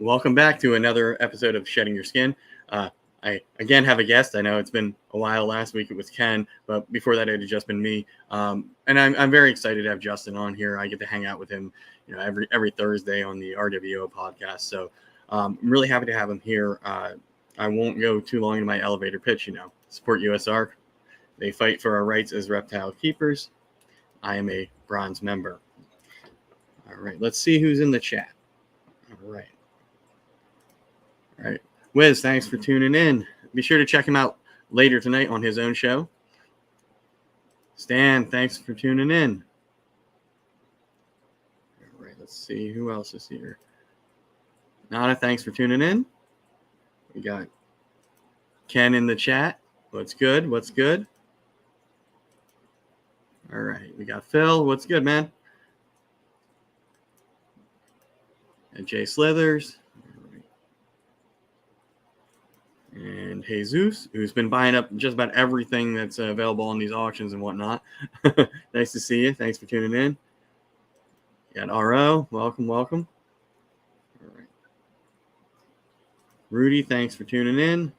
Welcome back to another episode of Shedding Your Skin. I again have a guest. I know it's been a while. Last week it was Ken, but before that it had just been me. And I'm very excited to have Justin on here. I get to hang out with him, every Thursday on the RWO podcast. So I'm really happy to have him here. I won't go too long in my elevator pitch. Support USR. They fight for our rights as reptile keepers. I am a bronze member. All right, let's see who's in the chat. All right. Wiz, thanks for tuning in. Be sure to check him out later tonight on his own show. Stan, thanks for tuning in. All right, let's see who else is here. Nana, thanks for tuning in. We got Ken in the chat. What's good? What's good? All right, we got Phil. What's good, man? And Jay Slithers. And Jesus, who's been buying up just about everything that's available on these auctions and whatnot. Nice to see you. Thanks for tuning in. You got RO. Welcome. All right. Rudy, thanks for tuning in.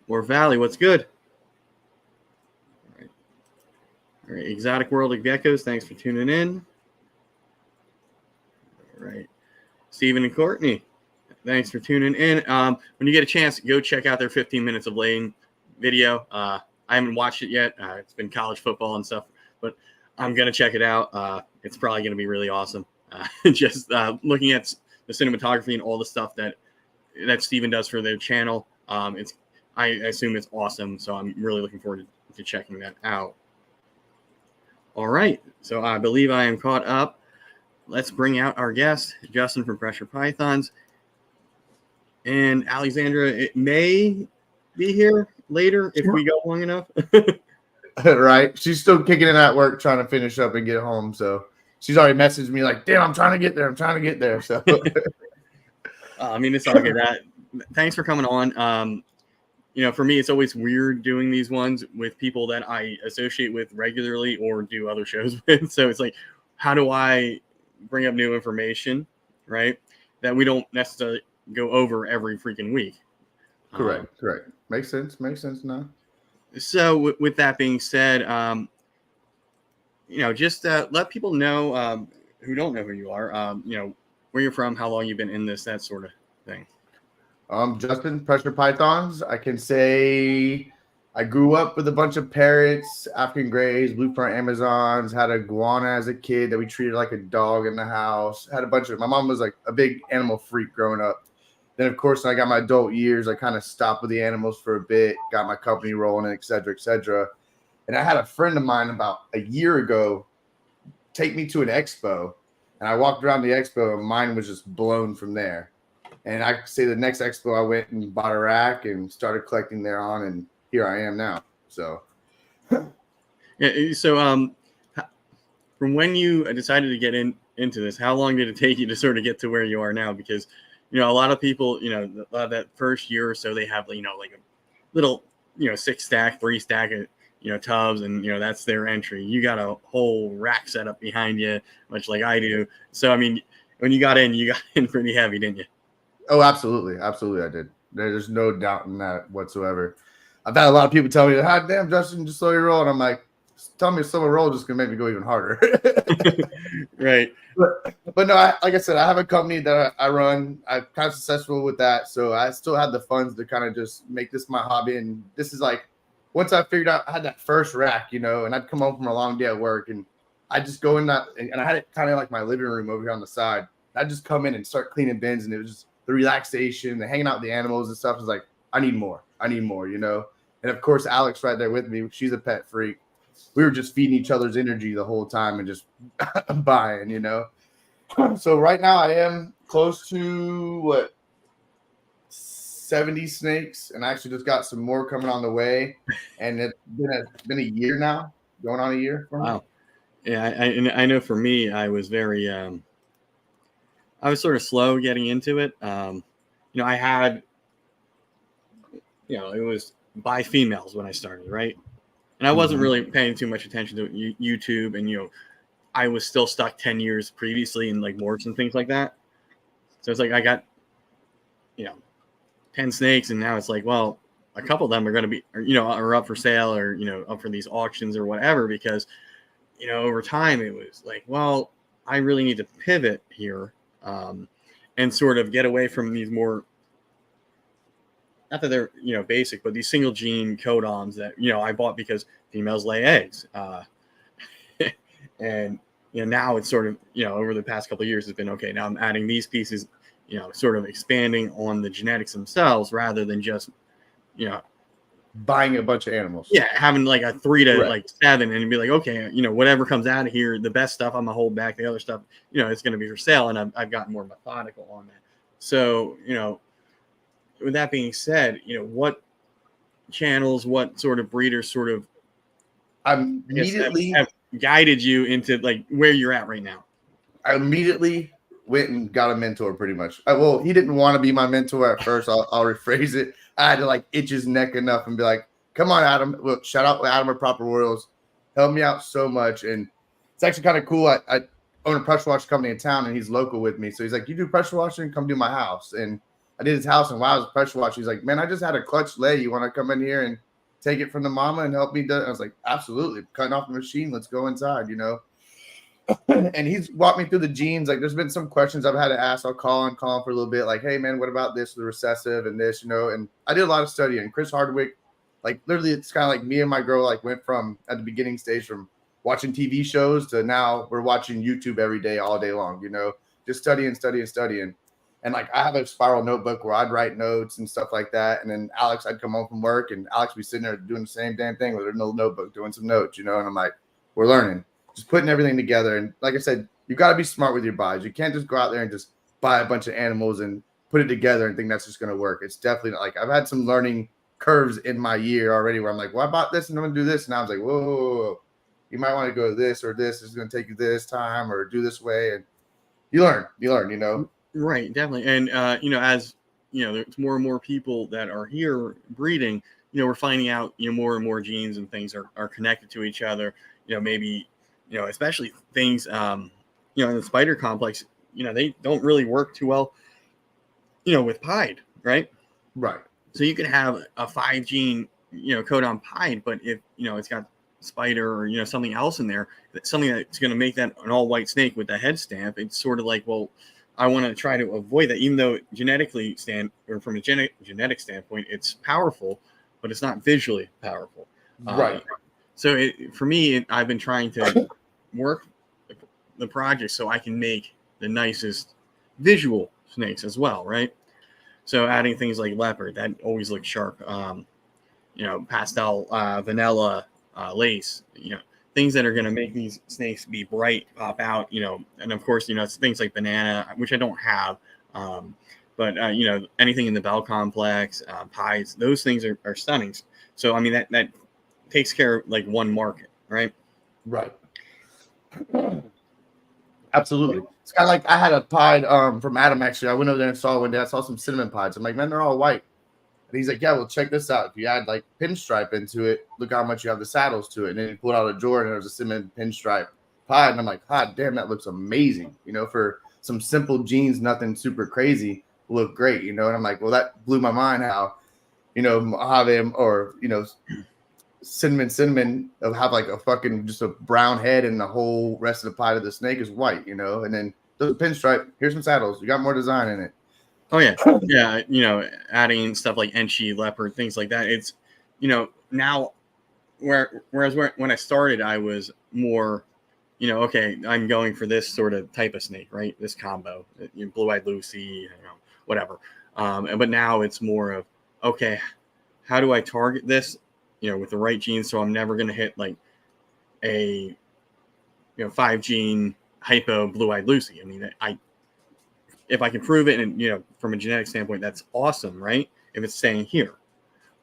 Or Valley, what's good? All right. Exotic World of Geckos, thanks for tuning in. All right. Stephen and Courtney, thanks for tuning in. When you get a chance, go check out their 15 minutes of lane video. I haven't watched it yet. It's been college football and stuff, but I'm going to check it out. It's probably going to be really awesome. Just looking at the cinematography and all the stuff that Steven does for their channel. I assume it's awesome. So I'm really looking forward to checking that out. All right. So I believe I am caught up. Let's bring out our guest, Justin from Pressure Pythons. And Alexandra, it may be here later if we go long enough. Right. She's still kicking it at work, trying to finish up and get home. So she's already messaged me like, damn, I'm trying to get there. So, it's all good. Thanks for coming on. For me, it's always weird doing these ones with people that I associate with regularly or do other shows with. So it's like, how do I bring up new information, right, that we don't necessarily go over every freaking week? Correct. Makes sense now. So with that being said, just let people know who don't know who you are, where you're from, how long you've been in this, that sort of thing. Justin, Pressure Pythons. I can say I grew up with a bunch of parrots, African Greys, Blue Front Amazons, had a iguana as a kid that we treated like a dog in the house. Had a bunch of, my mom was like a big animal freak growing up. Then, of course, when I got my adult years, I kind of stopped with the animals for a bit, got my company rolling, et cetera, et cetera. And I had a friend of mine about a year ago take me to an expo. And I walked around the expo and mine was just blown from there. And I say the next expo, I went and bought a rack and started collecting there on, and here I am now. So, yeah. So, from when you decided to get into this, how long did it take you to sort of get to where you are now? Because, a lot of people, that first year or so, they have, like a little, 6-stack, 3-stack, tubs, and that's their entry. You got a whole rack set up behind you, much like I do. So, when you got in pretty heavy, didn't you? Oh, absolutely. I did. There's no doubt in that whatsoever. I've had a lot of people tell me, "Ah, damn, Justin, just slow your roll." And I'm like, tell me slow roll just gonna make me go even harder. Right. But no, like I said, I have a company that I run. I'm kind of successful with that. So I still have the funds to kind of just make this my hobby. And this is like, once I figured out I had that first rack, and I'd come home from a long day at work and I just go in that, and I had it kind of like my living room over here on the side. I'd just come in and start cleaning bins, and it was just the relaxation, the hanging out with the animals and stuff. Is like, I need more, And of course, Alex right there with me, she's a pet freak. We were just feeding each other's energy the whole time and just buying, So right now I am close to 70 snakes, and I actually just got some more coming on the way. And it's been a year now, going on a year. Wow. Yeah, I know for me, I was very I was sort of slow getting into it. I had, it was by females when I started, right? And I wasn't really paying too much attention to YouTube and, I was still stuck 10 years previously in like morphs and things like that. So it's like I got, 10 snakes, and now it's like, well, a couple of them are going to be, are up for sale, or, up for these auctions or whatever, because, over time it was like, well, I really need to pivot here, and sort of get away from these more, not that they're, basic, but these single gene codoms that, I bought because females lay eggs. And, now it's sort of, over the past couple of years, it's been, okay, now I'm adding these pieces, sort of expanding on the genetics themselves rather than just, buying a bunch of animals. Yeah, having like a 3 to Correct. like 7 and be like, okay, whatever comes out of here, the best stuff I'm gonna hold back. The other stuff, it's gonna be for sale, and I've gotten more methodical on that. So, with that being said, what channels, what sort of breeders sort of immediately have guided you into like where you're at right now? I immediately went and got a mentor pretty much. Well, he didn't want to be my mentor at first. I'll rephrase it. I had to like itch his neck enough and be like, come on, Adam. Look, shout out Adam at Proper Royals. Helped me out so much. And it's actually kind of cool. I own a pressure washer company in town, and he's local with me. So he's like, you do pressure washing? Come do my house. And I did his house, and while I was pressure washing, he's like, man, I just had a clutch lay. You want to come in here and take it from the mama and help me do it? I was like, absolutely. Cutting off the machine. Let's go inside, And he's walked me through the genes. Like, there's been some questions I've had to ask. I'll call him for a little bit. Like, hey, man, what about this, the recessive and this, And I did a lot of studying. Chris Hardwick, like, literally, it's kind of like me and my girl, like, went from, at the beginning stage, from watching TV shows to now we're watching YouTube every day, all day long, Just studying. And, like, I have a spiral notebook where I'd write notes and stuff like that. And then Alex, I'd come home from work, and Alex would be sitting there doing the same damn thing with her notebook, doing some notes, And I'm like, we're learning. Just putting everything together. And like I said, you got to be smart with your buys. You can't just go out there and just buy a bunch of animals and put it together and think that's just going to work. It's definitely not. Like, I've had some learning curves in my year already where I'm like, well, I bought this and I'm going to do this. And I was like, whoa. You might want to go this, or this is going to take you this time, or do this way. And you learn, Right. Definitely. And, as, there's more and more people that are here breeding, we're finding out, more and more genes and things are connected to each other, maybe, especially things, in the spider complex, they don't really work too well, with pied, right? Right. So you can have a 5 gene, codon pied, but if, it's got spider or, something else in there, something that's going to make that an all white snake with the head stamp, it's sort of like, well, I want to try to avoid that, even though from a genetic standpoint, it's powerful, but it's not visually powerful. Right. So for me, I've been trying to work the project so I can make the nicest visual snakes as well, right? So adding things like leopard, that always looks sharp. Pastel, vanilla, lace, things that are going to make these snakes be bright, pop out, and of course, it's things like banana, which I don't have. But anything in the bell complex, pies, those things are stunning. So, I mean, that takes care of like one market, right? Right. Absolutely. It's kind of like I had a pied from Adam, actually. I went over there and saw one day. I saw some cinnamon pies. I'm like, man, they're all white. And he's like, yeah, well, check this out. If you add like pinstripe into it, look how much you have the saddles to it. And then he pulled out a drawer and there was a cinnamon pinstripe pie. And I'm like, God damn, that looks amazing. For some simple jeans, nothing super crazy, look great, And I'm like, well, that blew my mind how, Mojave or, cinnamon will have like a fucking just a brown head and the whole rest of the pie of the snake is white, and then the pinstripe, here's some saddles. You got more design in it. Oh yeah. Yeah. Adding stuff like Enchi, leopard, things like that. It's, now whereas when I started, I was more, okay, I'm going for this sort of type of snake, right? This combo, blue-eyed Lucy, whatever. But now it's more of, okay, how do I target this, with the right genes, so I'm never going to hit like a 5 gene hypo blue-eyed Lucy. I mean, if I can prove it, and from a genetic standpoint, that's awesome, right? If it's staying here.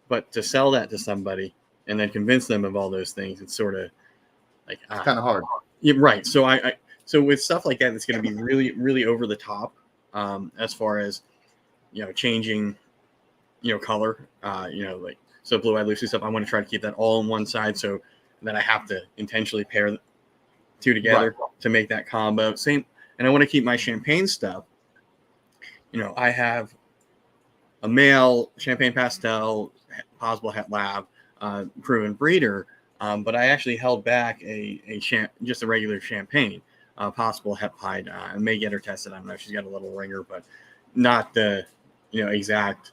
But to sell that to somebody and then convince them of all those things, it's sort of like it's kind of hard. Yeah, right. So so with stuff like that, it's going to be really, really over the top, as far as changing color, like, so blue-eyed Lucy stuff, I want to try to keep that all on one side, so that I have to intentionally pair two together to make that combo. Same, and I want to keep my champagne stuff. I have a male champagne pastel, possible het lab, proven breeder, but I actually held back just a regular champagne, possible het pied. I may get her tested. I don't know. She's got a little ringer, but not the exact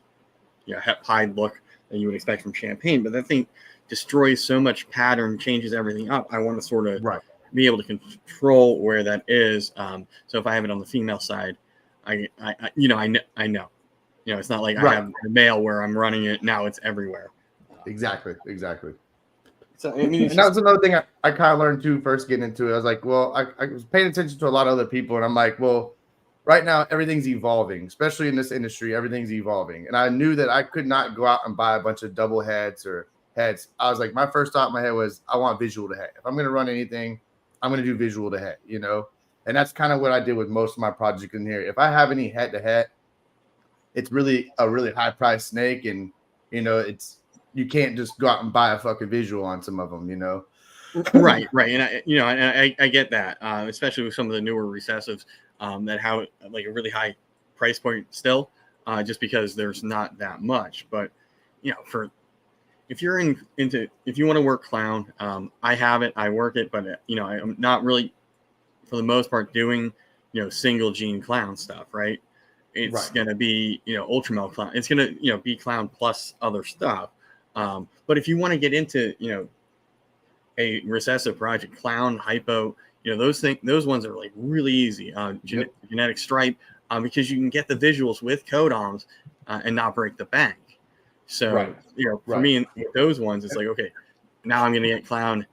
het pied look that you would expect from champagne. But that thing destroys so much pattern, changes everything up. I want to sort of be able to control where that is. So if I have it on the female side, I know. It's not like I have the male where I'm running it. Now it's everywhere. Exactly. So I mean, and that was another thing I kind of learned too, first getting into it. I was like, well, I was paying attention to a lot of other people, and I'm like, well, right now everything's evolving, especially in this industry. Everything's evolving, and I knew that I could not go out and buy a bunch of double heads or heads. I was like, my first thought in my head was, I want visual to head. If I'm going to run anything, I'm going to do visual to head. And that's kind of what I did with most of my projects in here. If I have any head to head, it's really a really high price snake, and you can't just go out and buy a fucking visual on some of them, Right. And I get that, especially with some of the newer recessives that have like a really high price point still, just because there's not that much. But if you're if you want to work clown, I have it, I work it, but I'm not really, for the most part, doing single gene clown stuff, right? It's going to be ultramel clown. It's going to be clown plus other stuff. But if you want to get into a recessive project, clown, hypo, those ones are like really easy. Genetic stripe, because you can get the visuals with codoms and not break the bank. So for me, with those ones, it's like, okay, now I'm going to get clown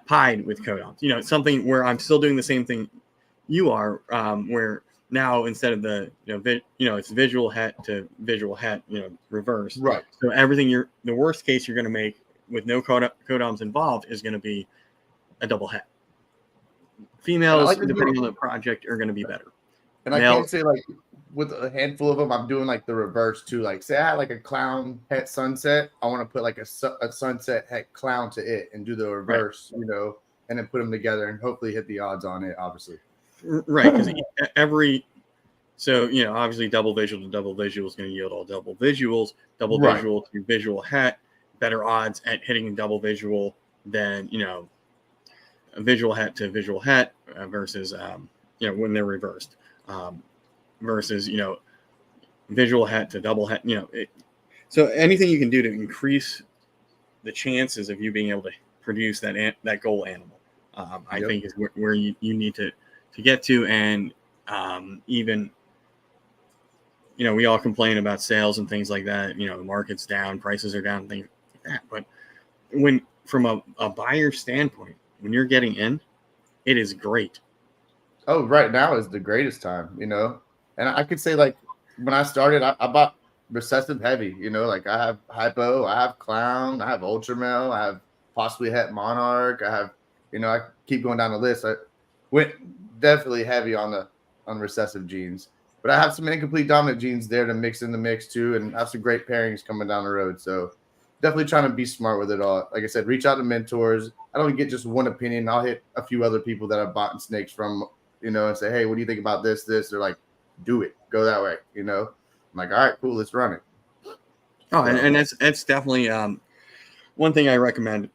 pied with codoms. Something where I'm still doing the same thing you are, where now instead of the it's visual het to visual het, reverse. Right. So everything the worst case you're going to make with no codoms involved is going to be a double het. Females, depending on the project, are going to be better. And I can't say like with a handful of them, I'm doing like the reverse too. Like say I had like a clown het sunset, I want to put like a sunset het clown to it and do the reverse, and then put them together and hopefully hit the odds on it, obviously. Right, because obviously double visual to double visual is going to yield all double visuals. Double visual to visual het, better odds at hitting a double visual than a visual het to visual het versus when they're reversed, versus visual het to double het. So anything you can do to increase the chances of you being able to produce that goal animal, I think is where you need to get to. And even we all complain about sales and things like that. The market's down, prices are down, things like that. But when from a buyer standpoint, when you're getting in, it is great. Oh, right now is the greatest time, and I could say like when I started, I bought recessive heavy, like I have hypo, I have clown, I have ultramel, I have possibly het monarch, I have, I keep going down the list. I went definitely heavy on recessive genes, but I have some incomplete dominant genes there to mix in the mix too, and have some great pairings coming down the road. So definitely trying to be smart with it all. Like I said, reach out to mentors. I don't get just one opinion. I'll hit a few other people that I've bought snakes from, and say, hey, what do you think about this? They're like, do it, go that way. I'm like, all right, cool, let's run it. Oh, and that's definitely one thing I recommend.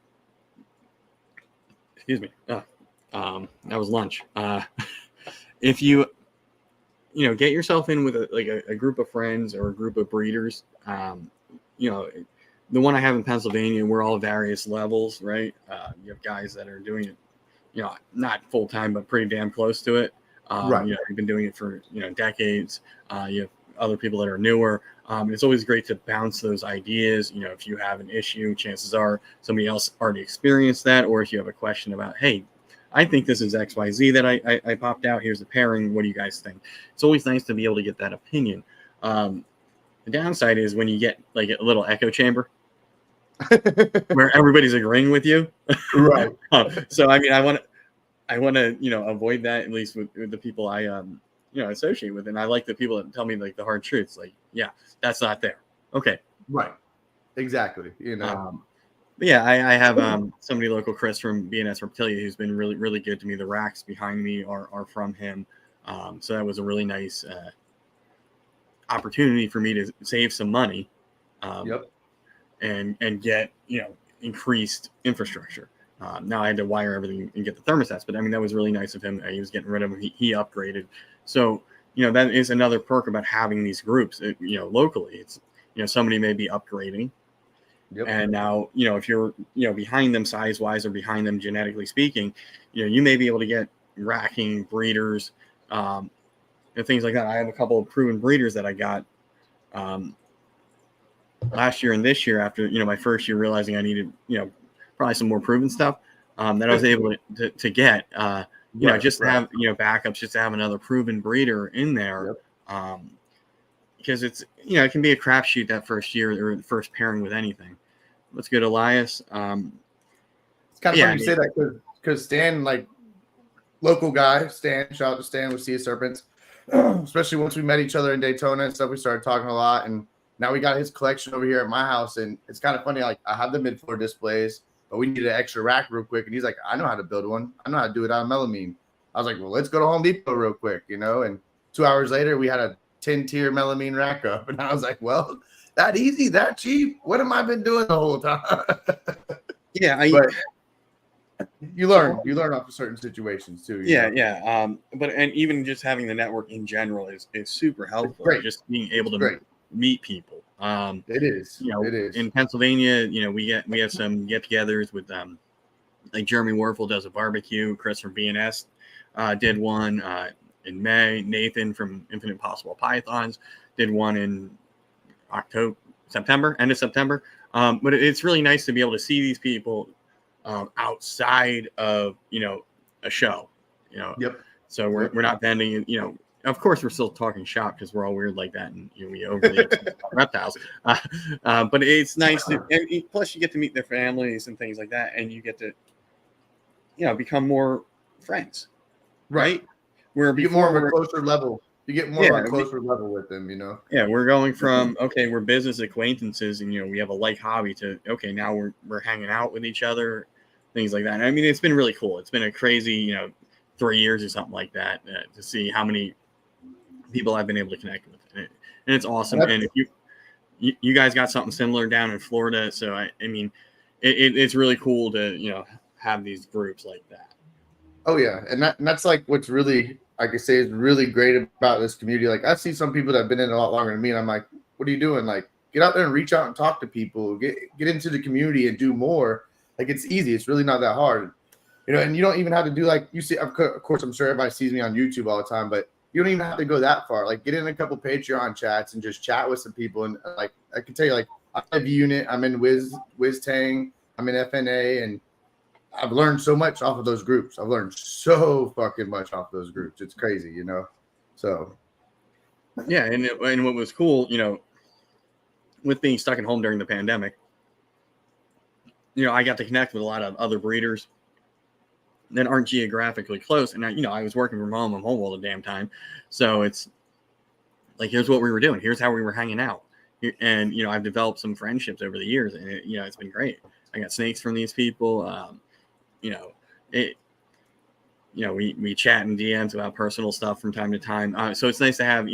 Excuse me. That was lunch. If you get yourself in with a group of friends or a group of breeders, the one I have in Pennsylvania, we're all various levels, right? You have guys that are doing it, not full time, but pretty damn close to it. You've been doing it for decades. You have other people that are newer. It's always great to bounce those ideas. If you have an issue, chances are somebody else already experienced that. Or if you have a question about, hey, I think this is XYZ that I popped out. Here's the pairing. What do you guys think? It's always nice to be able to get that opinion. The downside is when you get like a little echo chamber where everybody's agreeing with you. Right. So, I mean, I want to avoid that, at least with the people I, associate with. And I like the people that tell me like the hard truths. Like, yeah, that's not there. Okay. Right. Exactly. But yeah, I have somebody local, Chris from BNS Reptilia, who's been really, really good to me. The racks behind me are from him. So that was a really nice opportunity for me to save some money Yep. and get, increased infrastructure. Now I had to wire everything and get the thermostats, but I mean, that was really nice of him. He was getting rid of them. He upgraded. So, that is another perk about having these groups, locally. It's, somebody may be upgrading. Yep. And now, if you're, behind them size wise or behind them genetically speaking, you may be able to get racking breeders, and things like that. I have a couple of proven breeders that I got last year and this year after, my first year realizing I needed, probably some more proven stuff that I was able to get, just to have, backups, just to have another proven breeder in there. Yep. Because it's, it can be a crapshoot that first year or the first pairing with anything. Let's go to Elias. It's kind of funny you say that because Stan, like local guy, Stan, shout out to Stan with Sea Serpents, especially once we met each other in Daytona and stuff, we started talking a lot. And now we got his collection over here at my house. And it's kind of funny, like I have the mid-floor displays, but we needed an extra rack real quick. And he's like, I know how to build one. I know how to do it out of melamine. I was like, well, let's go to Home Depot real quick, and 2 hours later, we had a 10-tier melamine rack up. And I was like, well, that easy, that cheap. What have I been doing the whole time? Yeah, but you learn off of certain situations too. Yeah. But even just having the network in general is super helpful. Just being able to meet people. It is. It is. In Pennsylvania, we have some get-togethers with like Jeremy Warfel does a barbecue. Chris from BNS did one in May. Nathan from Infinite Possible Pythons did one in end of September. But it's really nice to be able to see these people outside of, a show, Yep. So we're not bending, of course we're still talking shop because we're all weird like that. And we overly reptiles. But it's nice to, and plus you get to meet their families and things like that. And you get to, become more friends. Right. Where you get more of a closer level. You get more of a closer level with them, Yeah, we're going from we're business acquaintances, and we have a like hobby to now we're hanging out with each other, things like that. And I mean, it's been really cool. It's been a crazy 3 years or something like that to see how many people I've been able to connect with, and it's awesome. And if you guys got something similar down in Florida, so I mean, it's really cool to have these groups like that. Oh yeah, and that's like what's really, I can say, is really great about this community. Like I see some people that have been in a lot longer than me, and I'm like, what are you doing? Like, get out there and reach out and talk to people, get into the community and do more. Like it's easy. It's really not that hard, and you don't even have to do like you see. Of course, I'm sure everybody sees me on YouTube all the time, but you don't even have to go that far. Like get in a couple Patreon chats and just chat with some people. And like I can tell you, like I have Unit, I'm in Wiz Tang, I'm in FNA, and I've learned so much off of those groups. I've learned so fucking much off those groups. It's crazy, So, yeah, and what was cool, with being stuck at home during the pandemic, I got to connect with a lot of other breeders that aren't geographically close. And I was working from home. I'm home all the damn time, so it's like here's what we were doing. Here's how we were hanging out, and I've developed some friendships over the years, and it's been great. I got snakes from these people. We chat in DMs about personal stuff from time to time. So it's nice to have,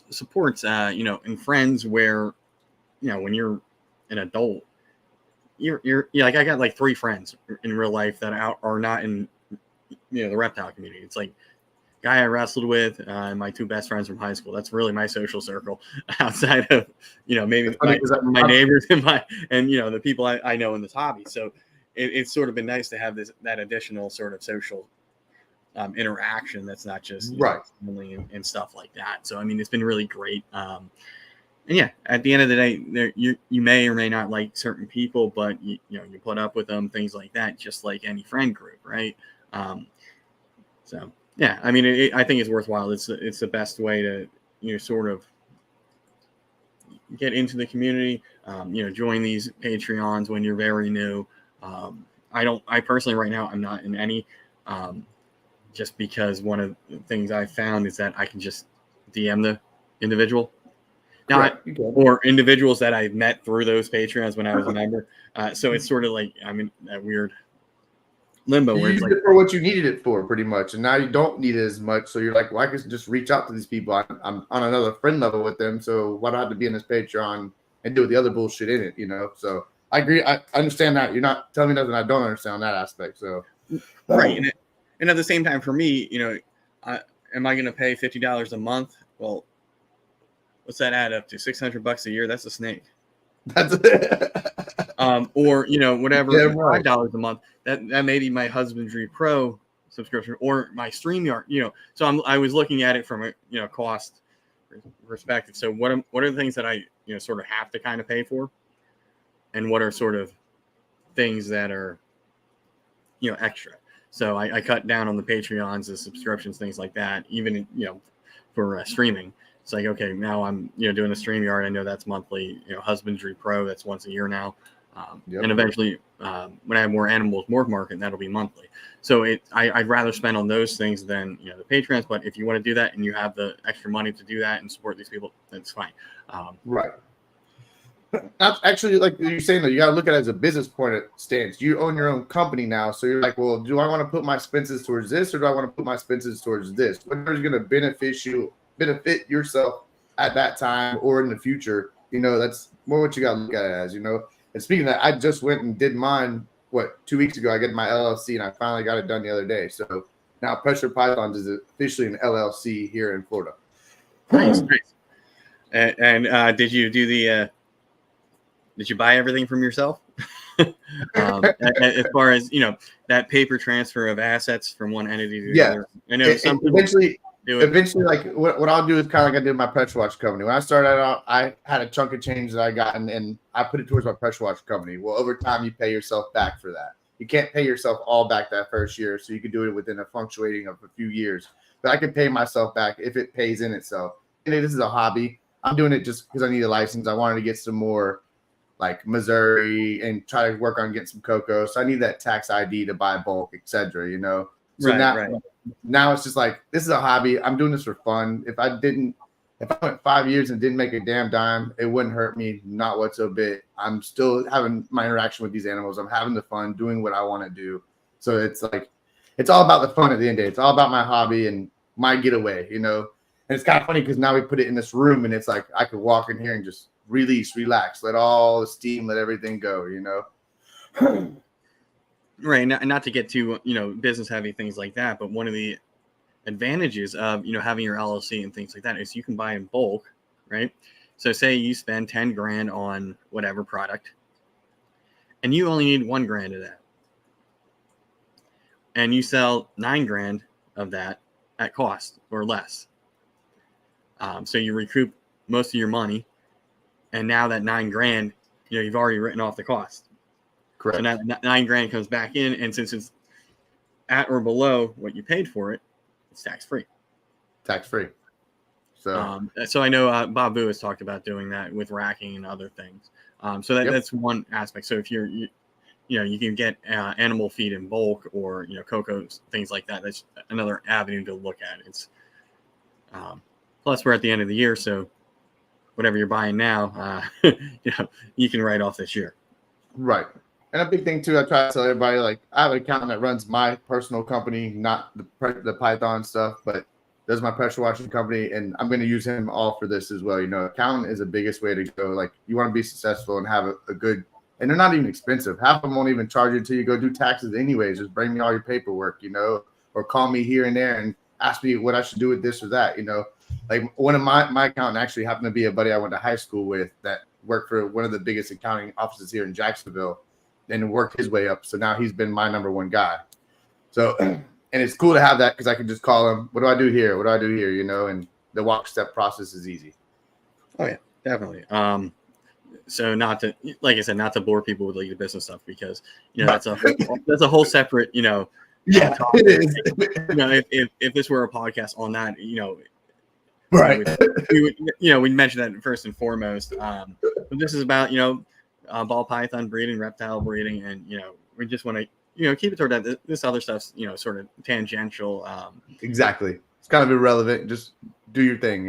supports, and friends where, when you're an adult, you're like, I got like 3 friends in real life that are not in, the reptile community. It's like guy I wrestled with, and my 2 best friends from high school. That's really my social circle outside of, maybe my neighbors and the people I know in this hobby. So it's sort of been nice to have that additional sort of social interaction that's not just family and stuff like that. So I mean, it's been really great. And yeah, at the end of the day, you may or may not like certain people, but you put up with them, things like that, just like any friend group, right? So yeah, I mean, I think it's worthwhile. It's the best way to sort of get into the community. Join these Patreons when you're very new. I personally right now I'm not in any, just because one of the things I found is that I can just DM the individual. Not or individuals that I've met through those Patreons when I was a member. So it's sort of like I'm in that weird limbo where it's like it for what you needed it for, pretty much, and now you don't need it as much. So you're like, well, I can just reach out to these people. I'm on another friend level with them, so why do I have to be in this Patreon and do the other bullshit in it? So I agree. I understand that. You're not telling me nothing I don't understand on that aspect. So right, and at the same time, for me, am I going to pay $50 a month? Well, what's that add up to? $600 a year? That's a snake. That's or whatever, yeah, right. $5 a month. That may be my Husbandry Pro subscription or my StreamYard. So I was looking at it from a cost perspective. So what are the things that I sort of have to kind of pay for, and what are sort of things that are extra. So I cut down on the Patreons, the subscriptions, things like that. Even for streaming. It's like, okay, now I'm doing a StreamYard. I know that's monthly. Husbandry Pro, that's once a year now. And eventually, when I have more animals, more market, that'll be monthly. So I'd rather spend on those things than the Patreons. But if you want to do that and you have the extra money to do that and support these people, that's fine. Right. That's actually, like you're saying, though, you got to look at it as a business point of stance. You own your own company now, so you're like, well, do I want to put my expenses towards this, or do I want to put my expenses towards this? Whatever's going to benefit yourself at that time or in the future. That's more what you got to look at it as. And speaking of that, I just went and did mine 2 weeks ago. I got my LLC, and I finally got it done the other day. So now Pressure Pythons is officially an LLC here in Florida. Nice. And did you do the? Did you buy everything from yourself? As far as that paper transfer of assets from one entity to the other. I know some people eventually, like what I'll do is kind of like I did my pressure wash company. When I started out, I had a chunk of change that I got, and I put it towards my pressure wash company. Well, over time, you pay yourself back for that. You can't pay yourself all back that first year, so you could do it within a fluctuating of a few years. But I can pay myself back if it pays in itself. And this is a hobby. I'm doing it just because I need a license. I wanted to get some more like Missouri and try to work on getting some cocoa. So I need that tax ID to buy bulk, etc. So now it's just like, this is a hobby. I'm doing this for fun. If I went 5 years and didn't make a damn dime, it wouldn't hurt me, not whatsoever. I'm still having my interaction with these animals. I'm having the fun doing what I want to do. So it's like, it's all about the fun at the end of the day. It's all about my hobby and my getaway, And it's kind of funny because now we put it in this room, and it's like, I could walk in here and just release, relax, let all the steam, let everything go, Right. Not to get too, business heavy, things like that. But one of the advantages of, having your LLC and things like that is you can buy in bulk, right? So say you spend 10 grand on whatever product and you only need $1,000 of that. And you sell 9 grand of that at cost or less. So you recoup most of your money. And now that 9 grand, you've already written off the cost. Correct. So now 9 grand comes back in, and since it's at or below what you paid for it, it's tax free. So I know Bob Boo has talked about doing that with racking and other things. So that's one aspect. So if you can get animal feed in bulk or cocoa, things like that. That's another avenue to look at. It's plus we're at the end of the year, so whatever you're buying now, you can write off this year. Right. And a big thing too, I try to tell everybody, like, I have an accountant that runs my personal company, not the Python stuff, but does my pressure washing company, and I'm going to use him all for this as well. Accountant is the biggest way to go. Like, you want to be successful and have a good, and they're not even expensive. Half of them won't even charge you until you go do taxes anyways. Just bring me all your paperwork, or call me here and there and ask me what I should do with this or that, Like, one of my accountant actually happened to be a buddy I went to high school with that worked for one of the biggest accounting offices here in Jacksonville and worked his way up. So now he's been my number one guy. So, and it's cool to have that because I can just call him, what do I do here? What do I do here? And the walk step process is easy. Oh yeah, definitely. So not to, like I said, not to bore people with like the business stuff because, that's a whole separate, yeah, it is. If this were a podcast on that, right. we'd mention that first and foremost. But this is about, ball python breeding, reptile breeding, and we just want to keep it toward that. This other stuff's sort of tangential. Exactly, it's kind of irrelevant. Just do your thing,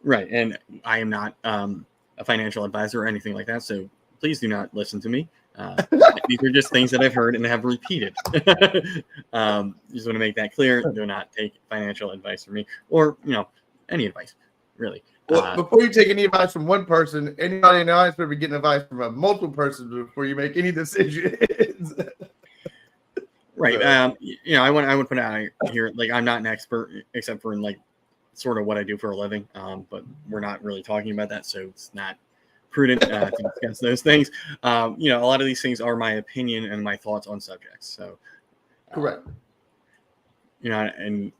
Right. And I am not a financial advisor or anything like that. So please do not listen to me. These are just things that I've heard and have repeated. Just want to make that clear. Do not take financial advice from me or, any advice, really. Well, before you take any advice from one person, anybody in the audience better be getting advice from a multiple persons before you make any decisions. Right. So. I want to put out here, like, I'm not an expert except for in like sort of what I do for a living. But we're not really talking about that, so it's not prudent to discuss those things. A lot of these things are my opinion and my thoughts on subjects. So, Correct. And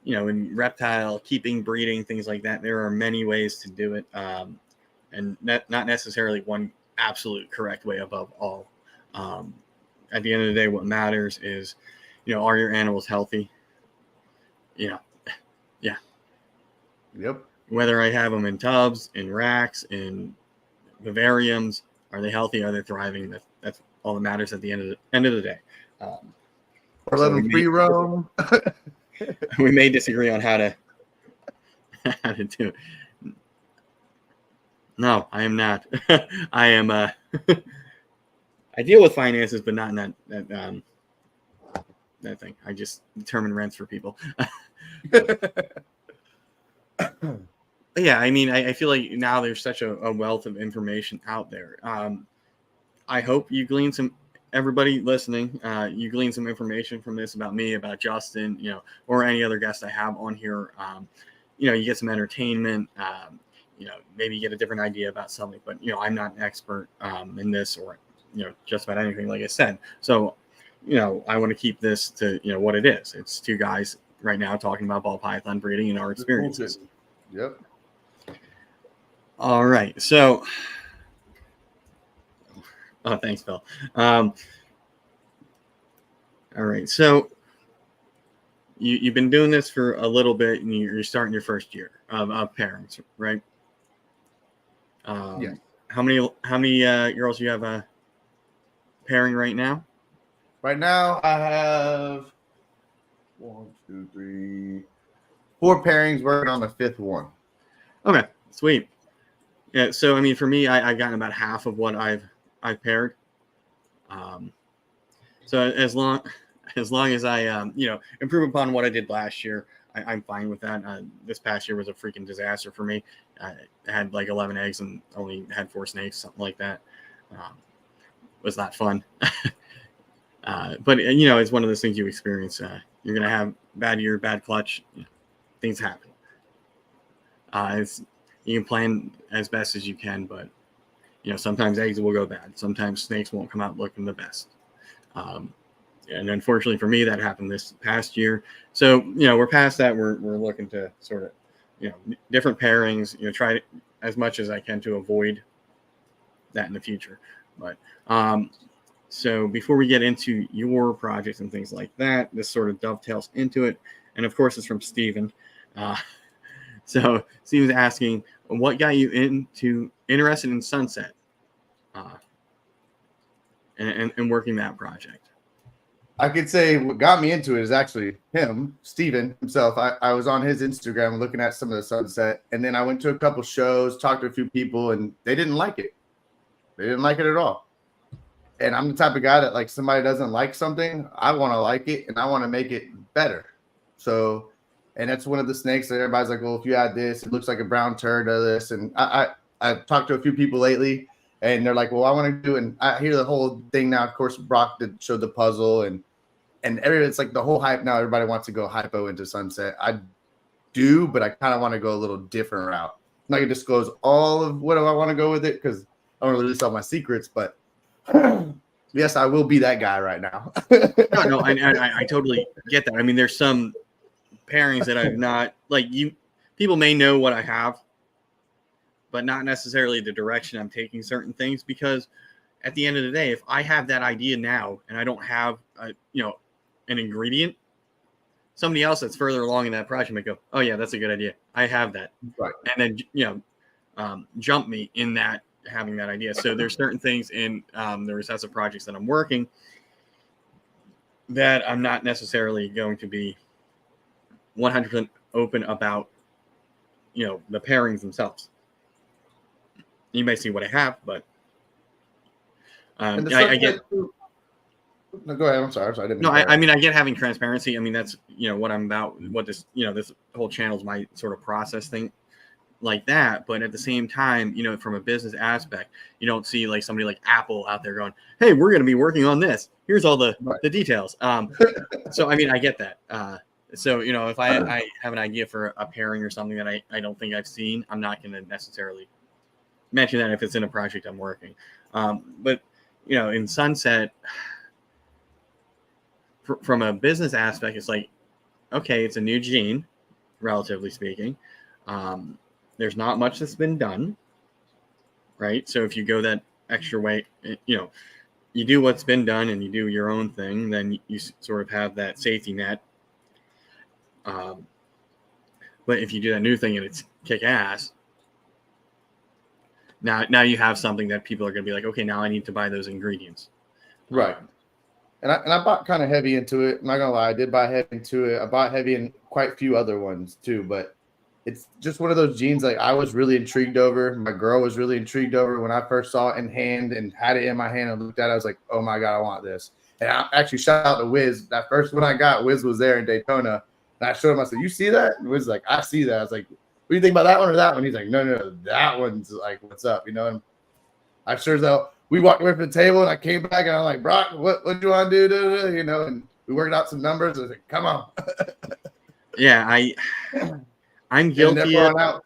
in reptile keeping, breeding, things like that, there are many ways to do it, and not necessarily one absolute correct way above all. At the end of the day, what matters is, are your animals healthy? Yeah. Yep. Whether I have them in tubs, in racks, in vivariums, are they healthy? Are they thriving? That's all that matters at the end of the day. Or let them free roam. We may disagree on how to do it. No, I am not. I am. I deal with finances, but not in that thing. I just determine rents for people. Yeah, I mean, I feel like now there's such a wealth of information out there. I hope you glean everybody listening, you glean some information from this about me, about Justin, or any other guest I have on here. You get some entertainment, maybe you get a different idea about something, but, I'm not an expert in this or, just about anything, like I said. So, I want to keep this to, what it is. It's two guys right now talking about ball python breeding and our experiences. Yep. All right. So, thanks, Phil. All right. So you've been doing this for a little bit, and you're starting your first year of parents, right? Yeah. How many girls do you have pairing right now? Right now, I have 1, 2, 3, 4 pairings. Working on the 5th one. Okay, sweet. Yeah. So I mean, for me, I've gotten about half of what I've paired. So as long as I improve upon what I did last year, I'm fine with that. This past year was a freaking disaster for me. I had like 11 eggs and only had 4 snakes, something like that. Was not fun. But it's one of those things you experience. You're gonna have bad year, bad clutch. Things happen. You can plan as best as you can, but sometimes eggs will go bad. Sometimes snakes won't come out looking the best. And unfortunately for me, that happened this past year. So we're past that. We're looking to sort of different pairings. Try as much as I can to avoid that in the future. But so before we get into your projects and things like that, this sort of dovetails into it. And of course, it's from Steven. So Steven's asking, what got you interested in Sunset and working that project? I could say what got me into it is actually him, Steven himself. I was on his Instagram looking at some of the Sunset, and then I went to a couple shows, talked to a few people, and they didn't like it. They didn't like it at all. And I'm the type of guy that, like, somebody doesn't like something, I want to like it, and I want to make it better. So, and that's one of the snakes that everybody's like, well, if you add this, it looks like a brown turd of this. And I've talked to a few people lately, and they're like, well, I want to do, and I hear the whole thing now. Of course, Brock showed the puzzle, and it's like the whole hype now. Everybody wants to go hypo into Sunset. I do, but I kind of want to go a little different route. I'm not gonna disclose all of what I want to go with it because I don't release all my secrets. But yes, I will be that guy right now. No, I totally get that. I mean, there's some pairings that I've not people may know what I have, but not necessarily the direction I'm taking certain things, because at the end of the day, if I have that idea now and I don't have an ingredient, somebody else that's further along in that project might go, oh yeah, that's a good idea, I have that, Right. And then jump me in that having that idea. So there's certain things in the recessive projects that I'm working that I'm not necessarily going to be 100% open about the pairings themselves. You may see what I have, but And the I get. No, go ahead. I'm sorry. I didn't mean No, to I mean, I get having transparency. I mean, that's what I'm about. What this this whole channel is my sort of process thing like that. But at the same time, from a business aspect, you don't see like somebody like Apple out there going, "Hey, we're going to be working on this. Here's all the details." So I mean, I get that. So if I have an idea for a pairing or something that I don't think I've seen, I'm not going to necessarily mention that if it's in a project I'm working. But in Sunset, from a business aspect, it's like, okay, it's a new gene, relatively speaking. There's not much that's been done, right? So if you go that extra way, you do what's been done and you do your own thing, then you sort of have that safety net. But if you do that new thing and it's kick ass, now you have something that people are going to be like, okay, now I need to buy those ingredients. Right. And I bought kind of heavy into it. I'm not gonna lie, I did buy heavy into it. I bought heavy in quite a few other ones too, but it's just one of those genes like I was really intrigued over. My girl was really intrigued over when I first saw it in hand and had it in my hand and looked at it. I was like, oh my God, I want this. And I actually shout out to Wiz. That first one I got, Wiz was there in Daytona. And I showed him, I said, you see that? And Wiz was like, I see that. I was like, what do you think about that one or that one? He's like, no, that one's like, what's up? And I sure as hell, we walked away from the table and I came back and I'm like, Brock, what do you want to do? And we worked out some numbers. I was like, come on. Yeah, I'm guilty of that.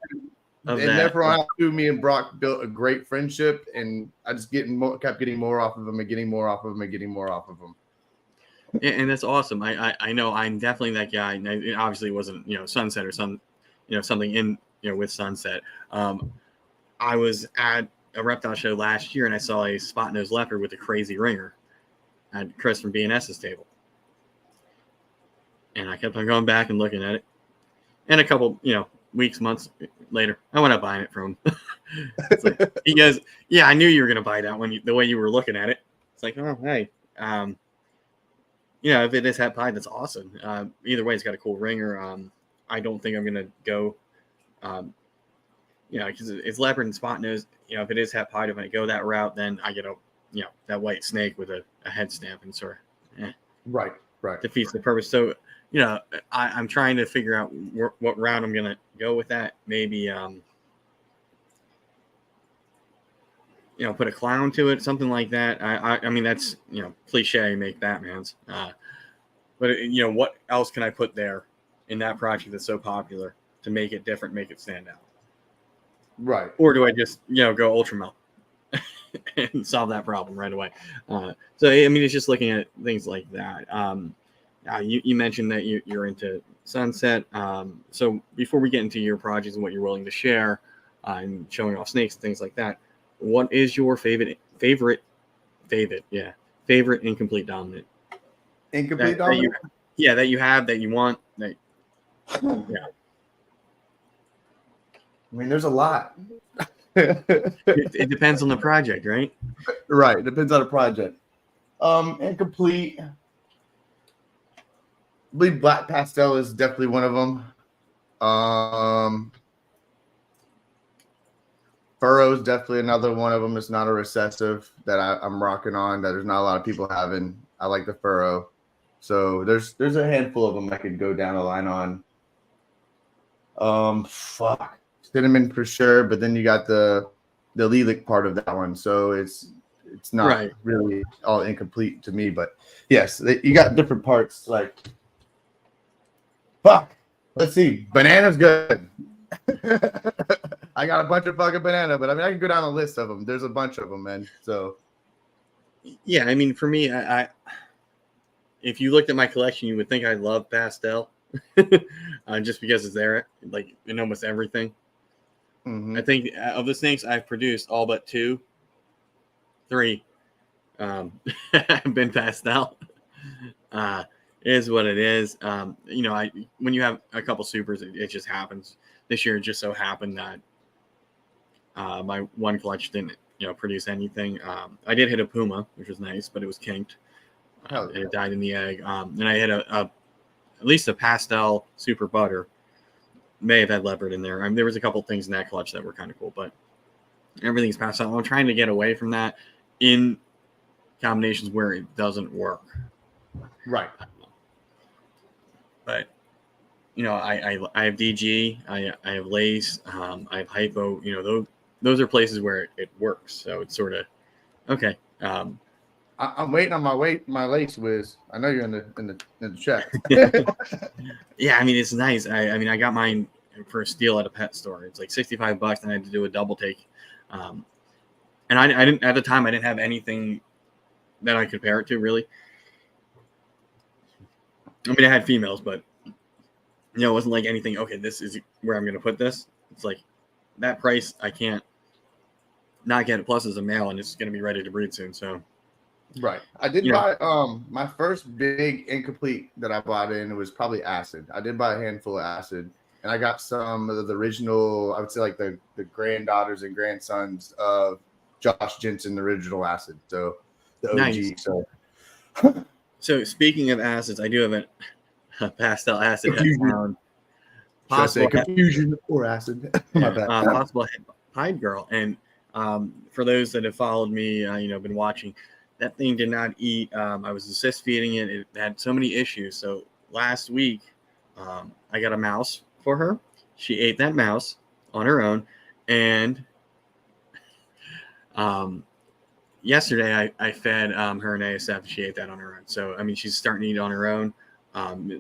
And therefore on out, me and Brock built a great friendship, and I just kept getting more off of him and getting more off of him and getting more off of him. And that's awesome. I know I'm definitely that guy. And it obviously wasn't Sunset or something in with Sunset. I was at a reptile show last year and I saw a spot-nosed leopard with a crazy ringer at Chris from BNS's table. And I kept on going back and looking at it. And a couple, weeks, months later, I went up buying it from him. It's like, he goes, yeah, I knew you were going to buy that one the way you were looking at it. It's like, oh, hey, if it is hat pie, that's awesome. Either way, it's got a cool ringer. I don't think I'm going to go, because it's leopard and spot nose. If it is hat pied, if I go that route, then I get that white snake with a head stamp and sort of right defeats the purpose. So I'm trying to figure out what route I'm gonna go with that. Maybe put a clown to it, something like that. I mean that's cliche, make Batman's. But what else can I put there in that project that's so popular to make it different, make it stand out? Right. Or do I just, go ultra melt and solve that problem right away? So, I mean, it's just looking at things like that. You mentioned that you're into Sunset. So before we get into your projects and what you're willing to share and showing off snakes and things like that, what is your favorite incomplete dominant? Incomplete dominant? That you have, that you want. I mean, there's a lot. It depends on the project, right? Right. It depends on the project. Incomplete. I believe black pastel is definitely one of them. Furrow is definitely another one of them. It's not a recessive that I'm rocking on that there's not a lot of people having. I like the furrow. So there's a handful of them I could go down the line on. Cinnamon for sure, but then you got the lilac part of that one, so it's not really all incomplete to me. But yes, you got different parts. Like, let's see, banana's good. I got a bunch of fucking banana, but I mean I can go down a list of them. There's a bunch of them, man. So yeah, I mean for me, I if you looked at my collection, you would think I love pastel, just because it's there, like in almost everything. I think of the snakes I've produced, all but 2, 3 have been pastel. It is what it is. When you have a couple supers, it just happens. This year, it just so happened that my one collection didn't, produce anything. I did hit a puma, which was nice, but it was kinked. And it died in the egg. And I hit at least a pastel super butter. may have had leopard in there. I mean, there was a couple things in that clutch that were kind of cool, but everything's passed out. I'm trying to get away from that in combinations where it doesn't work. Right. But I have DG, I have lace, I have hypo. Those are places where it works. So it's sort of okay. I'm waiting on my lace whiz. I know you're in the chat. Yeah, I mean it's nice. I got mine for a steal at a pet store. It's like $65, and I had to do a double take. And I didn't at the time. I didn't have anything that I could pair it to really. I mean, I had females, but it wasn't like anything. Okay, this is where I'm going to put this. It's like that price. I can't not get it. Plus, as a male, and it's going to be ready to breed soon. So. Right. I did buy my first big incomplete that I bought in. It was probably acid. I did buy a handful of acid, and I got some of the original. I would say like the granddaughters and grandsons of Josh Jensen, the original acid. So the OG. Nice. So speaking of acids, I do have a pastel acid found. Possible confusion or acid. Possible hide girl, and for those that have followed me, been watching. That thing did not eat. I was assist feeding it. It had so many issues. So last week, I got a mouse for her. She ate that mouse on her own. And yesterday, I fed her an ASF. She ate that on her own. So, I mean, she's starting to eat on her own.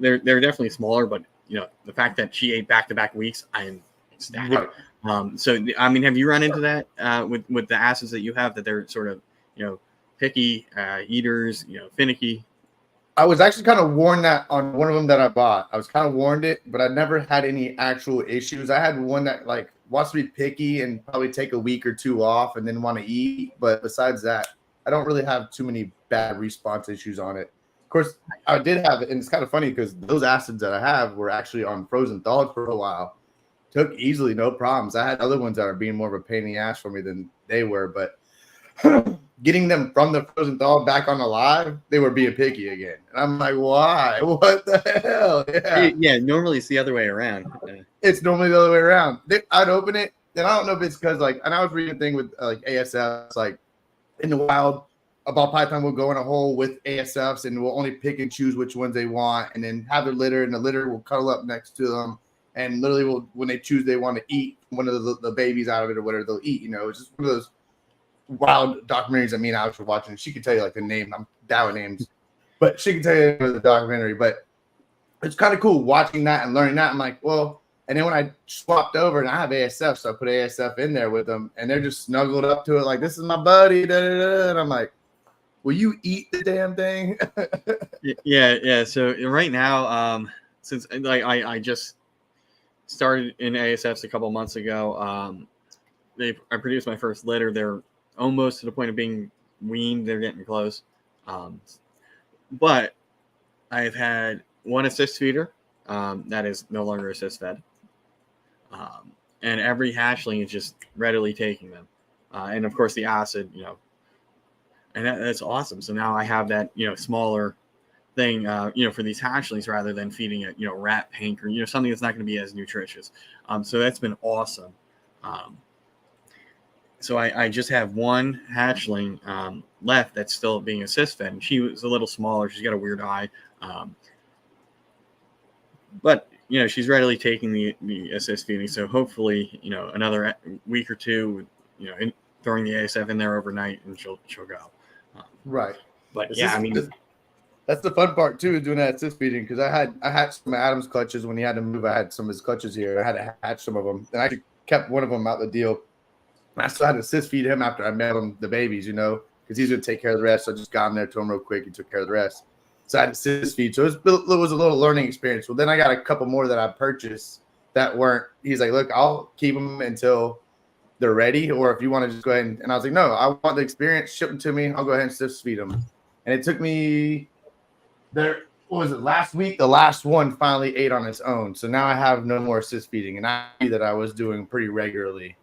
They're definitely smaller, but, the fact that she ate back-to-back weeks, I am ecstatic. Right. So, I mean, have you run into that with the acids that you have that they're sort of, picky eaters, finicky? I was actually kind of warned that on one of them that I bought. I was kind of warned it, but I never had any actual issues. I had one that like wants to be picky and probably take a week or two off and then want to eat. But besides that, I don't really have too many bad response issues on it. Of course, I did have it, and it's kind of funny because those acids that I have were actually on frozen thawed for a while. Took easily, no problems. I had other ones that are being more of a pain in the ass for me than they were, but getting them from the frozen thaw back on alive, they were being picky again. And I'm like, why? What the hell? Yeah, normally it's the other way around. It's normally the other way around. I'd open it, and I don't know if it's because, like, and I was reading a thing with, like, ASFs, like, in the wild, a ball python will go in a hole with ASFs and will only pick and choose which ones they want and then have their litter, and the litter will cuddle up next to them. And literally, when they choose they want to eat one of the babies out of it or whatever, they'll eat. It's just one of those wild documentaries that me and Alex were watching. She could tell you like the name. I'm down with names, but she can tell you the documentary. But it's kind of cool watching that and learning that. I'm like, well, and then when I swapped over and I have ASF, so I put ASF in there with them, and they're just snuggled up to it like, this is my buddy. Da, da, da. And I'm like, will you eat the damn thing? Yeah. So right now, since like I just started in ASFs a couple months ago, I produced my first litter. They're almost to the point of being weaned. They're getting close. But I've had one assist feeder that is no longer assist fed. And every hatchling is just readily taking them. And of course the acid, and that's awesome. So now I have that, smaller thing, for these hatchlings rather than feeding it, rat pink or, something that's not going to be as nutritious. So that's been awesome. So I just have one hatchling left that's still being assist fed, and she was a little smaller. She's got a weird eye, but she's readily taking the assist feeding. So hopefully, another week or two, throwing the ASF in there overnight, and she'll go. Right. But that's the fun part too, is doing that assist feeding, because I had some of Adam's clutches when he had to move. I had some of his clutches here. I had to hatch some of them, and I actually kept one of them out the deal. I still had to assist feed him after I mailed him the babies, because he's going to take care of the rest. So I just got him there to him real quick. He took care of the rest. So I had to assist feed. So it was a little learning experience. Well, then I got a couple more that I purchased that weren't. He's like, look, I'll keep them until they're ready. Or if you want to just go ahead and I was like, no, I want the experience. Ship them to me. I'll go ahead and assist feed them. And it took me last week? The last one finally ate on its own. So now I have no more assist feeding. And I knew that I was doing pretty regularly.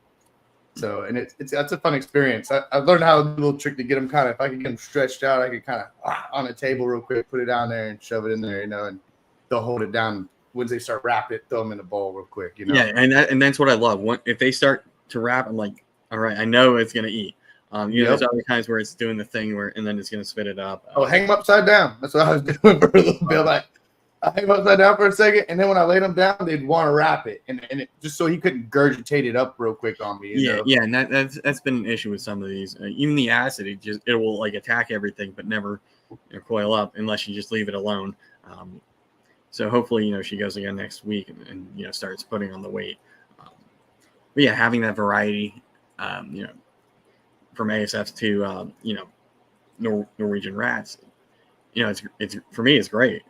So, and that's a fun experience. I've learned how to do a little trick to get them kind of, if I can get them stretched out, I can kind of on a table real quick, put it down there and shove it in there, and they'll hold it down once they start wrapping it, throw them in a bowl real quick. Yeah, and that's what I love. If they start to wrap, I'm like, all right, I know it's gonna eat. There's other times where it's doing the thing and then it's gonna spit it up. Hang them upside down. That's what I was doing for a little bit. Like, I hang them upside down for a second, and then when I laid them down, they'd want to wrap it, and it, just so he couldn't gurgitate it up real quick on me. You know? Yeah, and that's been an issue with some of these. Even the acid, it will like attack everything, but never coil up unless you just leave it alone. So hopefully, she goes again next week and starts putting on the weight. But yeah, having that variety, from ASFs to Norwegian rats, it's for me, it's great.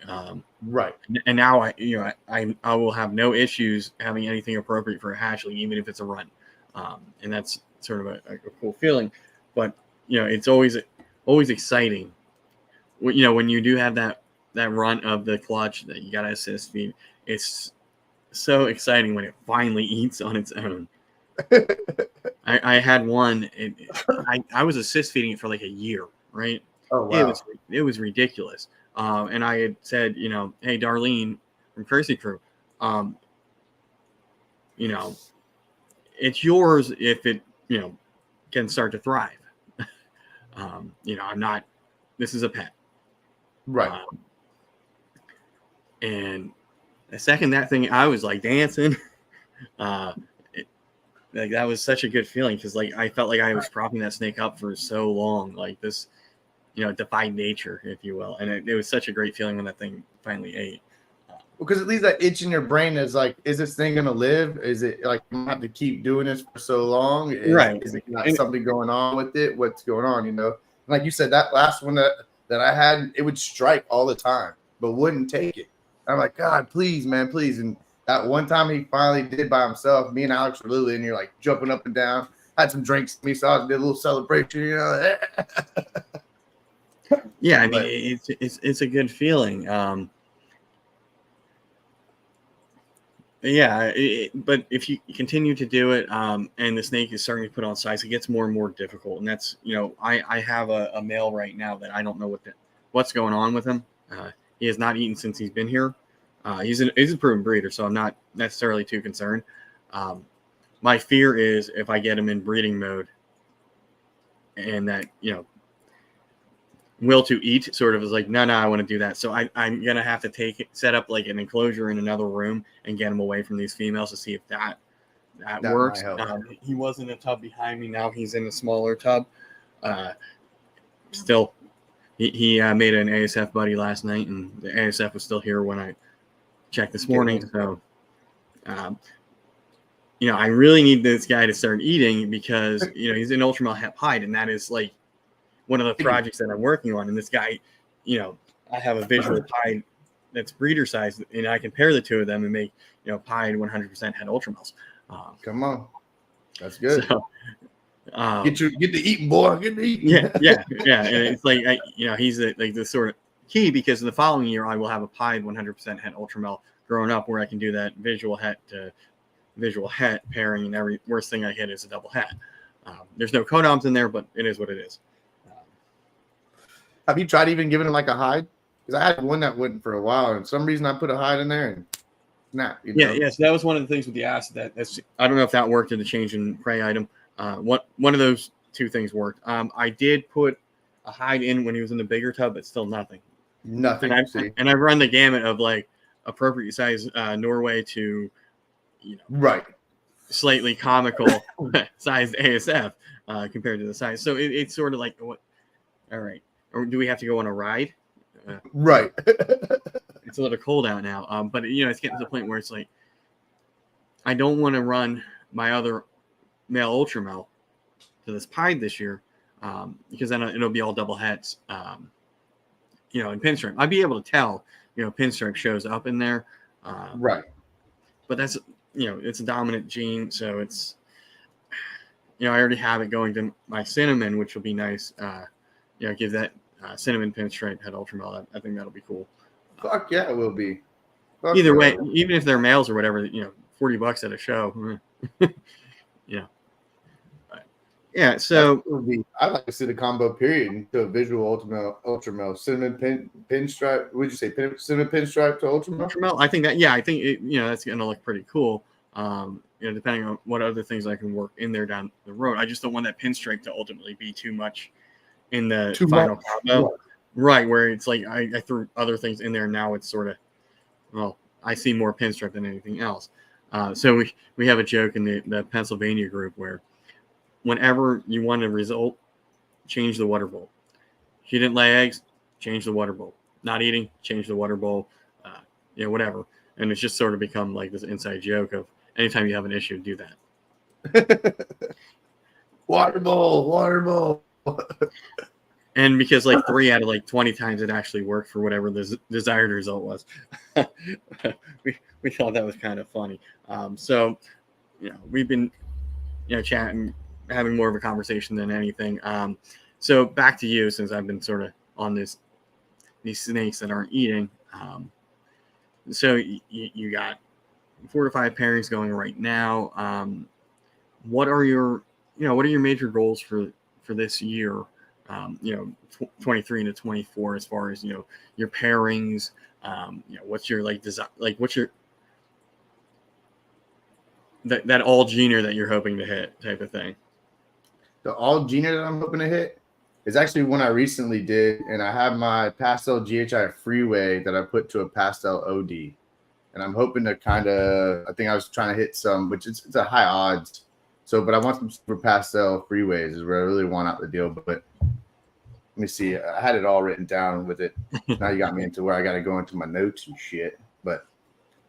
Right. And now I will have no issues having anything appropriate for a hatchling, even if it's a run. And that's sort of a cool feeling. But it's always exciting. When you do have that run of the clutch that you got to assist feed, it's so exciting when it finally eats on its own. I had one. I was assist feeding it for like a year, right? Oh wow! It was ridiculous. And I had said, hey, Darlene from Crew, it's yours if it can start to thrive. I'm not. This is a pet, right? And the second that thing, I was like dancing. Like that was such a good feeling because like I felt like I was propping that snake up for so long, like this, defied nature, if you will, and it was such a great feeling when that thing finally ate. Because it leaves that itch in your brain is like, is this thing gonna live? Is it like I have to keep doing this for so long? Is it not something going on with it? What's going on? Like you said, that last one that I had, it would strike all the time, but wouldn't take it. I'm like, God, please, man, please. And that one time he finally did by himself, me and Alex were literally in here like jumping up and down. Had some drinks with me, so I did a little celebration, Yeah, I mean, it's a good feeling. But if you continue to do it, and the snake is starting to put on size, it gets more and more difficult. And that's, I have a male right now that I don't know what's going on with him. He has not eaten since he's been here. He's a proven breeder, so I'm not necessarily too concerned. My fear is if I get him in breeding mode and that, will to eat sort of is like, no, I want to do that. So I'm going to have to set up like an enclosure in another room and get him away from these females to see if that works. He was in a tub behind me. Now he's in a smaller tub. Still, he made an ASF buddy last night, and the ASF was still here when I checked this morning. So, I really need this guy to start eating because, he's an ultramel hep hide, and that is like one of the projects that I'm working on. And this guy, I have a visual hide that's breeder size, and I can pair the two of them and make, pied 100% het ultramels. Come on. That's good. So, get the eating, boy. Get the eating. Yeah. And it's like, he's like the sort of key because in the following year, I will have a pied 100% het ultramel growing up where I can do that visual het to visual het pairing, and every worst thing I hit is a double het. There's no codoms in there, but it is what it is. Have you tried even giving him like a hide? Because I had one that wouldn't for a while, and for some reason I put a hide in there and snap. Yeah. So that was one of the things with the acid that's I don't know if that worked in the change in prey item. One of those two things worked. I did put a hide in when he was in the bigger tub, but still nothing. Nothing. And I've run the gamut of like appropriate size Norway to, right, slightly comical sized ASF compared to the size. So it's sort of like what? All right. Or do we have to go on a ride? Right. It's a little cold out now. But it's getting to the point where it's like, I don't want to run my other male ultramel to this pied this year because then it'll be all double hets. In pinstripe, I'd be able to tell, pinstripe shows up in there. Right. But that's, it's a dominant gene. So it's, I already have it going to my cinnamon, which will be nice. Give that cinnamon pinstripe het ultramel. I think that'll be cool. Fuck yeah, it will be. Either way, even if they're males or whatever, $40 at a show. Yeah, so I'd like to see the combo period into a visual ultra cinnamon pinstripe. Would you say cinnamon pinstripe to ultra? I think that, yeah, I think that's going to look pretty cool. Depending on what other things I can work in there down the road. I just don't want that pinstripe to ultimately be too much in the final combo. Right, where it's like I threw other things in there, and now it's sort of, well, I see more pinstripe than anything else. So we have a joke in the Pennsylvania group where whenever you want a result, change the water bowl. She didn't lay eggs, change the water bowl. Not eating, change the water bowl. Whatever. And it's just sort of become like this inside joke of anytime you have an issue, do that. Water bowl. And because like 3 out of like 20 times it actually worked for whatever the desired result was. we thought that was kind of funny. So we've been chatting, having more of a conversation than anything. So back to you, since I've been sort of on these snakes that aren't eating. So you got 4 to 5 pairings going right now. What are your major goals for this year? 23 into 24, as far as your pairings. What's your what's your that all junior that you're hoping to hit type of thing? The all junior that I'm hoping to hit is actually one I recently did, and I have my pastel GHI freeway that I put to a pastel OD, and I'm hoping to I think I was trying to hit some, which it's a high odds. So, but I want some super pastel freeways is where I really want out the deal. But let me see, I had it all written down with it. Now you got me into where I got to go into my notes and shit. But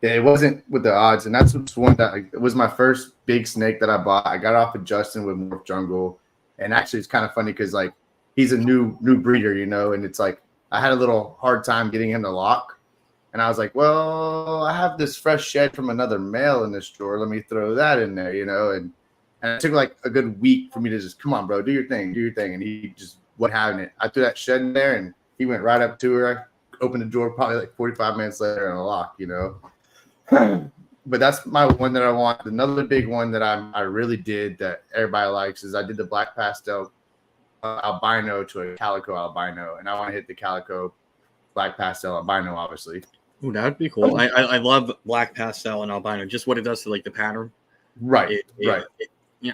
yeah, it wasn't with the odds, and that's one that it was my first big snake that I bought. I got off of Justin with Morph Jungle, and actually it's kind of funny because like he's a new breeder, and it's like I had a little hard time getting him to lock, and I was like, well, I have this fresh shed from another male in this drawer. Let me throw that in there, and it took like a good week for me to just, come on, bro, do your thing, and he just wasn't having it. I threw that shed in there, and he went right up to her. I opened the door probably like 45 minutes later and a lock, But that's my one that I want. Another big one that I really did that everybody likes is I did the black pastel albino to a calico albino, and I want to hit the calico black pastel albino, obviously. Ooh, that would be cool. I love black pastel and albino, just what it does to like the pattern. Right.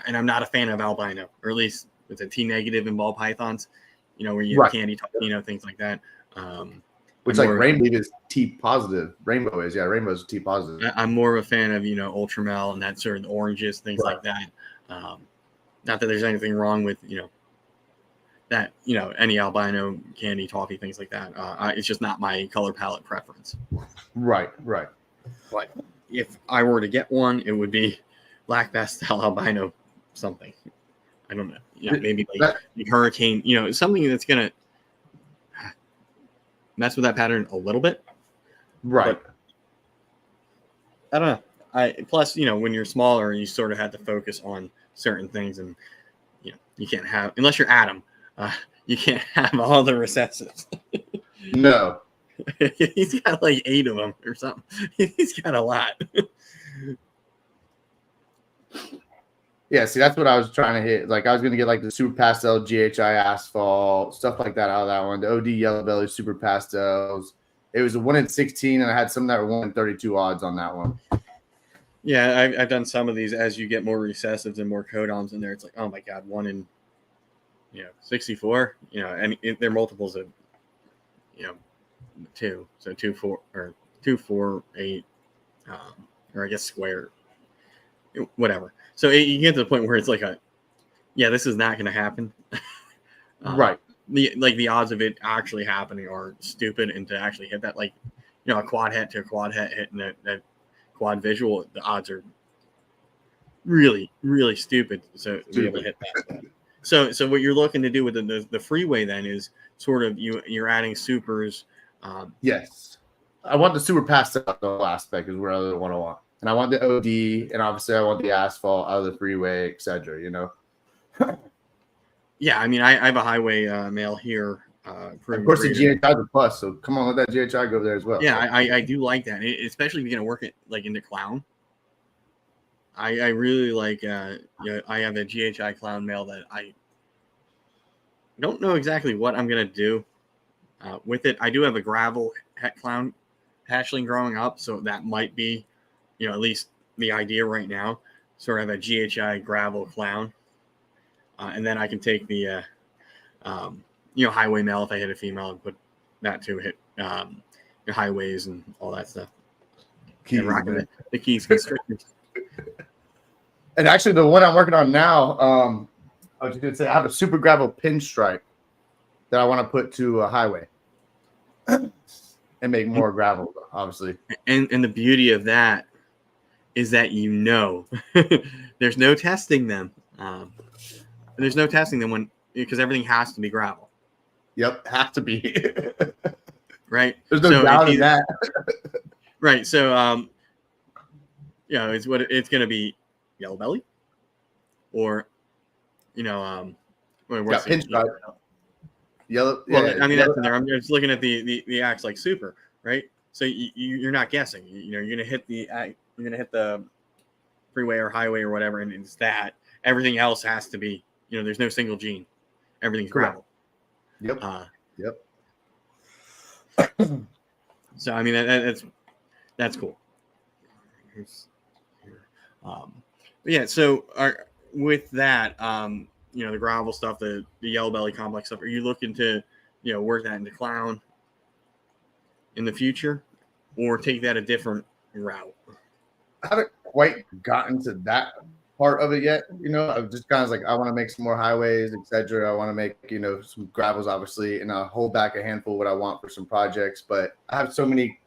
And I'm not a fan of albino, or at least with a T negative in ball pythons, where you have candy, things like that. Which like rainbow is T positive. Rainbow is T positive. I'm more of a fan of ultramel and that sort of oranges, things like that. Not that there's anything wrong with that any albino candy, toffee, things like that. It's just not my color palette preference. Right. But if I were to get one, it would be black pastel albino something. I don't know. Maybe like hurricane. Something that's gonna mess with that pattern a little bit. Right. But I don't know. Plus, when you're smaller, you sort of have to focus on certain things, and you can't have, unless you're Adam, you can't have all the recessives. No. He's got like 8 of them or something. He's got a lot. Yeah, see, that's what I was trying to hit. Like, I was going to get, like, the super pastel GHI asphalt, stuff like that out of that one. The OD yellow belly super pastels. It was a 1 in 16, and I had some that were 1 in 32 odds on that one. Yeah, I've done some of these. As you get more recessives and more codons in there, it's like, oh my god, 1 in 64. And they're multiples of 2. So 2, 4, or 2, 4, 8, or I guess square, whatever. So you get to the point where it's like this is not going to happen. Right. The odds of it actually happening are stupid, and to actually hit that, like, a quad het to a quad het hitting that quad visual, the odds are really, really stupid. So to be able to hit that. So what you're looking to do with the freeway then is sort of you're adding supers. Yes. I want the super pastel aspect is where I really want. And I want the OD, and obviously I want the asphalt out of the freeway, etc. Yeah, I mean, I have a highway male here. Of course, the GHI is a plus, so come on, let that GHI go there as well. Yeah, I do like that, especially if you're going to work it like into clown. I really like, I have a GHI clown male that I don't know exactly what I'm going to do with it. I do have a gravel clown hatchling growing up, so that might be, at least the idea right now. Sort of a GHI gravel clown. And then I can take the, highway male if I hit a female and put that to hit your highways and all that stuff. Keys, rocking the keys constrictors. And actually, the one I'm working on now, I was just gonna say I have a super gravel pinstripe that I want to put to a highway and make more gravel, obviously. And the beauty of that is that there's no testing them. There's no testing them because everything has to be gravel. Yep, have to be. Right. There's no doubt in that. Right. So it's going to be yellow belly, or pinstripe. Yellow. Well, yeah, I mean, yellow. that's in there. I'm just looking at the acts like super, right? So you're not guessing. You're gonna hit the freeway or highway or whatever, and it's that. Everything else has to be. There's no single gene. Everything's gravel. Yep. Yep. So I mean that's cool. But yeah. So with that, the gravel stuff, the yellow belly complex stuff, are you looking to, work that into clown in the future, or take that a different route? I haven't quite gotten to that part of it yet. I've just kind of like, I want to make some more highways, etc. I want to make, some gravels, obviously, and I'll hold back a handful of what I want for some projects. But I have so many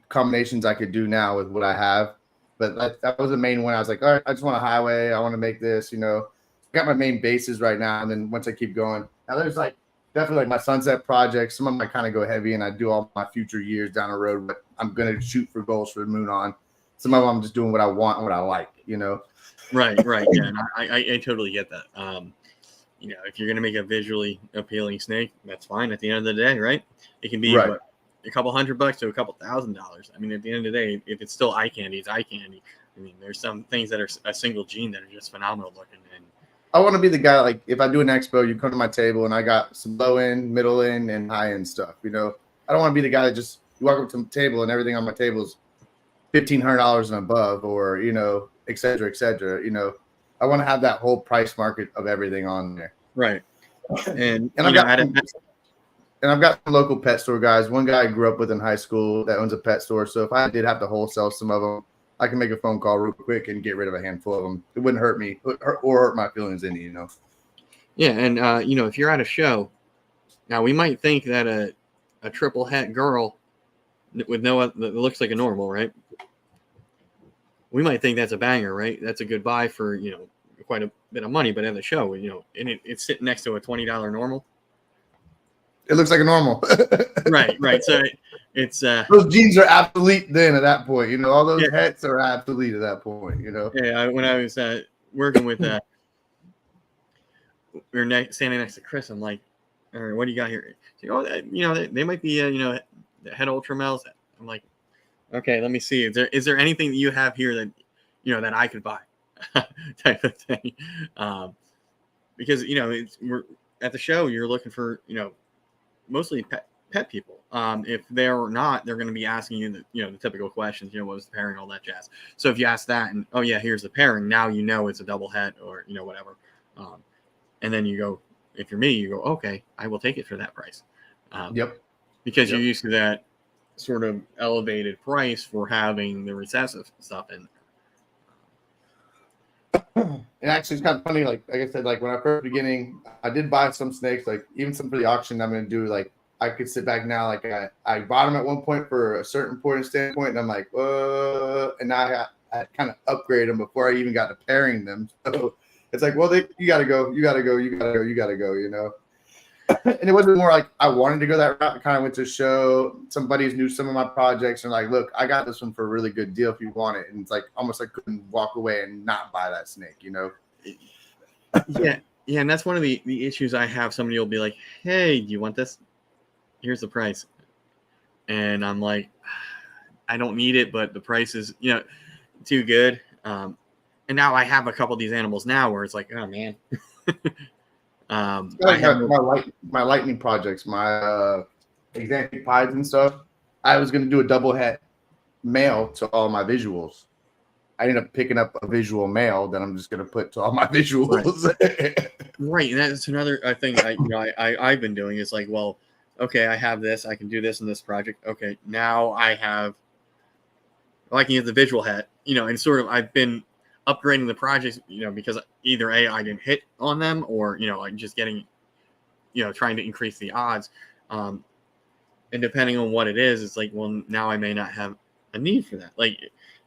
combinations I could do now with what I have. But that was the main one. I was like, all right, I just want a highway. I want to make this, got my main bases right now. And then once I keep going, now there's like definitely like my sunset projects. Some of them I kind of go heavy and I do all my future years down the road, but I'm going to shoot for goals for the moon on. Some of them I'm just doing what I want and what I like, Right. Yeah. And I totally get that. If you're going to make a visually appealing snake, that's fine at the end of the day, right? It can be right. A couple $100 to a couple $1,000. I mean, at the end of the day, if it's still eye candy, it's eye candy. I mean, there's some things that are a single gene that are just phenomenal looking. And I want to be the guy, like, if I do an expo, you come to my table and I got some low end, middle end, and high end stuff. I don't want to be the guy that just, you walk up to the table and everything on my table is $1,500 and above, or, et cetera, et cetera. I want to have that whole price market of everything on there. Right. And I've got some local pet store guys. One guy I grew up with in high school that owns a pet store. So if I did have to wholesale some of them, I can make a phone call real quick and get rid of a handful of them. It wouldn't hurt me or hurt my feelings any, Yeah, and if you're at a show, now we might think that a triple het girl with that looks like a normal, right? We might think that's a banger, right? That's a good buy for quite a bit of money, but at the show, and it's sitting next to a $20 normal. It looks like a normal. Right. So it's those genes are obsolete then at that point. All those hets are obsolete at that point. Yeah, when I was working with we were standing next to Chris. I'm like, all right, what do you got here? They might be the head ultra males. I'm like, okay, let me see. Is there anything that you have here that that I could buy, type of thing? Because we're at the show. You're looking for mostly pet people. If they're not, they're going to be asking you the typical questions. What was the pairing, all that jazz. So if you ask that, and oh yeah, here's the pairing. Now it's a double het or whatever. And then you go, if you're me, you go, okay, I will take it for that price. Yep. Because you're used to that sort of elevated price for having the recessive stuff in there. And actually, it's kind of funny. Like I said, like when I first beginning, I did buy some snakes, like even some for the auction. I'm going to do like, I could sit back now. Like I bought them at one point for a certain point standpoint, and I'm like, and now I kind of upgrade them before I even got to pairing them. So it's like, well, you got to go. And it wasn't more like I wanted to go that route. I kind of went to show some buddies knew some of my projects and like, look, I got this one for a really good deal if you want it. And it's like almost like couldn't walk away and not buy that snake, Yeah, and that's one of the issues I have. Somebody will be like, hey, do you want this? Here's the price. And I'm like, I don't need it, but the price is, too good. And now I have a couple of these animals now where it's like, oh man. Like my lightning projects, my exotic pies and stuff. I was gonna do a double het male to all my visuals. I ended up picking up a visual male that I'm just gonna put to all my visuals. Right, and that's another thing I've been doing is like, well, okay, I have this, I can do this in this project. Okay, now I can get the visual het, and sort of I've been upgrading the projects, because either I didn't hit on them, or like just getting, trying to increase the odds, and depending on what it is, it's like, well, now I may not have a need for that. Like,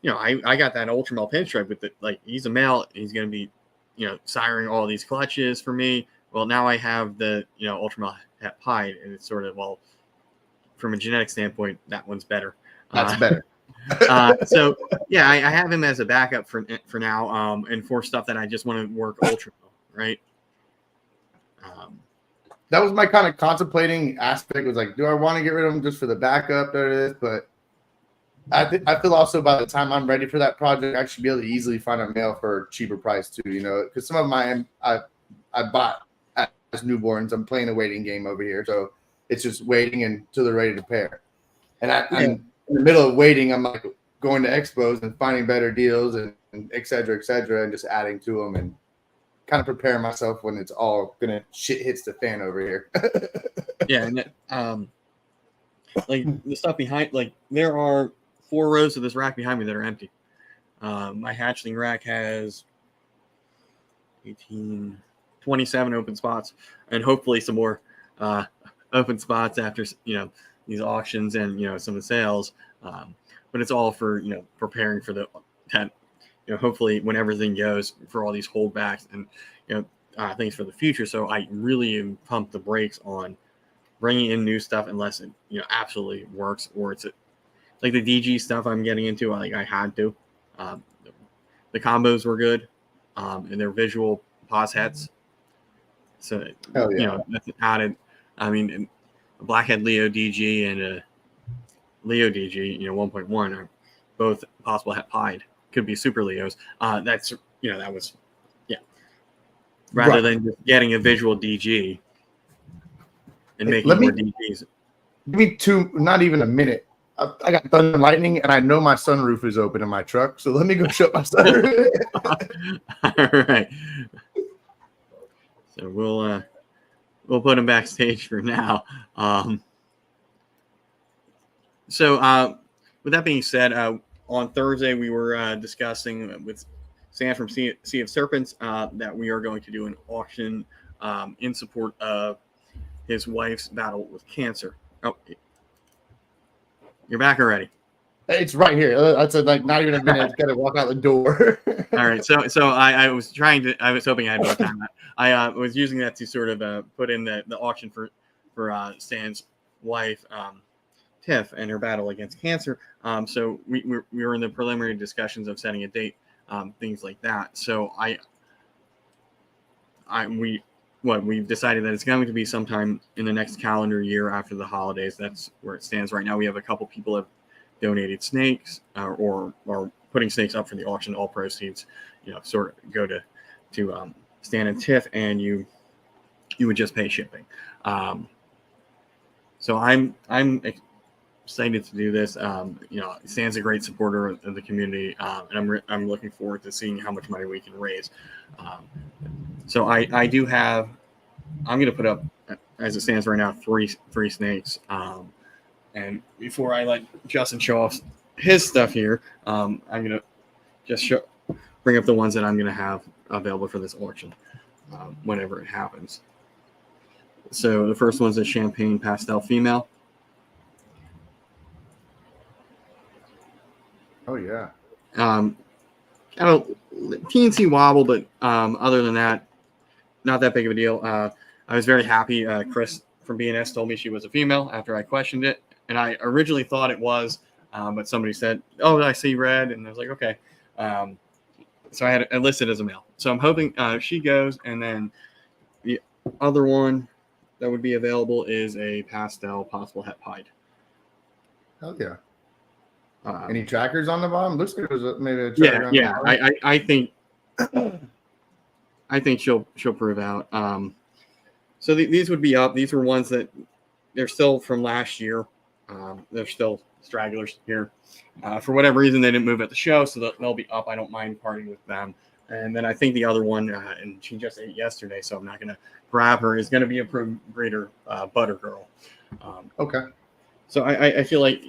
I got that ultra male pinstripe with it. Like, he's a male, he's going to be, siring all these clutches for me. Well, now I have the, ultra male het pied, and it's sort of, well, from a genetic standpoint, that one's better. That's better. So yeah, I have him as a backup for now, and for stuff that I just want to work ultra, right? That was my kind of contemplating aspect. Was like, do I want to get rid of him just for the backup? There it is, but I feel also by the time I'm ready for that project, I should be able to easily find a male for a cheaper price too. Because some of mine I bought as newborns. I'm playing a waiting game over here, so it's just waiting until they're ready to pair. And I'm in the middle of waiting. I'm like going to expos and finding better deals and et cetera, and just adding to them and kind of preparing myself when it's all gonna shit hits the fan over here. Yeah, and like the stuff behind, like there are 4 rows of this rack behind me that are empty. My hatchling rack has 27 open spots, and hopefully some more open spots after these auctions and some of the sales. But it's all for preparing for the hopefully when everything goes, for all these holdbacks and things for the future. So I really am pumped the brakes on bringing in new stuff unless it absolutely works, or it's like the DG stuff I'm getting into. Like I had to. The combos were good, and they're visual pause hets. So that's added. I mean, a Blackhead Leo DG and a Leo DG, 1.1 are both possible het pied. Could be super Leos. That's that was rather than just getting a visual DG and making more DGs. Give me 2, not even a minute. I got thunder and lightning, and I know my sunroof is open in my truck, so let me go shut my sunroof. All right. So we'll put him backstage for now. So with that being said, on Thursday we were discussing with Sam from Sea of Serpents that we are going to do an auction in support of his wife's battle with cancer. Oh, you're back already. It's right here. That's like not even a minute. It's got to walk out the door. All right. So I was hoping I had more time. I was using that to sort of put in the auction for Stan's wife, Tiff, and her battle against cancer. So we were in the preliminary discussions of setting a date, things like that. So we've decided that it's going to be sometime in the next calendar year after the holidays. That's where it stands right now. We have a couple people have donated snakes or putting snakes up for the auction. All proceeds, sort of go to Stan and Tiff, and you would just pay shipping. So I'm excited to do this. Stan's a great supporter of the community, and I'm looking forward to seeing how much money we can raise. So I do have. I'm going to put up, as it stands right now, three snakes. And before I let Justin show off his stuff here, I'm going to just bring up the ones that I'm going to have available for this auction whenever it happens. So the first one's a champagne pastel female. Oh yeah. Kind of teensy wobble, but other than that, not that big of a deal. I was very happy. Chris from BNS told me she was a female after I questioned it, and I originally thought it was, but somebody said, "Oh, I see red," and I was like, "Okay." So I had it listed as a male. So I'm hoping she goes, and then the other one that would be available is a pastel possible het pied. Hell yeah. Any trackers on the bottom? Looks like there's maybe a tracker on the bottom. I think she'll prove out. So these would be up. These were ones that they're still from last year. They're still stragglers here. For whatever reason, they didn't move at the show, so they'll be up. I don't mind parting with them. And then I think the other one, and she just ate yesterday, so I'm not going to grab her, is going to be a breeder, Butter Girl. Okay. So I feel like,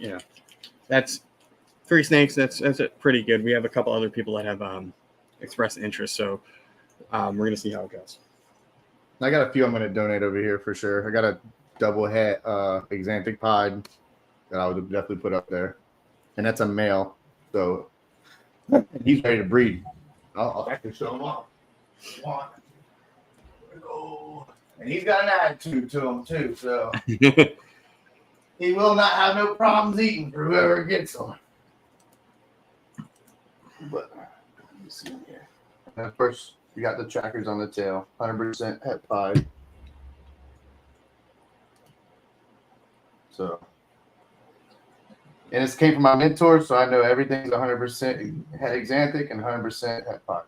that's 3 snakes. That's pretty good. We have a couple other people that have expressed interest, so we're going to see how it goes. I got a few I'm going to donate over here for sure. I got a double head Exanthic pod that I would definitely put up there. And that's a male. So he's ready to breed. I'll actually show him off. One. And he's got an attitude to him too. So he will not have no problems eating for whoever gets him. But let me see here. And first, we got the trackers on the tail. 100% het pied. So, and this came from my mentor, so I know everything's 100% het Exanthic and 100% het pied.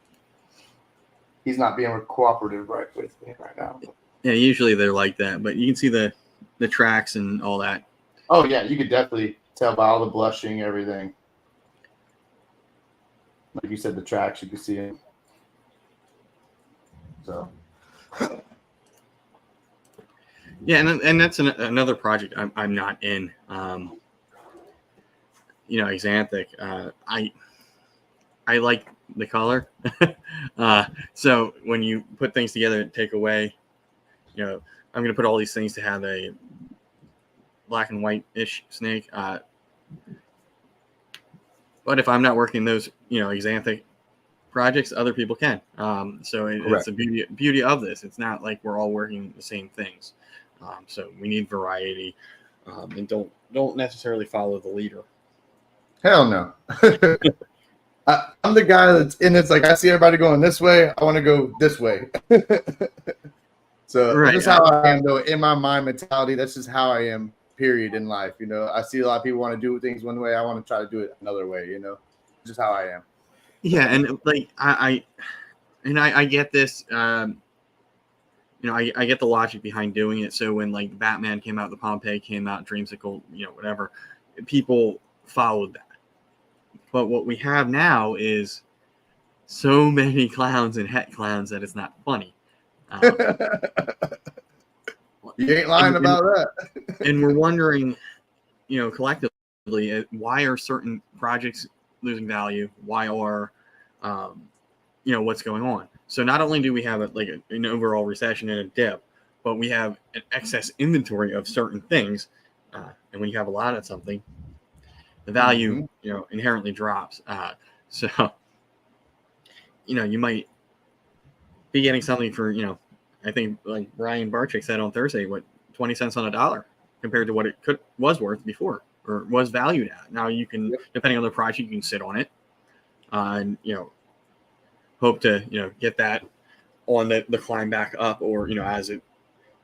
He's not being cooperative right with me right now. Yeah, usually they're like that, but you can see the tracks and all that. Oh yeah, you could definitely tell by all the blushing, everything. Like you said, the tracks, you can see it. So. Yeah, and that's another project I'm not in. Exanthic. I like the color. So when you put things together and take away, I'm going to put all these things to have a black and white-ish snake. But if I'm not working those, Exanthic projects, other people can. So it's the beauty of this. It's not like we're all working the same things. So we need variety, and don't necessarily follow the leader. Hell no. I'm the guy that's in it's like I see everybody going this way, I want to go this way. So that's how I am though. In my mind mentality, that's just how I am, period, in life. I see a lot of people want to do things one way, I want to try to do it another way, just how I am. Yeah, and like I get this. I get the logic behind doing it. So when like Batman came out, the Pompeii came out, Dreamsicle, whatever, people followed that. But what we have now is so many clowns and het clowns that it's not funny. You ain't lying about that. And we're wondering, collectively, why are certain projects losing value? Why are, what's going on? So not only do we have an overall recession and a dip, but we have an excess inventory of certain things. And when you have a lot of something, the value, inherently drops. So, you might be getting something for, I think like Brian Barczyk said on Thursday, 20 cents on a dollar compared to what it was worth before or was valued at. Now you can, depending on the project, you can sit on it and, hope to, get that on the climb back up or, as it,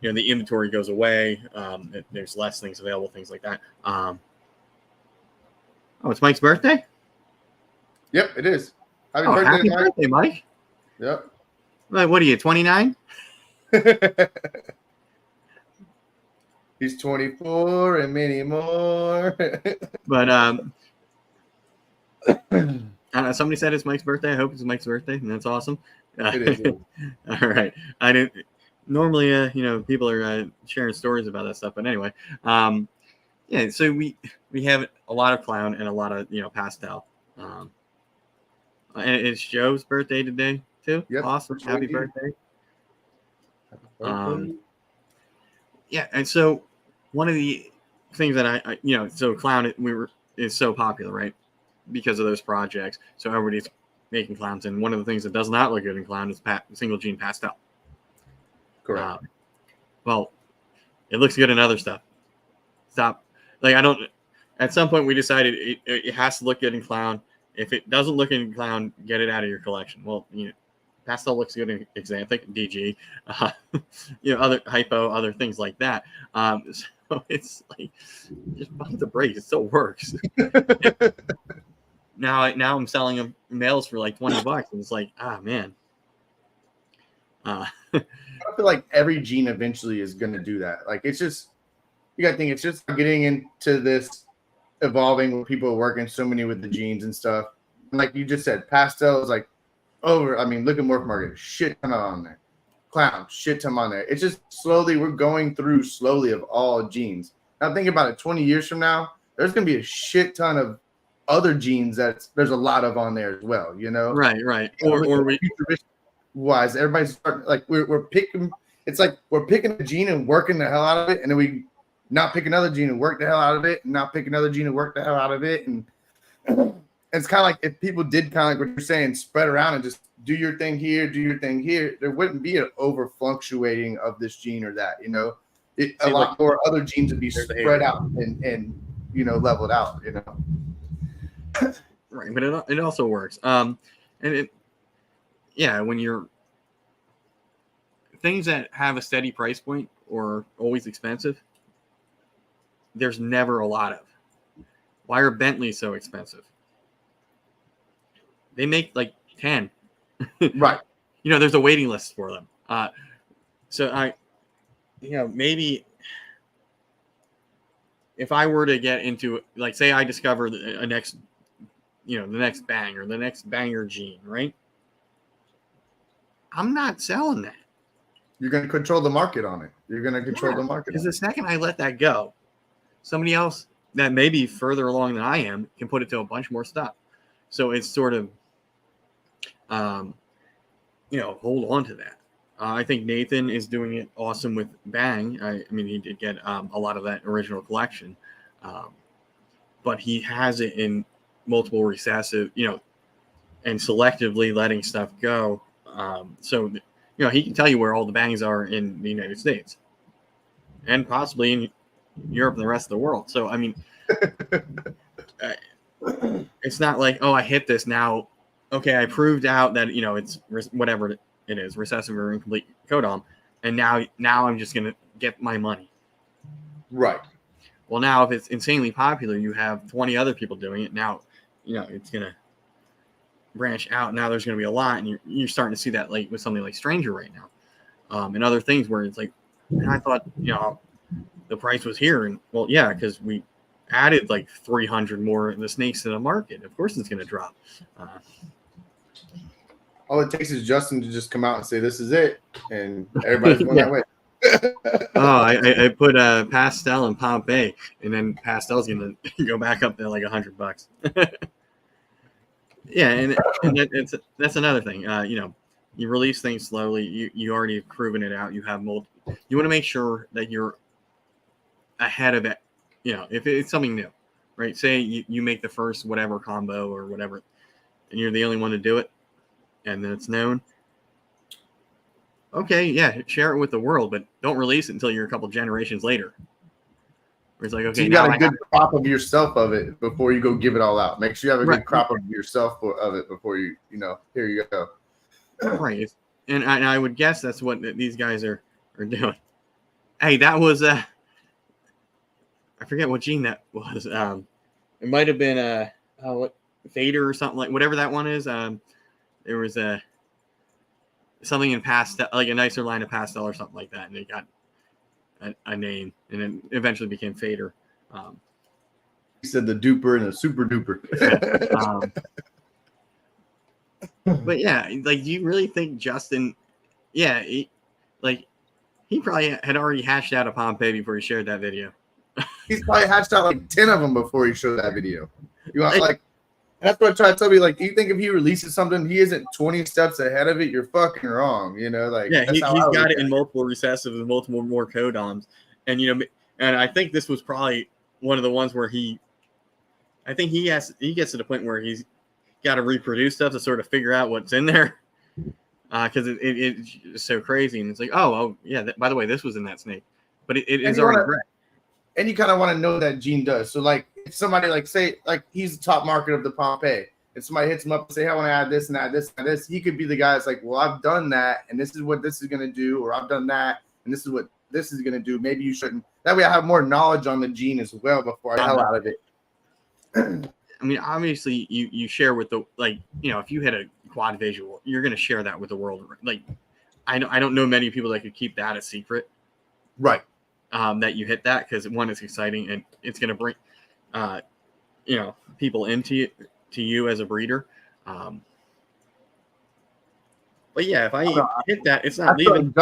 the inventory goes away, there's less things available, things like that. Oh, it's Mike's birthday? Yep, it is. Happy birthday, Mike. Yep. Like, what are you, 29? He's 24 and many more. But somebody said it's Mike's birthday. I hope it's Mike's birthday, and that's awesome. It is. All right. I didn't normally, people are sharing stories about that stuff, but anyway, yeah. So we have a lot of clown and a lot of pastel. And it's Joe's birthday today too. Yep. Awesome. Happy birthday. Yeah, and so one of the things that I so clown is so popular, right? Because of those projects. So everybody's making clowns, and one of the things that does not look good in clown is single gene pastel. Correct. Well, it looks good in other stuff. Stop. At some point we decided it has to look good in clown. If it doesn't look in clown, get it out of your collection. Well, Pastel looks good in Xanthic, DG, other hypo, other things like that. So it's like just bump the brakes. It still works. Now I'm selling them males for like $20, and it's like, man. I feel like every gene eventually is going to do that. Like, it's just, you got to think, it's just getting into this evolving where people are working so many with the genes and stuff. And like you just said, pastel is like over. I mean, look at Morph Market, shit ton on there. Clown, shit ton on there. It's just slowly, we're going through slowly of all genes. Now think about it, 20 years from now, there's going to be a shit ton of other genes that there's a lot of on there as well, Right. Or we wise, everybody's starting, like we're picking. It's like we're picking a gene and working the hell out of it, and then we not pick another gene and work the hell out of it, and not pick another gene and work the hell out of it. And it's kind of like if people did kind of like what you're saying, spread around and just do your thing here, do your thing here, there wouldn't be an over fluctuating of this gene or that. A lot more other genes would be spread out and leveled out. Right, but it also works. And when you're things that have a steady price point or always expensive, there's never a lot of. Why are Bentleys so expensive? They make like 10. Right. There's a waiting list for them. So maybe if I were to get into, like, say I discover the next bang or the next banger gene, right? I'm not selling that. You're going to control the market on it. You're going to control the market. Because the second I let that go, somebody else that may be further along than I am can put it to a bunch more stuff. So it's sort of, hold on to that. I think Nathan is doing it awesome with Bang. I mean, he did get a lot of that original collection, but he has it in multiple recessive, and selectively letting stuff go. So he can tell you where all the bangs are in the United States and possibly in Europe and the rest of the world. So, I mean, it's not like, oh, I hit this now. Okay, I proved out that, it's whatever it is, recessive or incomplete codon. And now I'm just going to get my money. Right. Well, now if it's insanely popular, you have 20 other people doing it. Now, it's going to branch out. Now there's going to be a lot, and you're starting to see that like with something like Stranger right now, and other things where it's like, man, I thought the price was here, and well, yeah, because we added like 300 more of the snakes to the market. Of course, it's going to drop. All it takes is Justin to just come out and say this is it, and everybody's going that way. I put Pastel in Pompeii, and then Pastel's going to go back up to like $100. Yeah, and that's another thing. You release things slowly. You already have proven it out. You have multiple. You want to make sure that you're ahead of it. If it's something new, right? Say you make the first whatever combo or whatever, and you're the only one to do it, and then it's known. Okay, yeah, share it with the world, but don't release it until you're a couple generations later. Where it's like, okay, so you got a good crop of yourself of it before you go give it all out. Make sure you have a good crop of yourself of it before you, here you go. Right. And I would guess that's what these guys are doing. Hey, that was, I forget what gene that was. It might have been what Fader or something, like whatever that one is. There was something in pastel, like a nicer line of pastel or something like that. And they got a name, and then eventually became Fader. He said the duper and the super duper. But yeah, like, do you really think Justin? Yeah, he probably had already hashed out a Pompeii before he shared that video. He's probably hatched out like 10 of them before he showed that video. You want like. That's what I try to tell you. Like, do you think if he releases something, he isn't 20 steps ahead of it? You're fucking wrong. Like, yeah, he's got it in multiple recessives and multiple more codons, and and I think this was probably one of the ones where I think he gets to the point where he's got to reproduce stuff to sort of figure out what's in there, because it's so crazy, and it's like, oh yeah, by the way, this was in that snake, but it is already bred. And you kind of want to know that gene does. So like, if somebody like say like he's the top market of the Pompeii, and somebody hits him up and say, hey, I want to add this and add this and this, he could be the guy that's like, well, I've done that, and this is what this is going to do, or I've done that, and this is what this is going to do. Maybe you shouldn't. That way I have more knowledge on the gene as well before I hell out of it. I mean, obviously, you share with the, like, you know, if you hit a quad visual, you're going to share that with the world. Like, I don't know many people that could keep that a secret. Right. That you hit that, because one, it's exciting, and it's going to bring, you know, people into you as a breeder. But yeah, if I hit that, it's not leaving.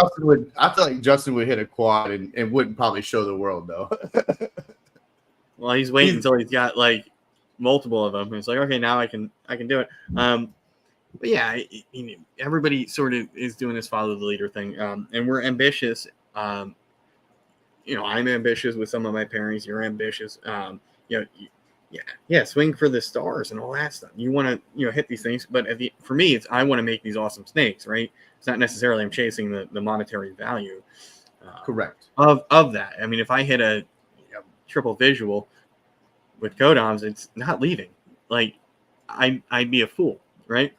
I feel like Justin would hit a quad and wouldn't probably show the world though. Well, he's waiting until he's got like multiple of them. It's like, okay, now I can do it. But yeah, everybody sort of is doing this follow the leader thing, and we're ambitious. You know, I'm ambitious with some of my pairings. You're ambitious. You know, swing for the stars and all that stuff. You want to, you know, hit these things, but for me, it's I want to make these awesome snakes, right? It's not necessarily I'm chasing the monetary value. Correct. Of that. I mean, if I hit a triple visual with codoms, it's not leaving. Like, I'd be a fool, right?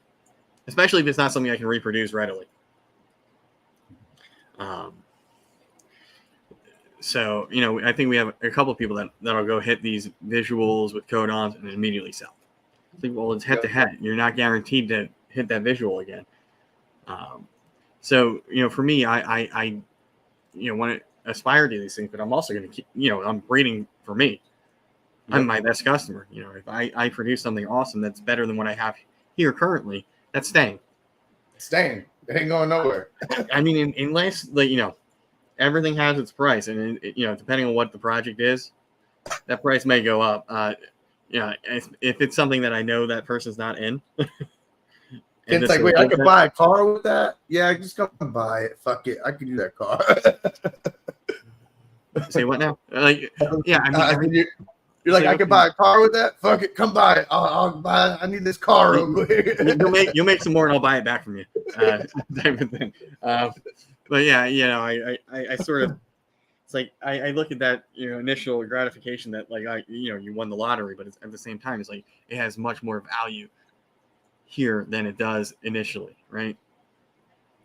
Especially if it's not something I can reproduce readily. So, you know, I think we have a couple of people that'll go hit these visuals with codoms and immediately sell. I think, well, it's head to head. You're not guaranteed to hit that visual again. So, you know, for me, I you know, want to aspire to these things, but I'm also going to keep, you know, I'm breeding for me. I'm my best customer. You know, if I produce something awesome that's better than what I have here currently, that's staying. It ain't going nowhere. I mean, unless, like, you know, everything has its price, and you know, depending on what the project is, that price may go up. You know, if it's something that I know that person's not in. It's like, wait, I could buy a car with that? Yeah, just come buy it. Fuck it, I could do that car. Say what now? Like, yeah, I mean, you're like, I could buy a car with that. Fuck it, come buy it. I'll buy it. I need this car real quick. You'll make some more, and I'll buy it back from you. Type of thing. But yeah, you know, I sort of, it's like I look at that, you know, initial gratification that, like, you know, you won the lottery, but it's, at the same time, it's like it has much more value here than it does initially, right?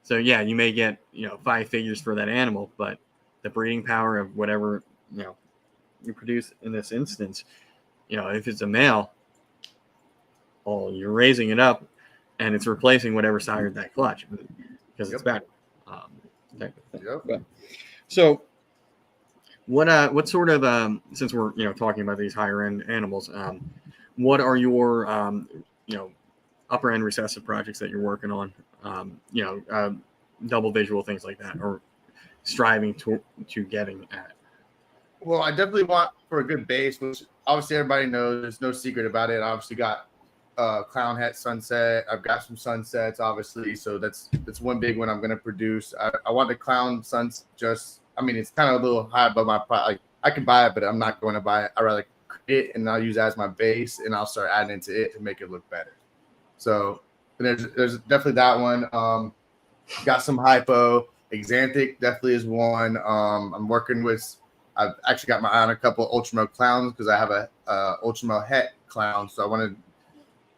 So yeah, you may get, you know, 5 figures for that animal, but the breeding power of whatever, you know, you produce in this instance, you know, if it's a male, well, you're raising it up, and it's replacing whatever sired that clutch because it's better. Yep. So what sort of since we're, you know, talking about these higher end animals, what are your you know, upper end recessive projects that you're working on, you know, double visual, things like that, or striving to getting at? Well, I definitely want for a good base, which obviously everybody knows. There's no secret about it. I obviously got clown het sunset. I've got some sunsets, obviously, so that's one big one I'm going to produce. I want the clown suns. Just, I mean, it's kind of a little high above my price. Like, I can buy it, but I'm not going to buy it. I rather create it, and I'll use it as my base, and I'll start adding into it to make it look better. So there's definitely that one. Got some hypo. Exanthic definitely is one. I'm working with. I've actually got my eye on a couple of ultramel clowns because I have a ultramel het clown, so I want to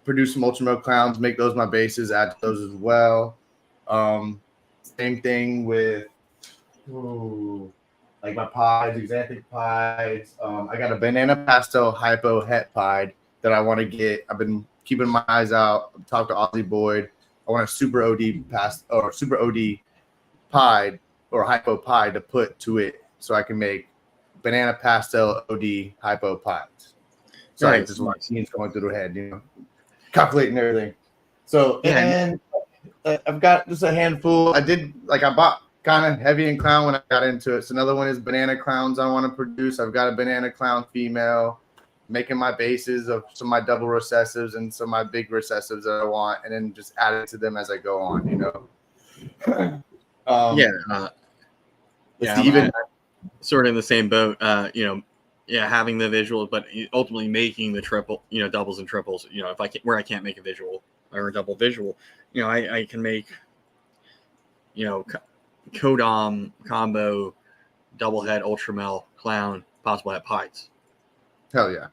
produce some ultramel clowns, make those my bases, add to those as well. Same thing with like my pies, Exanthic pies. I got a banana pastel hypo het pied that I want to get. I've been keeping my eyes out. I've talked to Ozzy Boyd. I want a super OD super OD pied or hypo pie to put to it so I can make banana pastel OD hypo pies. Sorry, Nice. just my scenes going through the head, you know, calculating everything. So, and I've got just a handful. I bought kind of heavy in clown when I got into it. So another one is banana clowns I want to produce. I've got a banana clown female, making my bases of some of my double recessives and some of my big recessives that I want, and then just add it to them as I go on, you know. I'm sort of in the same boat, you know, having the visual, but ultimately making the triple, you know, doubles and triples, you know, if I can, where I can't make a visual or a double visual, you know, I can make, you know, codom combo, double head, ultramel, clown, possible het pies. Hell yeah.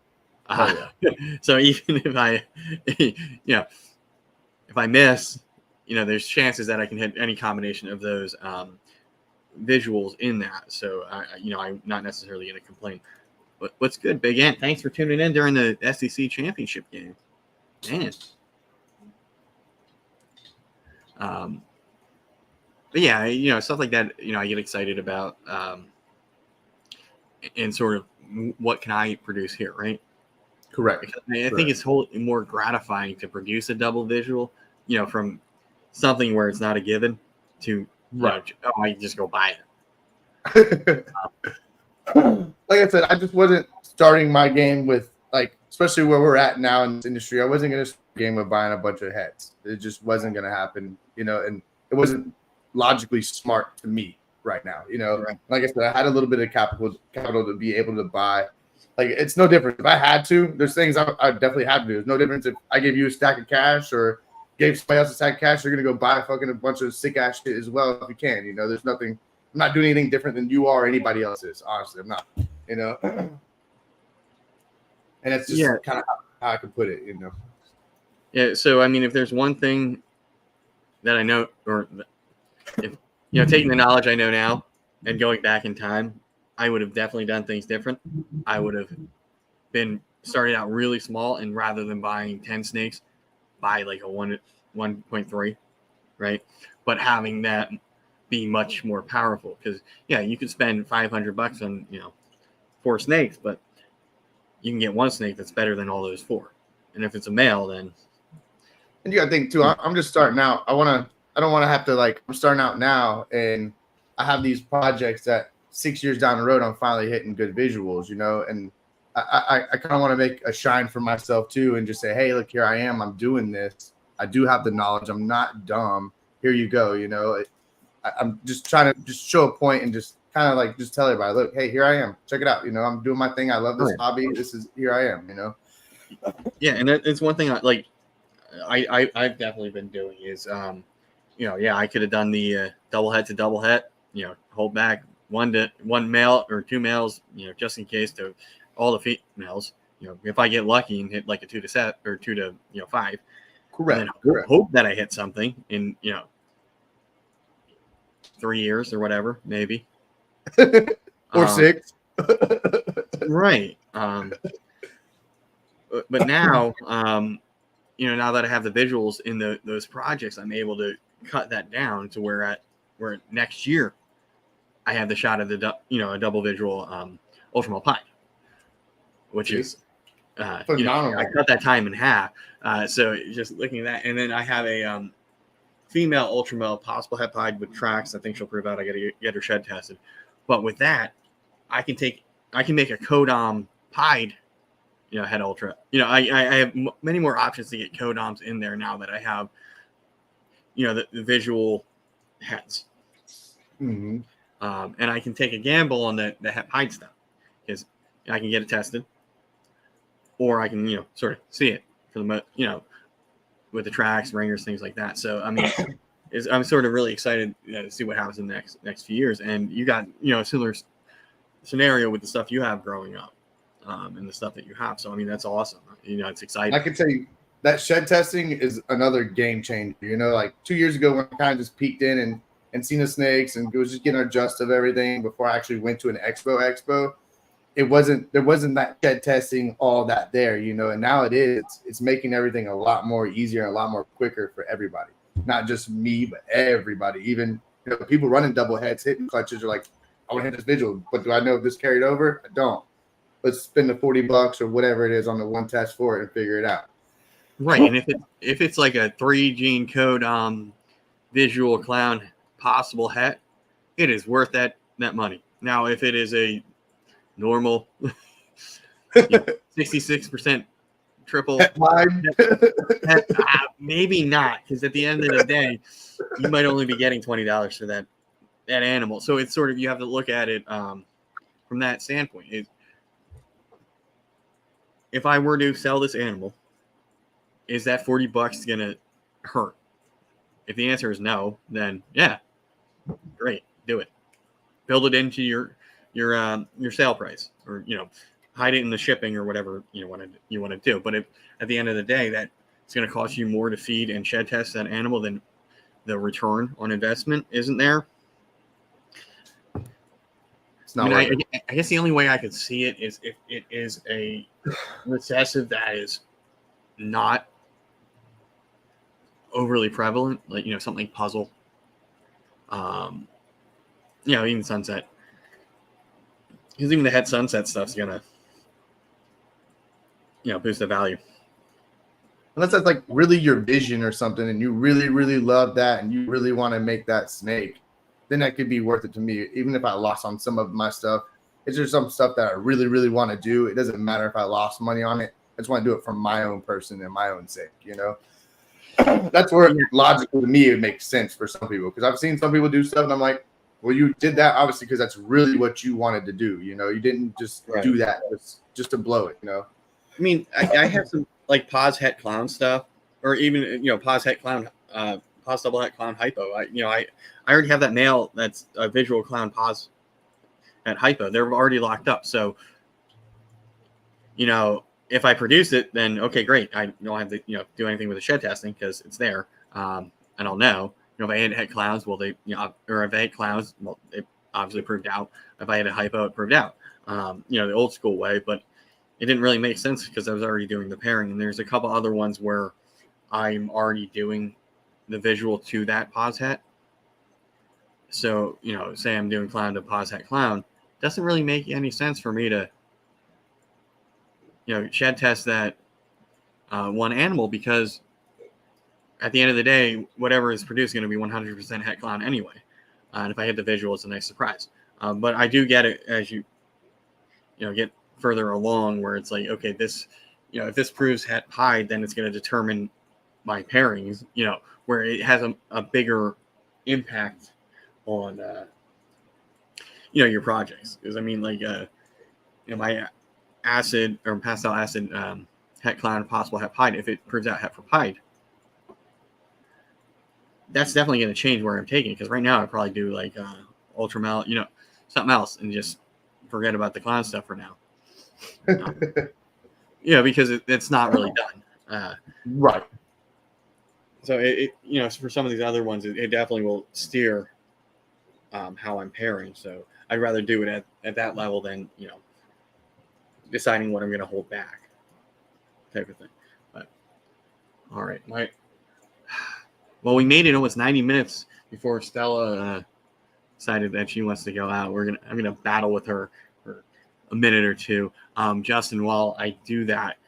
So even if I, if I miss, there's chances that I can hit any combination of those visuals in that. So I'm not necessarily going to complain. But what's good, Big Ant? Thanks for tuning in during the SEC championship game, man. But yeah, stuff like that. I get excited about, and sort of what can I produce here, right? Correct. Because I think it's more gratifying to produce a double visual, from something where it's not a given to I just go buy it. Like I said, I just wasn't starting my game with especially where we're at now in this industry. I wasn't going to start a game with buying a bunch of heads. It just wasn't going to happen, and it wasn't logically smart to me right now. Right. Like I said, I had a little bit of capital to be able to buy. It's no different. If I had to, there's things I definitely had to do. There's no difference if I gave you a stack of cash or gave somebody else a stack of cash. You're going to go buy a bunch of sick ass shit as well if you can. There's nothing. I'm not doing anything different than you are or anybody else is. Honestly, I'm not. And that's just kind of how I can put it. Yeah. So if there's one thing that I know, or if taking the knowledge I know now and going back in time, I would have definitely done things different. I would have started out really small, and rather than buying 10 snakes, buy like a 1.3, right? But having that be much more powerful, because you could spend $500 on 4 snakes, but you can get one snake that's better than all those 4. And if it's a male, then and you got to think too. I'm just starting out. I don't want to have to I'm starting out now, and I have these projects that 6 years down the road I'm finally hitting good visuals, and I kind of want to make a shine for myself too, and just say, hey, look, here I am. I'm doing this. I do have the knowledge. I'm not dumb. Here you go. I'm just trying to just show a point and just kind of just tell everybody, look, hey, here I am. Check it out. I'm doing my thing. I love this hobby. Here I am. Yeah, and it's one thing I've definitely been doing is I could have done the double head to double head. Hold back one male or 2 males. Just in case to all the females. If I get lucky and hit like a 2 to 7 or 2 to 5. Correct. Hope that I hit something in 3 years or whatever, maybe. Or 6. Right. But now, now that I have the visuals in those projects, I'm able to cut that down to where next year I have the shot of a double visual ultramel pied, which is phenomenal. I cut that time in half. So just looking at that, and then I have a female ultramel possible het pied with tracks. I think she'll prove out. I got to get her shed tested. But with that, I can make a codom pied, head ultra. I have many more options to get codoms in there now that I have, the visual heads. Mm-hmm. And I can take a gamble on the het pied stuff, because I can get it tested, or I can sort of see it for the with the tracks, ringers, things like that. So I'm sort of really excited to see what happens in the next few years. And you got a similar scenario with the stuff you have growing up, and the stuff that you have. So that's awesome. It's exciting. I can tell you that shed testing is another game changer. 2 years ago when I kind of just peeked in and seen the snakes and was just getting a gist of everything before I actually went to an expo. There wasn't that shed testing all that there, and now it is. It's making everything a lot more easier and a lot more quicker for everybody. Not just me, but everybody. Even people running double heads, hitting clutches are like, I want to hit this visual, but do I know if this carried over? I don't. Let's spend the $40 or whatever it is on the one test for it and figure it out. Right, and if it's like a 3 gene code visual clown possible het, it is worth that money. Now, if it is a normal 66% triple, maybe not, because at the end of the day, you might only be getting $20 for that animal. So it's sort of, you have to look at it from that standpoint. If I were to sell this animal, is that $40 gonna hurt? If the answer is no, then yeah, great, do it. Build it into your sale price, or hide it in the shipping or whatever you want to do. But if at the end of the day that it's going to cost you more to feed and shed test that animal than the return on investment isn't there. It's not worth it. I guess the only way I could see it is if it is a recessive that is not overly prevalent, like something like puzzle, even sunset, because even the head sunset stuff's gonna boost the value. Unless that's like really your vision or something, and you really, really love that, and you really want to make that snake, then that could be worth it to me. Even if I lost on some of my stuff, it's just some stuff that I really, really want to do. It doesn't matter if I lost money on it. I just want to do it for my own person and my own sake, That's where logically to me it makes sense for some people, because I've seen some people do stuff and I'm like, well, you did that obviously because that's really what you wanted to do. You didn't just do that just to blow it. I mean, I have some like pause het clown stuff, or even pause het clown, pause double het clown hypo. I already have that male that's a visual clown pause at hypo. They're already locked up, so if I produce it, then okay, great. I don't have to do anything with the shed testing because it's there, and I'll know. If I had clowns, well, they or if I had clowns, well, it obviously proved out. If I had a hypo, it proved out. The old school way, but it didn't really make sense because I was already doing the pairing. And there's a couple other ones where I'm already doing the visual to that pause het. So say I'm doing clown to pause het clown, doesn't really make any sense for me to shed test that one animal, because at the end of the day, whatever is produced is going to be 100% het clown anyway. And if I hit the visual, it's a nice surprise. But I do get it as you get further along, where it's like, okay, this if this proves het pied, then it's going to determine my pairings. Where it has a bigger impact on your projects. Because I mean, like my acid or pastel acid het clown, possible het pied, if it proves out het for pied, that's definitely going to change where I'm taking it. Because right now I probably do like ultramal, something else, and just forget about the clown stuff for now. Because it's not really done. Right. So for some of these other ones, it definitely will steer how I'm pairing. So I'd rather do it at that level than deciding what I'm going to hold back, type of thing. But all right, well, we made it almost 90 minutes before Stella decided that she wants to go out. I'm gonna battle with her for a minute or two. Justin, while I do that,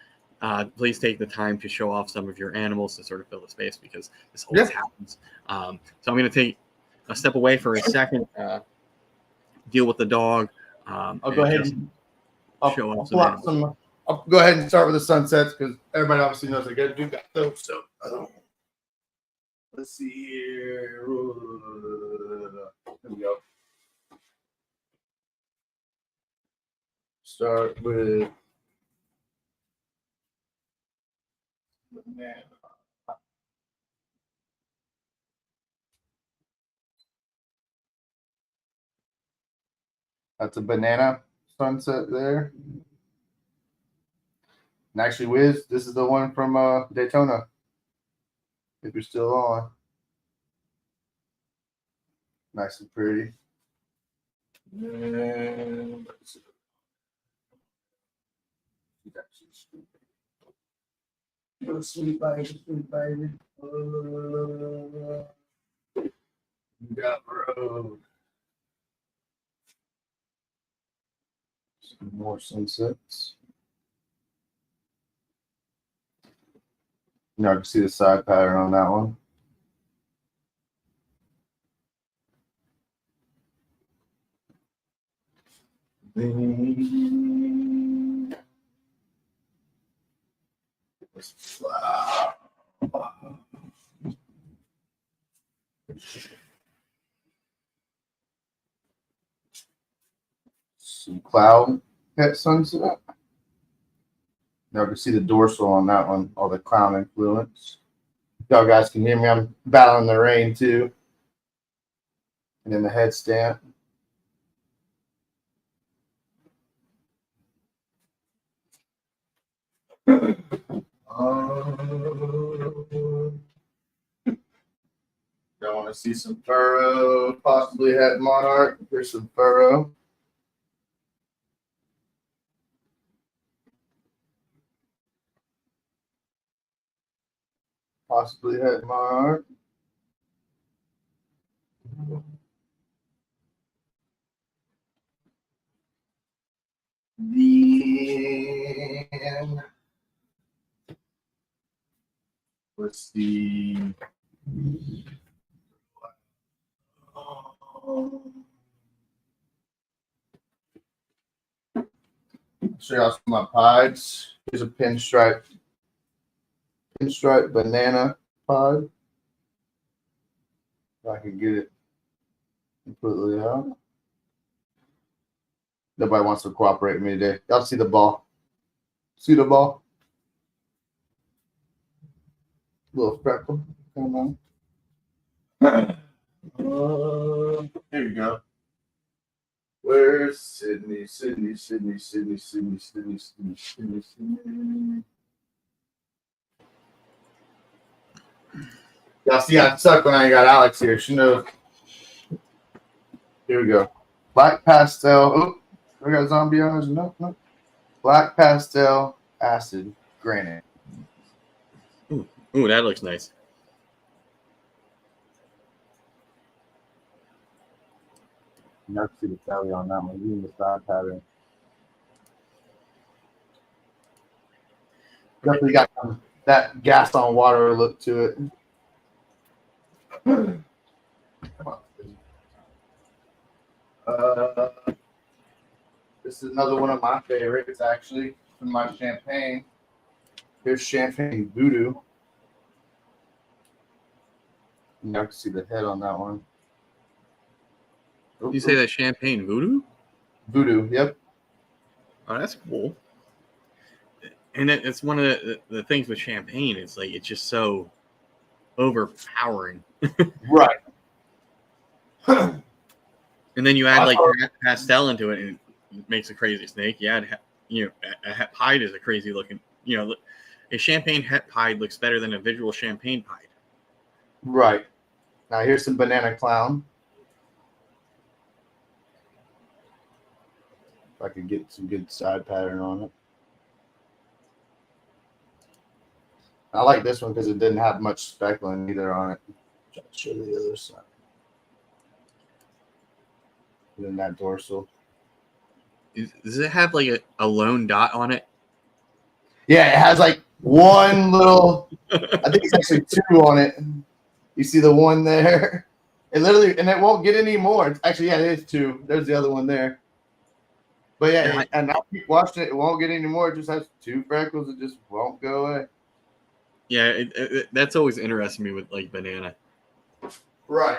please take the time to show off some of your animals to sort of fill the space, because this always happens. So I'm going to take a step away for a second, deal with the dog. I'll go ahead and show off some. I'll go ahead and start with the sunsets, because everybody obviously knows I got to do that though. So let's see here. There we go. Start with banana. That's a banana sunset there. And actually, Wiz, this is the one from Daytona. If you're still on. Nice and pretty. And let's see. Sweet baby, sweet baby. You got road. Some more sunsets. Now I can see the side pattern on that one. Some cloud at sunset. Now you can see the dorsal on that one, all the clown influence. Y'all guys can hear me. I'm battling the rain too. And then the head stamp. Don't want to see some furrow, possibly het monarch. Here's some furrow. Possibly het monarch. Then let's see. Show y'all some of my pies. Here's a pinstripe banana pod. If I can get it completely out. Nobody wants to cooperate with me today. Y'all see the ball? See the ball? Little freckle. Come on. Here you go. Where's Sydney? Sydney. Y'all see I suck when I got Alex here. She knows. Here we go. Black pastel. Oh, we got zombie eyes. No. Black pastel acid granite. Ooh, that looks nice. Never see the belly on that one. Even the side pattern. Definitely got that gas on water look to it. Come on. This is another one of my favorites, actually, from my champagne. Here's champagne voodoo. You can see the head on that one. You say that champagne voodoo? Voodoo, yep. Oh, that's cool. And it's one of the things with champagne. It's like it's just so overpowering. Right. And then you add like pastel into it, and it makes a crazy snake. You add, a het pied is a crazy looking. A champagne het pied looks better than a visual champagne pied. Right. Now here's some banana clown. If I could get some good side pattern on it. I like this one because it didn't have much speckling either on it. I'll show you the other side. And then that dorsal. Does it have like a lone dot on it? Yeah, it has like one little, I think it's actually two on it. You see the one there? It literally, and it won't get any more. Actually, yeah, it is two. There's the other one there. But yeah, and I'll keep watching it. It won't get any more. It just has two freckles. It just won't go away. Yeah, that's always interested me with like banana. Right.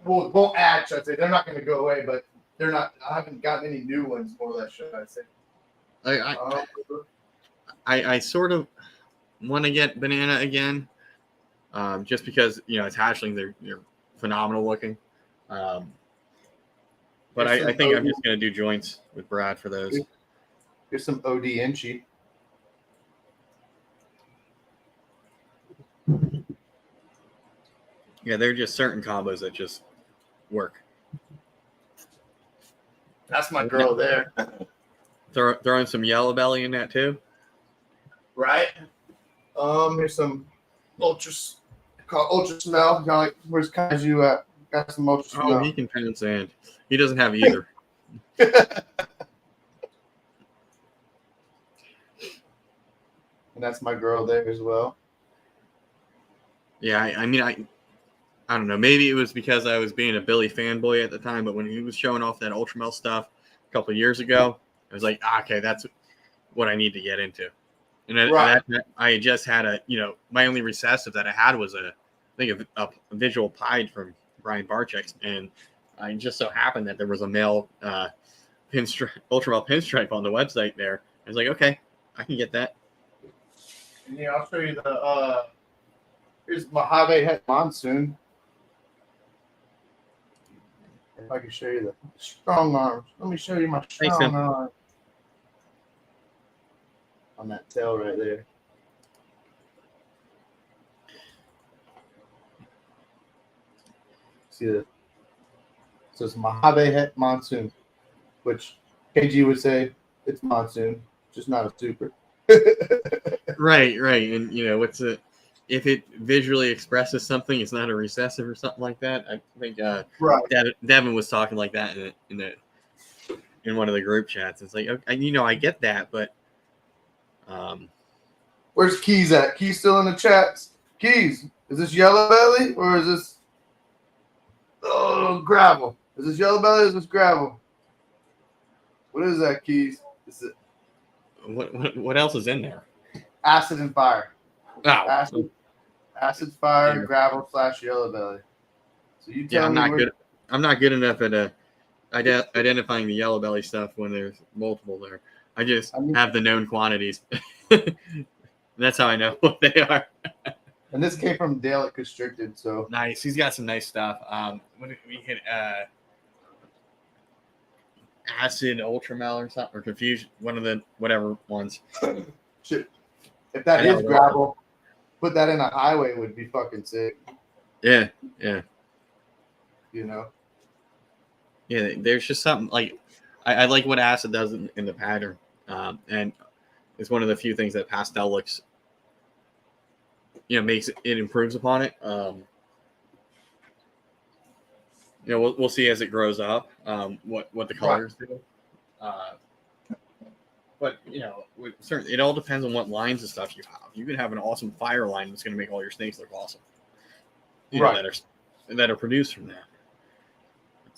Well, it won't add, should I say. They're not going to go away, but they're not. I haven't gotten any new ones, more or less, should I say. I sort of want to get banana again, just because it's hatchlings. They're phenomenal looking. But I think I'm just going to do joints with Brad for those. Here's some OD Inchy. Yeah, there are just certain combos that just work. That's my girl there. Throwing some yellow belly in that too. Right. Here's some ultra smell. Like, where's Kaiju at? Got some ultra smell. Oh, he can pound sand. He doesn't have either. And that's my girl there as well. Yeah, I don't know. Maybe it was because I was being a Billy fanboy at the time, but when he was showing off that Ultramel stuff a couple of years ago, I was like, okay, that's what I need to get into. And I just had my only recessive that I had was a visual pied from Brian Barczyk, and I just so happened that there was a male Ultramel pinstripe on the website there. I was like, okay, I can get that. And yeah, I'll show you the here's Mojave Het Monsoon. If I can show you the strong arms. Let me show you my strong arms. on that tail right there. See that? So it's Mojave Monsoon, which KG would say it's monsoon, just not a super. Right. And what's it? If it visually expresses something, it's not a recessive or something like that. I think Right. Devin was talking like that in one of the group chats. It's like, okay, I get that, but Where's Keys at? Keys still in the chats? Keys, is this yellow belly or is this gravel? Is this yellow belly or is this gravel? What is that, Keys? Is it what else is in there? acid and fire? Oh, Acid, fire, Yeah. gravel / yellow belly. So you tell yeah, me I'm not good enough at identifying the yellow belly stuff when there's multiple there. I just have the known quantities. That's how I know what they are. And this came from Dale at Constricted, so Nice. He's got some nice stuff. What did we hit? Acid Ultramel or something, or Confusion, one of the whatever ones. shit. If that is gravel, put that in a highway would be fucking sick. Yeah. You know? Yeah, there's just something like I like what acid does in the pattern, and it's one of the few things that pastel looks, makes it improves upon it. We'll see as it grows up what the colors do. But certainly it all depends on what lines of stuff you have. You can have an awesome fire line that's going to make all your snakes look awesome. That are produced from that.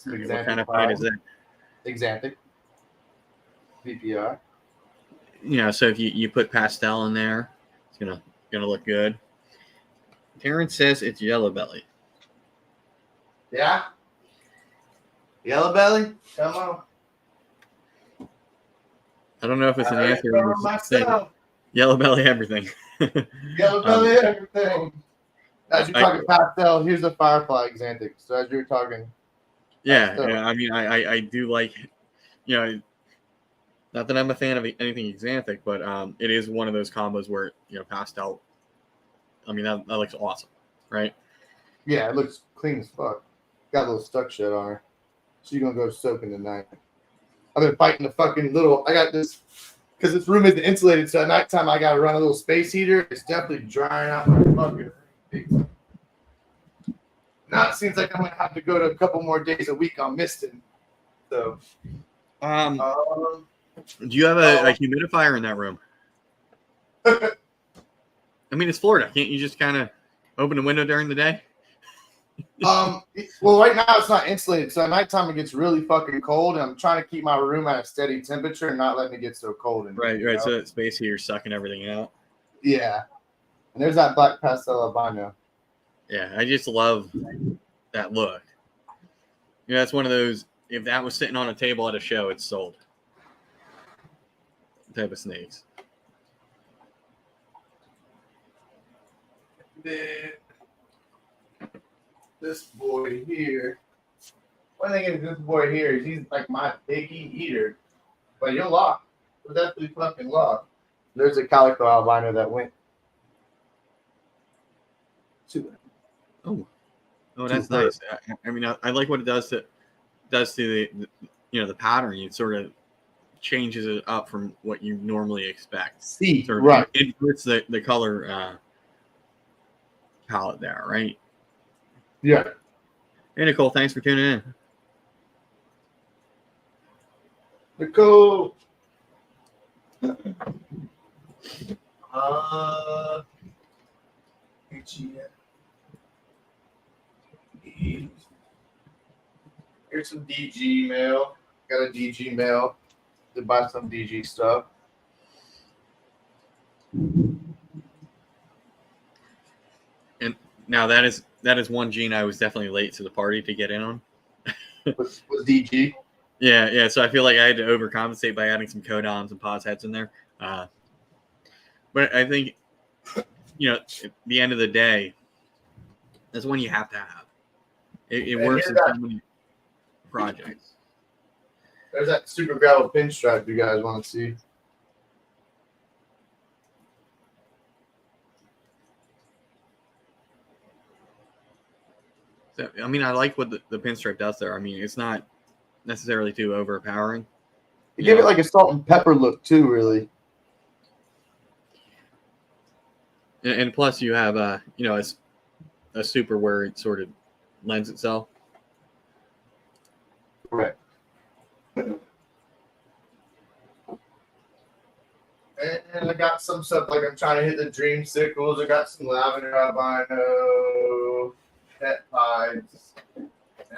What kind of pine is that? Xanthic. VPR. So if you put pastel in there, it's gonna look good. Terrence says it's yellow belly. Yeah. Yellow belly? Come on. I don't know if it's an answer. Yellow belly everything. Yellow belly everything. As you're talking pastel, here's a firefly Xanthic. So as you're talking. Yeah. I mean, I do like, not that I'm a fan of anything Xanthic, but it is one of those combos where pastel. I mean that looks awesome, right? Yeah, it looks clean as fuck. Got a little stuck shit on her. She's gonna go soaking tonight. I've been fighting the fucking little. I got this because this room isn't insulated, so at nighttime I gotta run a little space heater. It's definitely drying out my fucking. Now it seems like I'm gonna have to go to a couple more days a week on misting. So, do you have a humidifier in that room? I mean, it's Florida. Can't you just kind of open the window during the day? Well, right now it's not insulated, so at nighttime it gets really fucking cold, and I'm trying to keep my room at a steady temperature and not letting it get so cold. Right. So that space heater's sucking everything out. Yeah, and there's that black pastel albino. Yeah, I just love that look. It's one of those. If that was sitting on a table at a show, it's sold. Type of snakes. Then this boy here. One thing is this boy here is he's like my picky eater, but you'll lock. You'll definitely fucking lock. There's a calico albino that went. Oh, that's nice. I mean, I like what it does to the the pattern. It sort of changes it up from what you normally expect. Right. It puts the color palette there, right? Yeah. Hey, Nicole, thanks for tuning in. Nicole. Here's some DG mail. Got a DG mail to buy some DG stuff. And now that is one gene I was definitely late to the party to get in on. Was DG? Yeah. So I feel like I had to overcompensate by adding some codons and pos heads in there. But I think, at the end of the day, that's one you have to have. It works in so many projects. There's that super gravel pinstripe you guys want to see. So, I mean, I like what the pinstripe does there. I mean, it's not necessarily too overpowering. You give it like a salt and pepper look too, really. And plus, you have a super where it sort of lends itself. Right. And I got some stuff like I'm trying to hit the dreamsicles. I got some lavender albino pet pies. And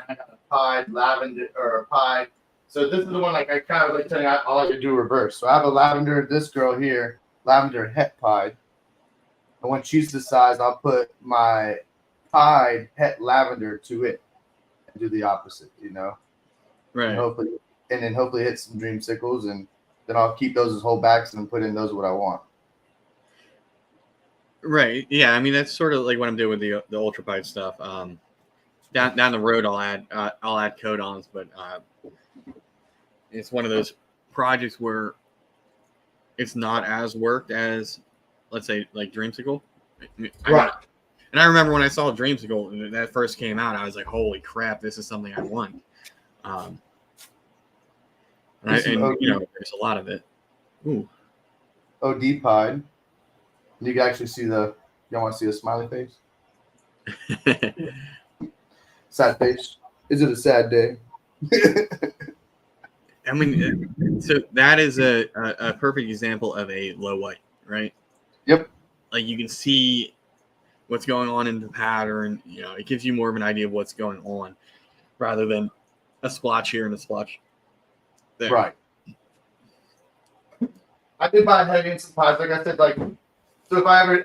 I got a pied lavender or a pied. So this is the one like I kind of like telling you I like to do reverse. So I have a lavender, this girl here, lavender het pied. And when she's the size, I'll put my pied het lavender to it and do the opposite, you know. Right. And then hopefully hit some dreamsicles, and then I'll keep those as whole backs and put in those what I want. Right. Yeah. I mean, that's sort of like what I'm doing with the ultra pied stuff. Down the road, I'll add codons, but it's one of those projects where it's not as worked as, let's say, like Dreamsicle. Right. And I remember when I saw Dreamsicle and that first came out, I was like, "Holy crap! This is something I want." And you know, there's a lot of it. Ooh. OD pied. You can actually see y'all want to see a smiley face? Sad face. Is it a sad day? I mean, so that is a perfect example of a low white, right? Yep. Like you can see what's going on in the pattern. You know, it gives you more of an idea of what's going on rather than a splotch here and a splotch there. Right. I did buy heavy in some pies. Like I said, like, so if I ever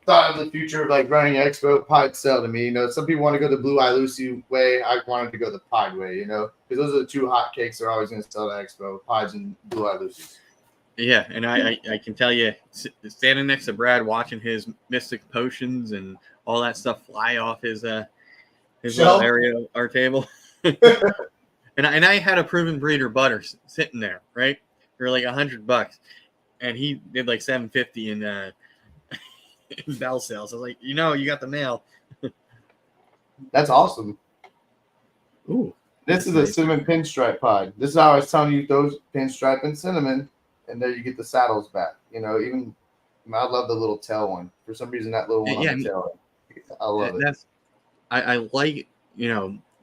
thought of the future of like running an expo, pied sell to me. You know, some people want to go the Blue Eye Lucy way. I wanted to go the pied way, you know, because those are the two hot cakes they're always going to sell at expo, pies and Blue Eye Lucy's. Yeah, and I can tell you, standing next to Brad, watching his mystic potions and all that stuff fly off his little area, our table. and I had a proven breeder butter sitting there, right? For like $100, and he did like $750 in bell sales. I was like, you got the mail. That's awesome. Ooh, this is a cinnamon pinstripe pie. This is how I was telling you those pinstripe and cinnamon, and there you get the saddles back. You know, even I love the little tail one. For some reason, that little one on the tail, I love it. I like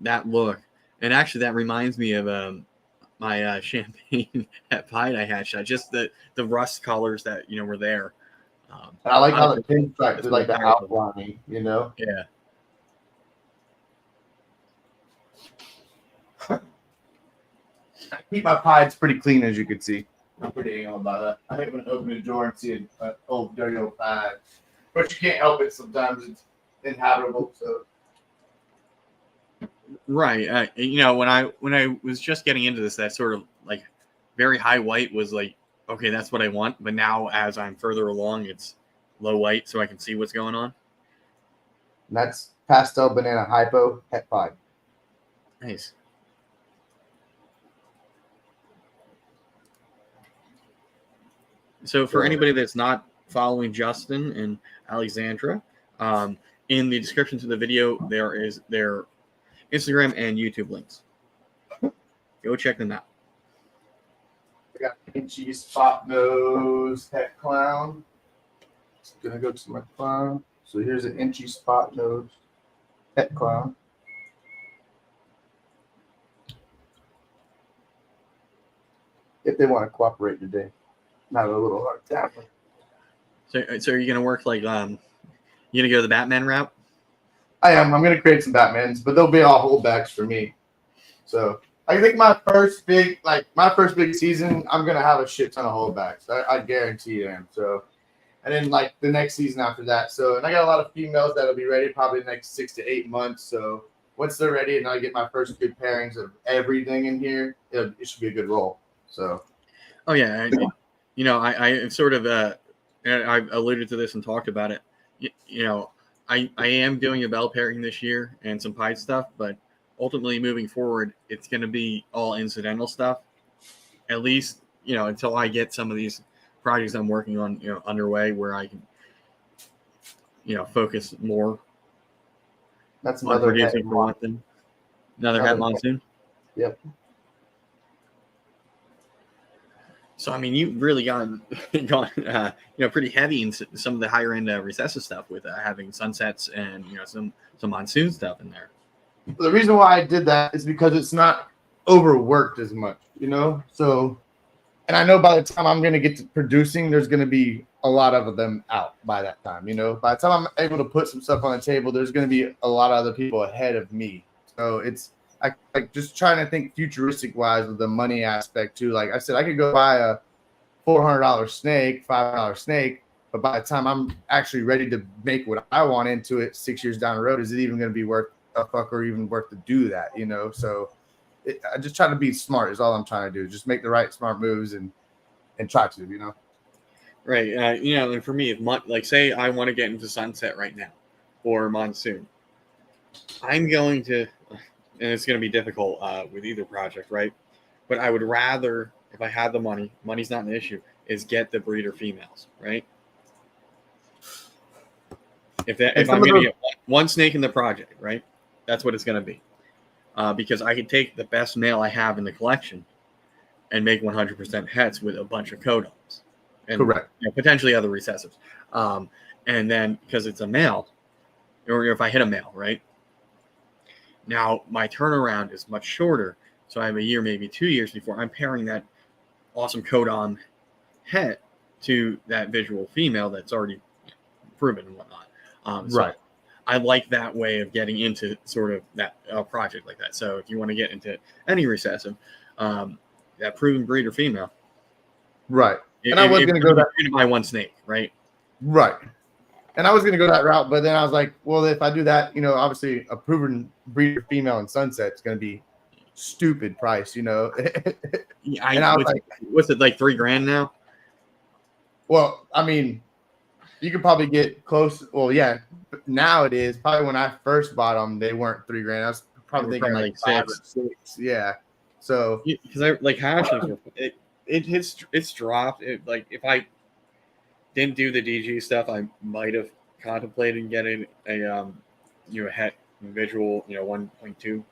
that look, and actually that reminds me of my champagne at Pie I had shot. Just the rust colors that were there. And I like how the pinstripe did like the outlining, you know. Yeah. I keep my pies pretty clean, as you can see. I'm pretty anal about that. I hate when I open the door and see an old dirty old pie, but you can't help it. Sometimes it's inhabitable. So. Right. When I was just getting into this, that sort of like very high white was like, okay, that's what I want. But now as I'm further along, it's low white, so I can see what's going on. And that's pastel banana hypo het pie. Nice. So for anybody that's not following Justin and Alexandra, in the description to the video, there is their Instagram and YouTube links. Go check them out. I got Inchy Spot Nose Het Clown. It's gonna go to my clown. So here's an Inchy Spot Nose Het Clown. If they want to cooperate today, not a little hard tackling. So are you gonna work like you gonna go the Batman route? I am. I'm gonna create some Batmans, but they'll be all holdbacks for me. So I think my first big season, I'm gonna have a shit ton of holdbacks. I guarantee you am. So, and then like the next season after that. So, and I got a lot of females that'll be ready probably the next 6 to 8 months. So once they're ready and I get my first good pairings of everything in here, it should be a good roll. So. Oh yeah, I sort of and I've alluded to this and talked about it. I am doing a bell pairing this year and some pied stuff, but ultimately moving forward, it's going to be all incidental stuff. At least, until I get some of these projects I'm working on, underway where I can, focus more. That's One another producing for one thing. Another het monsoon. Yep. So I mean, you've really gone pretty heavy in some of the higher end recessive stuff with having sunsets and some monsoon stuff in there. The reason why I did that is because it's not overworked as much, So, and I know by the time I'm going to get to producing, there's going to be a lot of them out by that time, By the time I'm able to put some stuff on the table, there's going to be a lot of other people ahead of me. So I like just trying to think futuristic wise with the money aspect too. Like I said, I could go buy a $400 snake, $500 snake, but by the time I'm actually ready to make what I want into it 6 years down the road, is it even going to be worth a fuck or even worth to do that, So I just try to be smart is all I'm trying to do. Just make the right smart moves and try to, Right. And for me, like say I want to get into sunset right now or monsoon, I'm going to, and it's going to be difficult with either project, right? But I would rather, if I had the money's not an issue, is get the breeder females, right? If I'm going to get one snake in the project, right? That's what it's going to be. Because I can take the best male I have in the collection and make 100% hets with a bunch of codoms. And correct. Potentially other recessives. And then because it's a male, or if I hit a male, right? Now my turnaround is much shorter. So I have a year, maybe 2 years before I'm pairing that awesome codom het to that visual female that's already proven and whatnot. So right. I like that way of getting into sort of that project like that. So if you want to get into any recessive, that proven breeder female. Right. And I was going to go that by one snake, right? Right. And I was going to go that route, but then I was like, well, if I do that, obviously a proven breeder female in sunset is going to be stupid price, Yeah, and I was like, what's it like $3,000 now? Well, I mean, you could probably get close. Well, yeah, now it is. Probably when I first bought them, they weren't $3,000. I was probably thinking like 5 or 6. Yeah. So because I like hatchlings, it's dropped. Like if I didn't do the DG stuff, I might have contemplated getting a het visual 1.2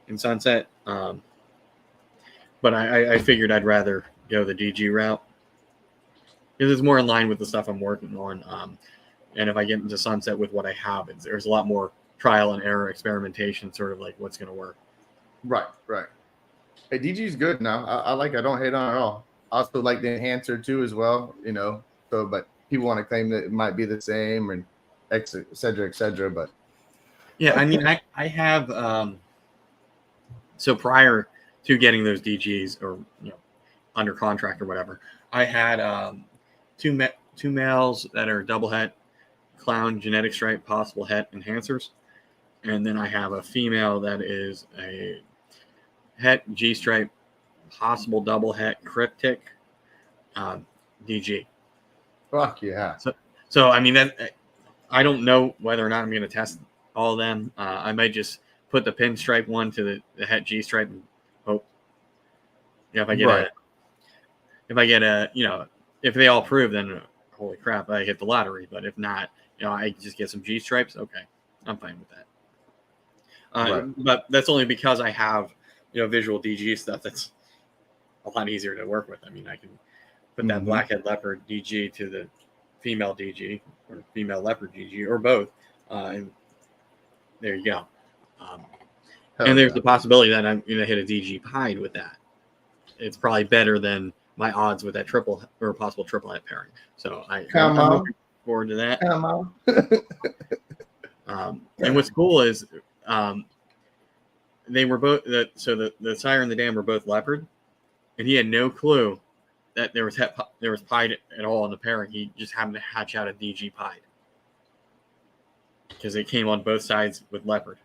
in sunset. But I figured I'd rather go the DG route because it's more in line with the stuff I'm working on. And if I get into sunset with what I have, there's a lot more trial and error experimentation, sort of like what's going to work. Right. Hey, DG is good now. I like it. I don't hate on it at all. I also like the enhancer too as well, So, but people want to claim that it might be the same and et cetera, but yeah, I mean, I have so prior to getting those DGs or under contract or whatever, I had two males that are double het, clown, genetic stripe, possible het enhancers, and then I have a female that is a het, G stripe, possible double het, cryptic, DG. Fuck yeah. So I mean that I don't know whether or not I'm going to test all of them. I might just put the pinstripe one to the het G stripe and hope. If I get if they all prove, then holy crap, I hit the lottery. But if not, I just get some G stripes. Okay, I'm fine with that. But that's only because I have visual DG stuff that's a lot easier to work with. I mean, I can put that blackhead leopard DG to the female DG or female leopard DG or both, and there you go. And there's the possibility that I'm going to hit a DG pied with that. It's probably better than my odds with that triple or possible triple het pairing. So I'm looking forward to that. Come on. And what's cool is they were both the sire and the dam were both leopard, and he had no clue that there was pied at all in the pairing. He just happened to hatch out a DG pied because it came on both sides with leopard.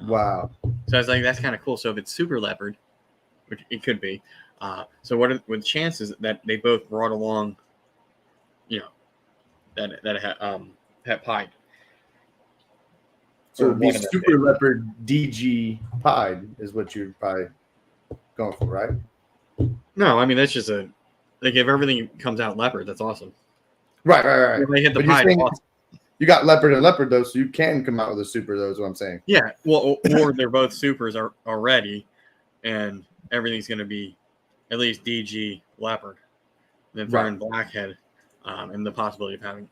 Wow. So I was like, that's kind of cool. So if it's super leopard, which it could be, so what are the chances that they both brought along, that had pied? So it'd be super leopard DG pied is what you're probably going for, right? No, I mean that's just if everything comes out leopard, that's awesome. Right. If they hit the pied, awesome. You got leopard and leopard though, so you can come out with a super. Though is what I'm saying. Yeah, well, or they're both supers are already, and everything's going to be at least DG leopard, then throw in blackhead, and the possibility of having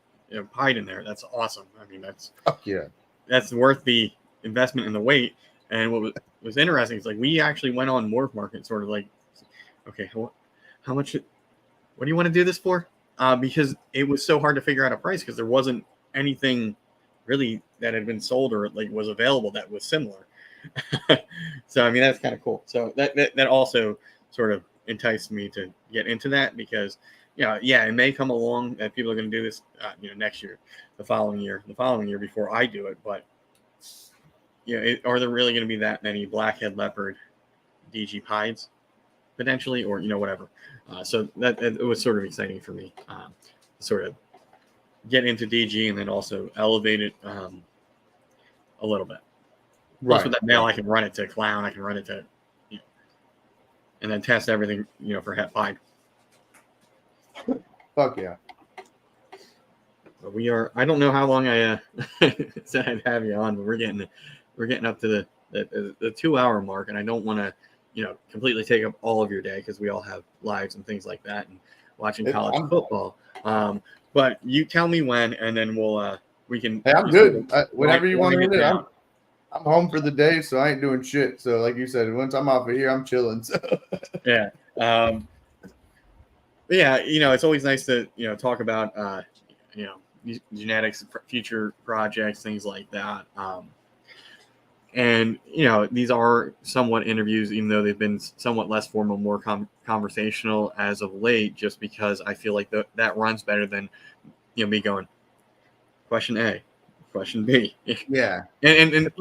pied in there. That's awesome. I mean, that's worth the investment in the weight. And what was interesting is like we actually went on Morph Market, sort of like, okay, how much? What do you want to do this for? Because it was so hard to figure out a price because there wasn't anything really that had been sold or like was available that was similar. So I mean that's kind of cool. So that also sort of enticed me to get into that because it may come along that people are going to do this next year, the following year before I do it. But are there really going to be that many blackhead leopard DG pieds potentially, or whatever? So that it was sort of exciting for me, sort of get into DG and then also elevate it a little bit. Plus with that male, I can run it to clown, I can run it to, and then test everything, for het pied. Fuck yeah. But we are. I don't know how long I said I'd have you on, but we're getting up to the 2 hour mark, and I don't want to, completely take up all of your day because we all have lives and things like that, and watching college football. But you tell me when, and then we can. Hey, I'm good. Whenever you want to do it, I'm home for the day, so I ain't doing shit. So, like you said, once I'm off of here, I'm chilling. So. Yeah. Yeah, it's always nice to talk about genetics, future projects, things like that. And these are somewhat interviews, even though they've been somewhat less formal, more conversational as of late, just because I feel like that runs better than me going question A, question B. Yeah. And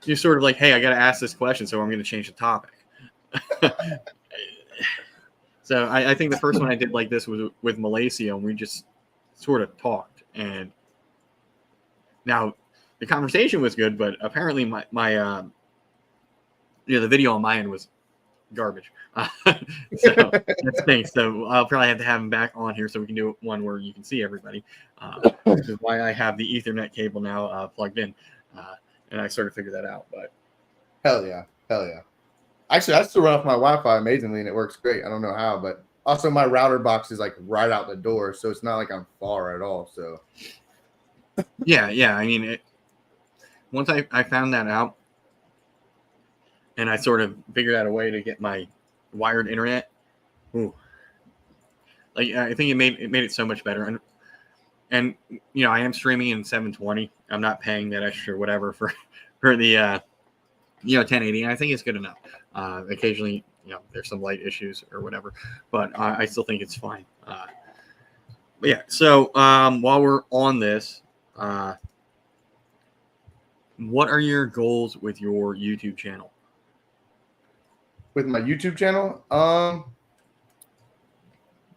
you're sort of like, hey, I got to ask this question, so I'm going to change the topic. So I think the first one I did like this was with Malaysia, and we just sort of talked. And now the conversation was good, but apparently my the video on my end was garbage. So that stinks. So I'll probably have to have him back on here so we can do one where you can see everybody. Which is why I have the Ethernet cable now plugged in. And I sort of figured that out. But hell yeah. Actually, I still run off my Wi-Fi amazingly, and it works great. I don't know how, but also my router box is like right out the door, so it's not like I'm far at all. So yeah. I mean, once I found that out, and I sort of figured out a way to get my wired internet. Ooh, like I think it made it so much better. And I am streaming in 720. I'm not paying that extra whatever for the 1080. And I think it's good enough. Occasionally, there's some light issues or whatever, but I still think it's fine. But yeah. So while we're on this, what are your goals with your YouTube channel? With my YouTube channel,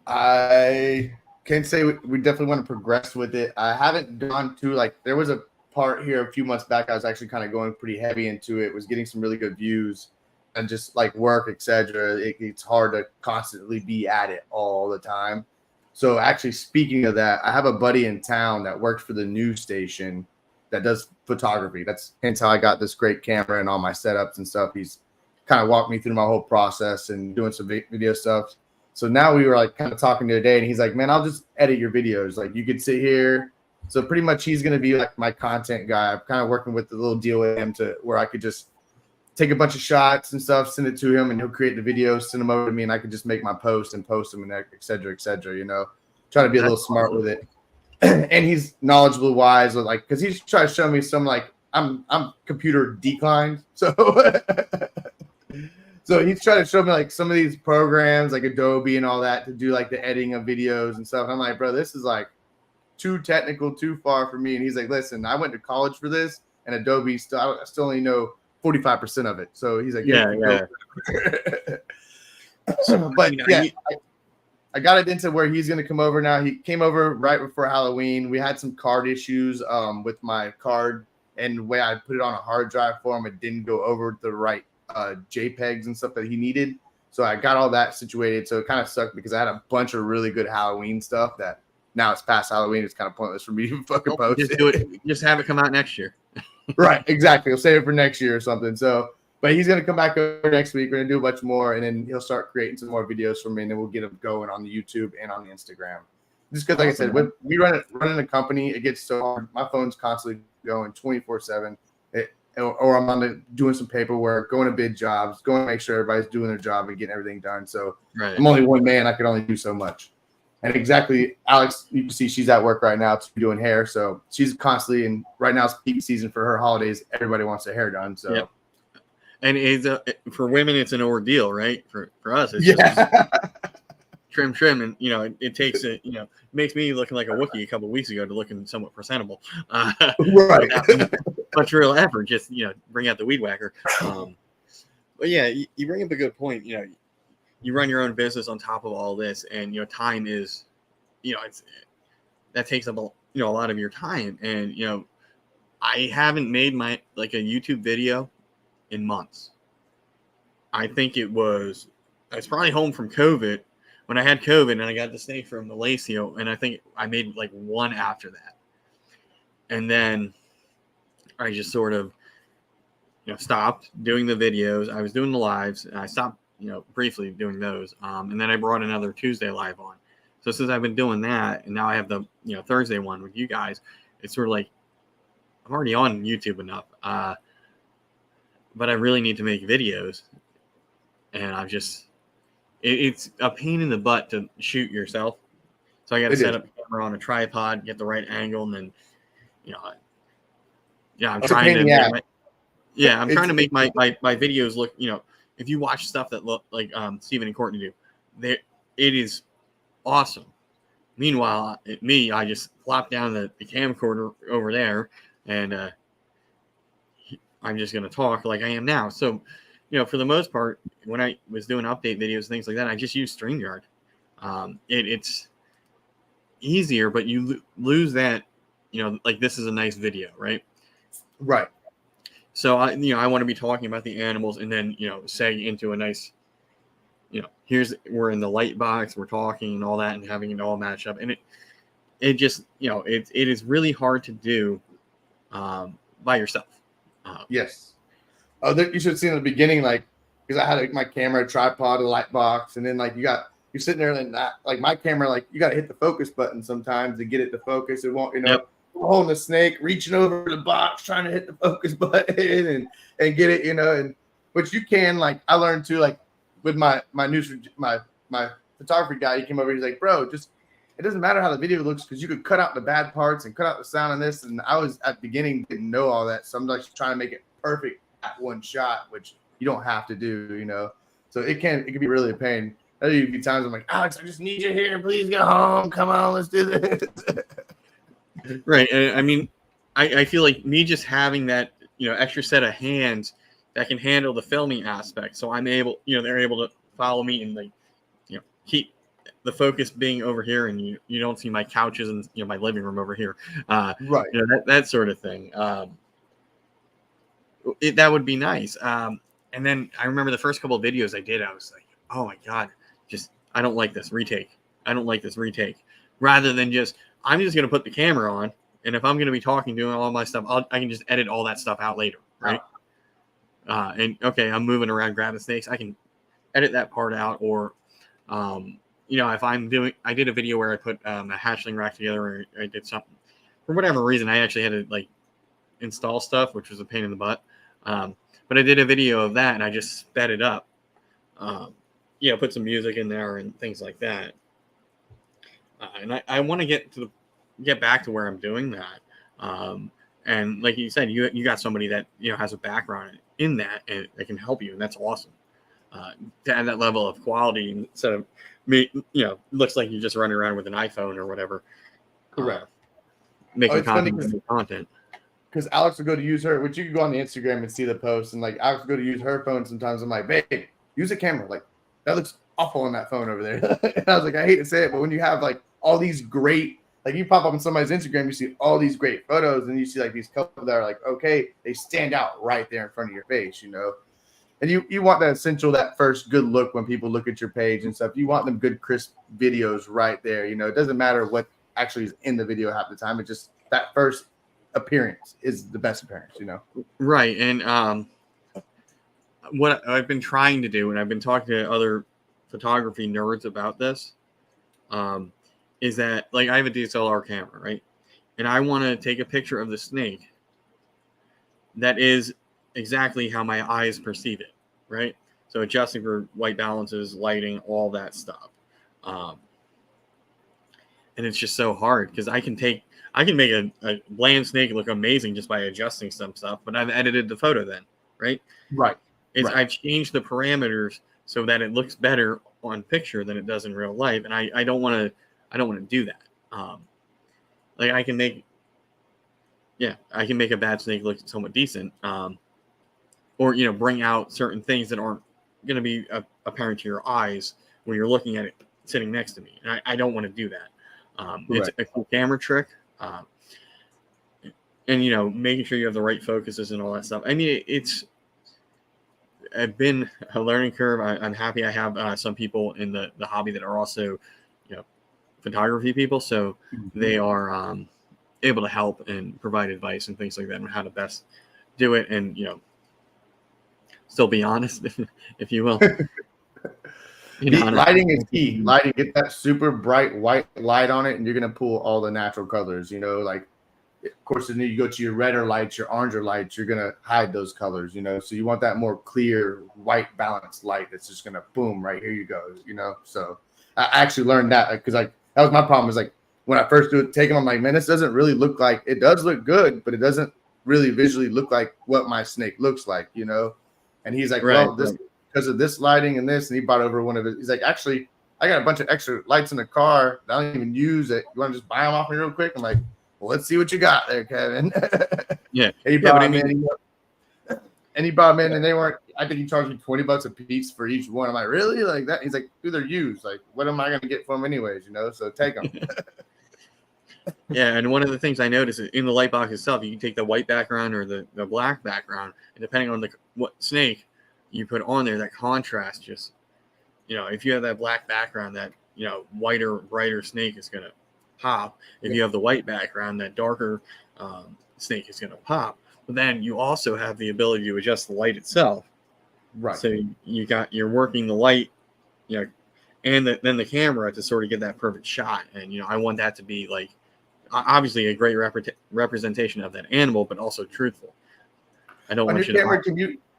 I can say we definitely want to progress with it. I haven't gone to there was a part here a few months back. I was actually kind of going pretty heavy into it. Was getting some really good views and just work, etc. It's hard to constantly be at it all the time. So actually, speaking of that, I have a buddy in town that works for the news station that does photography. That's hence how I got this great camera and all my setups and stuff. He's kind of walked me through my whole process and doing some video stuff. So now we were kind of talking the other day, and he's like, man, I'll just edit your videos. You could sit here. So pretty much he's going to be my content guy. I'm kind of working with the little deal with him to where I could just take a bunch of shots and stuff, send it to him, and he'll create the videos, send them over to me, and I could just make my post and post them, and et cetera, try to be a little smart with it. And he's knowledgeable, wise, because he's trying to show me some, I'm computer declined. So he's trying to show me some of these programs like Adobe and all that to do the editing of videos and stuff. And I'm like, bro, this is too technical, too far for me. And he's like, listen, I went to college for this, and Adobe I still only know 45% of it. So he's like, yeah. But yeah, I got it into where he's going to come over now. He came over right before Halloween. We had some card issues with my card, and the way I put it on a hard drive for him, it didn't go over the right JPEGs and stuff that he needed. So I got all that situated. So it kind of sucked because I had a bunch of really good Halloween stuff that now it's past Halloween. It's kind of pointless for me to fucking post just it. do it. Just have it come out next year. Right, exactly. He'll save it for next year or something. So, but he's gonna come back over next week. We're gonna do a bunch more, and then he'll start creating some more videos for me, and then we'll get him going on the YouTube and on the Instagram. Just because, like I said, when we running a company, it gets so hard. My phone's constantly going 24/7, or I'm doing some paperwork, going to bid jobs, going to make sure everybody's doing their job and getting everything done. So I'm only one man; I can only do so much. And exactly, Alex, you can see she's at work right now doing hair. So she's constantly, and right now it's peak season for her holidays. Everybody wants their hair done. So, yep. And for women, it's an ordeal, right? For us, it's just trim, and it takes it. Makes me looking like a Wookiee a couple of weeks ago to looking somewhat presentable. Right. Much real effort, just bring out the weed whacker. But yeah, you bring up a good point. You run your own business on top of all this, and time is, that takes up a lot of your time. And I haven't made a YouTube video in months. I think I was probably home from COVID when I had COVID, and I got the snake from Malaysia, and I think I made one after that, and then I just sort of stopped doing the videos. I was doing the lives, and I stopped briefly doing those. And then I brought another Tuesday live on. So since I've been doing that, and now I have the Thursday one with you guys, it's sort of like I'm already on YouTube enough, but I really need to make videos, and it's a pain in the butt to shoot yourself. So I got to set up the camera on a tripod, get the right angle, and then I'm trying to make my videos look. If you watch stuff that look like Stephen and Courtney do, it is awesome. Meanwhile, I just plop down the camcorder over there, and I'm just going to talk like I am now. So, for the most part, when I was doing update videos, things like that, I just use StreamYard. It's easier, but you lose that, this is a nice video, right? Right. So I want to be talking about the animals, and then say into a nice, we're in the light box, we're talking and all that, and having it all match up, and it just it is really hard to do by yourself. Yes. Oh, you should see in the beginning, because I had my camera, tripod, a light box, and then you're sitting there and my camera, you got to hit the focus button sometimes to get it to focus. It won't, Yep. Holding the snake, reaching over the box, trying to hit the focus button and get it, and which you can, I learned too, with my photography guy, he came over, he's like, bro, just, it doesn't matter how the video looks, because you could cut out the bad parts and cut out the sound on this. And I was at the beginning, didn't know all that. So I'm trying to make it perfect at one shot, which you don't have to do, so it can be really a pain. There'll be times I'm like, Alex, I just need you here. Please go home. Come on, let's do this. Right. I mean, I feel like me just having that, extra set of hands that can handle the filming aspect. So I'm able, they're able to follow me and keep the focus being over here, and you don't see my couches and my living room over here. Right. That sort of thing. That would be nice. And then I remember the first couple of videos I did, I was like, oh my God, I don't like this retake. Rather than I'm just going to put the camera on, and if I'm going to be talking, doing all my stuff, I can just edit all that stuff out later, right? And okay, I'm moving around grabbing snakes, I can edit that part out. Or, if I did a video where I put a hatchling rack together, or I did something for whatever reason, I actually had to install stuff, which was a pain in the butt. But I did a video of that, and I just sped it up. Put some music in there and things like that. And I want to get back to where I'm doing that. And like you said, you got somebody that has a background in that, and they can help you, and that's awesome. To add that level of quality instead of me, looks like you're just running around with an iPhone or whatever. Correct. Making content. Because Alex will go to use her, which you can go on the Instagram and see the post, and Alex will go to use her phone sometimes. I'm like, babe, use a camera. That looks awful on that phone over there. And I was like, I hate to say it, but when you have all these great, you pop up on somebody's Instagram, you see all these great photos, and you see these couple that are okay, they stand out right there in front of your face, And you want that essential, that first good look when people look at your page and stuff. You want them good, crisp videos right there. It doesn't matter what actually is in the video half the time. It's just that first appearance is the best appearance, you know? Right. And what I've been trying to do, and I've been talking to other photography nerds about this, is that, like, I have a DSLR camera, right? And I want to take a picture of the snake that is exactly how my eyes perceive it, right? So adjusting for white balances, lighting, all that stuff. And it's just so hard because I can make a bland snake look amazing just by adjusting some stuff, but I've edited the photo then, right? Right. I've changed the parameters so that it looks better on picture than it does in real life, and I don't want to do that. Like I can make a bad snake look somewhat decent, or bring out certain things that aren't going to be apparent to your eyes when you're looking at it sitting next to me, and I don't want to do that. It's a cool camera trick, and making sure you have the right focuses and all that stuff. I mean, it's been a learning curve. I'm happy I have some people in the hobby that are also photography people, so they are able to help and provide advice and things like that on how to best do it, and still be honest, if you will. Lighting is key. Lighting, get that super bright white light on it, and you're gonna pull all the natural colors. Like, of course, then you go to your redder lights, your oranger lights, you're gonna hide those colors. So you want that more clear, white, balanced light that's just gonna boom right here. You go. So I actually learned that because that was my problem. Is like when I first take them, I'm like, man, this doesn't really look like it does look good, but it doesn't really visually look like what my snake looks like. And he's like, well, this. Because of this lighting and this, and he brought over one of his. He's like, actually, I got a bunch of extra lights in the car that I don't even use. It. You want to just buy them off me real quick? I'm like, well, let's see what you got there, Kevin. Yeah. And he brought them in. And he brought them in, and they weren't. I think he charged me $20 a piece for each one. I'm like, really? Like that? He's like, dude, they're used. Like, what am I gonna get for them anyways? So take them. Yeah, and one of the things I noticed is in the light box itself, you can take the white background or the black background, and depending on what snake you put on there, that contrast just, if you have that black background, that, whiter, brighter snake is going to pop. If you have the white background, that darker snake is going to pop. But then you also have the ability to adjust the light itself. Right. So you're working the light, and then the camera to sort of get that perfect shot. And, I want that to be like, obviously a great representation of that animal, but also truthful. I don't want your camera,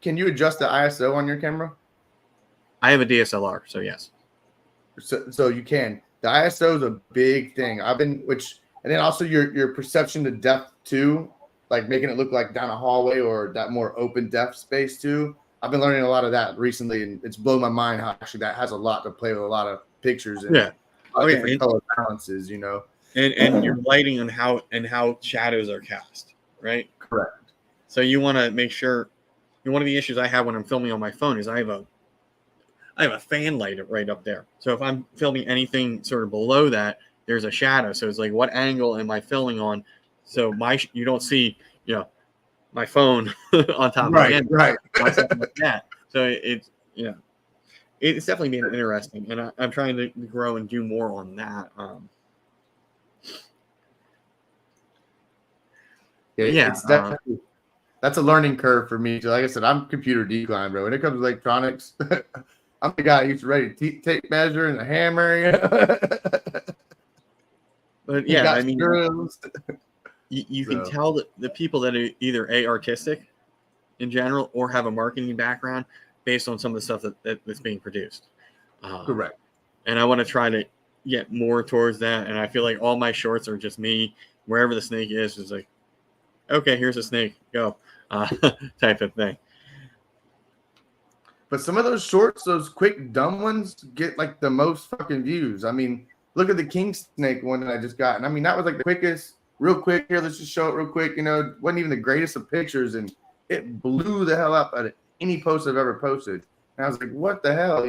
Can you adjust the ISO on your camera? I have a DSLR, so yes. So you can. The ISO is a big thing. And then also your perception to depth too, like making it look like down a hallway or that more open depth space too. I've been learning a lot of that recently, and it's blown my mind how actually that has a lot to play with a lot of pictures and different color balances, And your lighting and how shadows are cast, right? Correct. So you want to make sure. One of the issues I have when I'm filming on my phone is I have a fan light right up there. So if I'm filming anything sort of below that, there's a shadow. So it's like, what angle am I filming on? So you don't see, my phone on top of my head. Right. Like that. So it's definitely been interesting, and I'm trying to grow and do more on that. It's definitely. That's a learning curve for me. Like I said, I'm computer decline, bro. When it comes to electronics, I'm the guy who's ready to tape measure and a hammer. But yeah, I mean, you can tell that the people that are either artistic in general or have a marketing background based on some of the stuff that's being produced. Correct. And I want to try to get more towards that. And I feel like all my shorts are just me. Wherever the snake is like, okay, here's a snake, go. Type of thing. But some of those shorts, those quick dumb ones, get like the most fucking views. I mean, look at the king snake one that I just got, and I mean that was like the quickest, real quick. Here, let's just show it real quick. Wasn't even the greatest of pictures, and it blew the hell up at any post I've ever posted. And I was like, what the hell,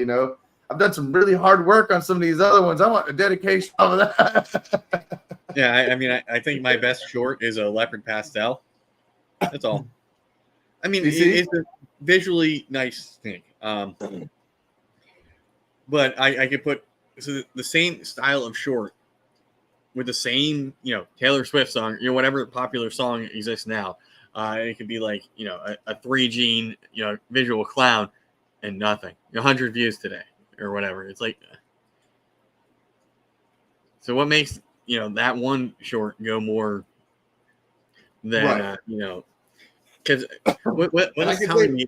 I've done some really hard work on some of these other ones. I want a dedication of that. Yeah, I mean, I think my best short is a leopard pastel. That's all. I mean, it's a visually nice thing. But I could put the same style of short with the same, Taylor Swift song, whatever popular song exists now. It could be like, a 3Gene, visual clown and nothing. 100 views today or whatever. It's like, so what makes, that one short go more than, because what it's telling me,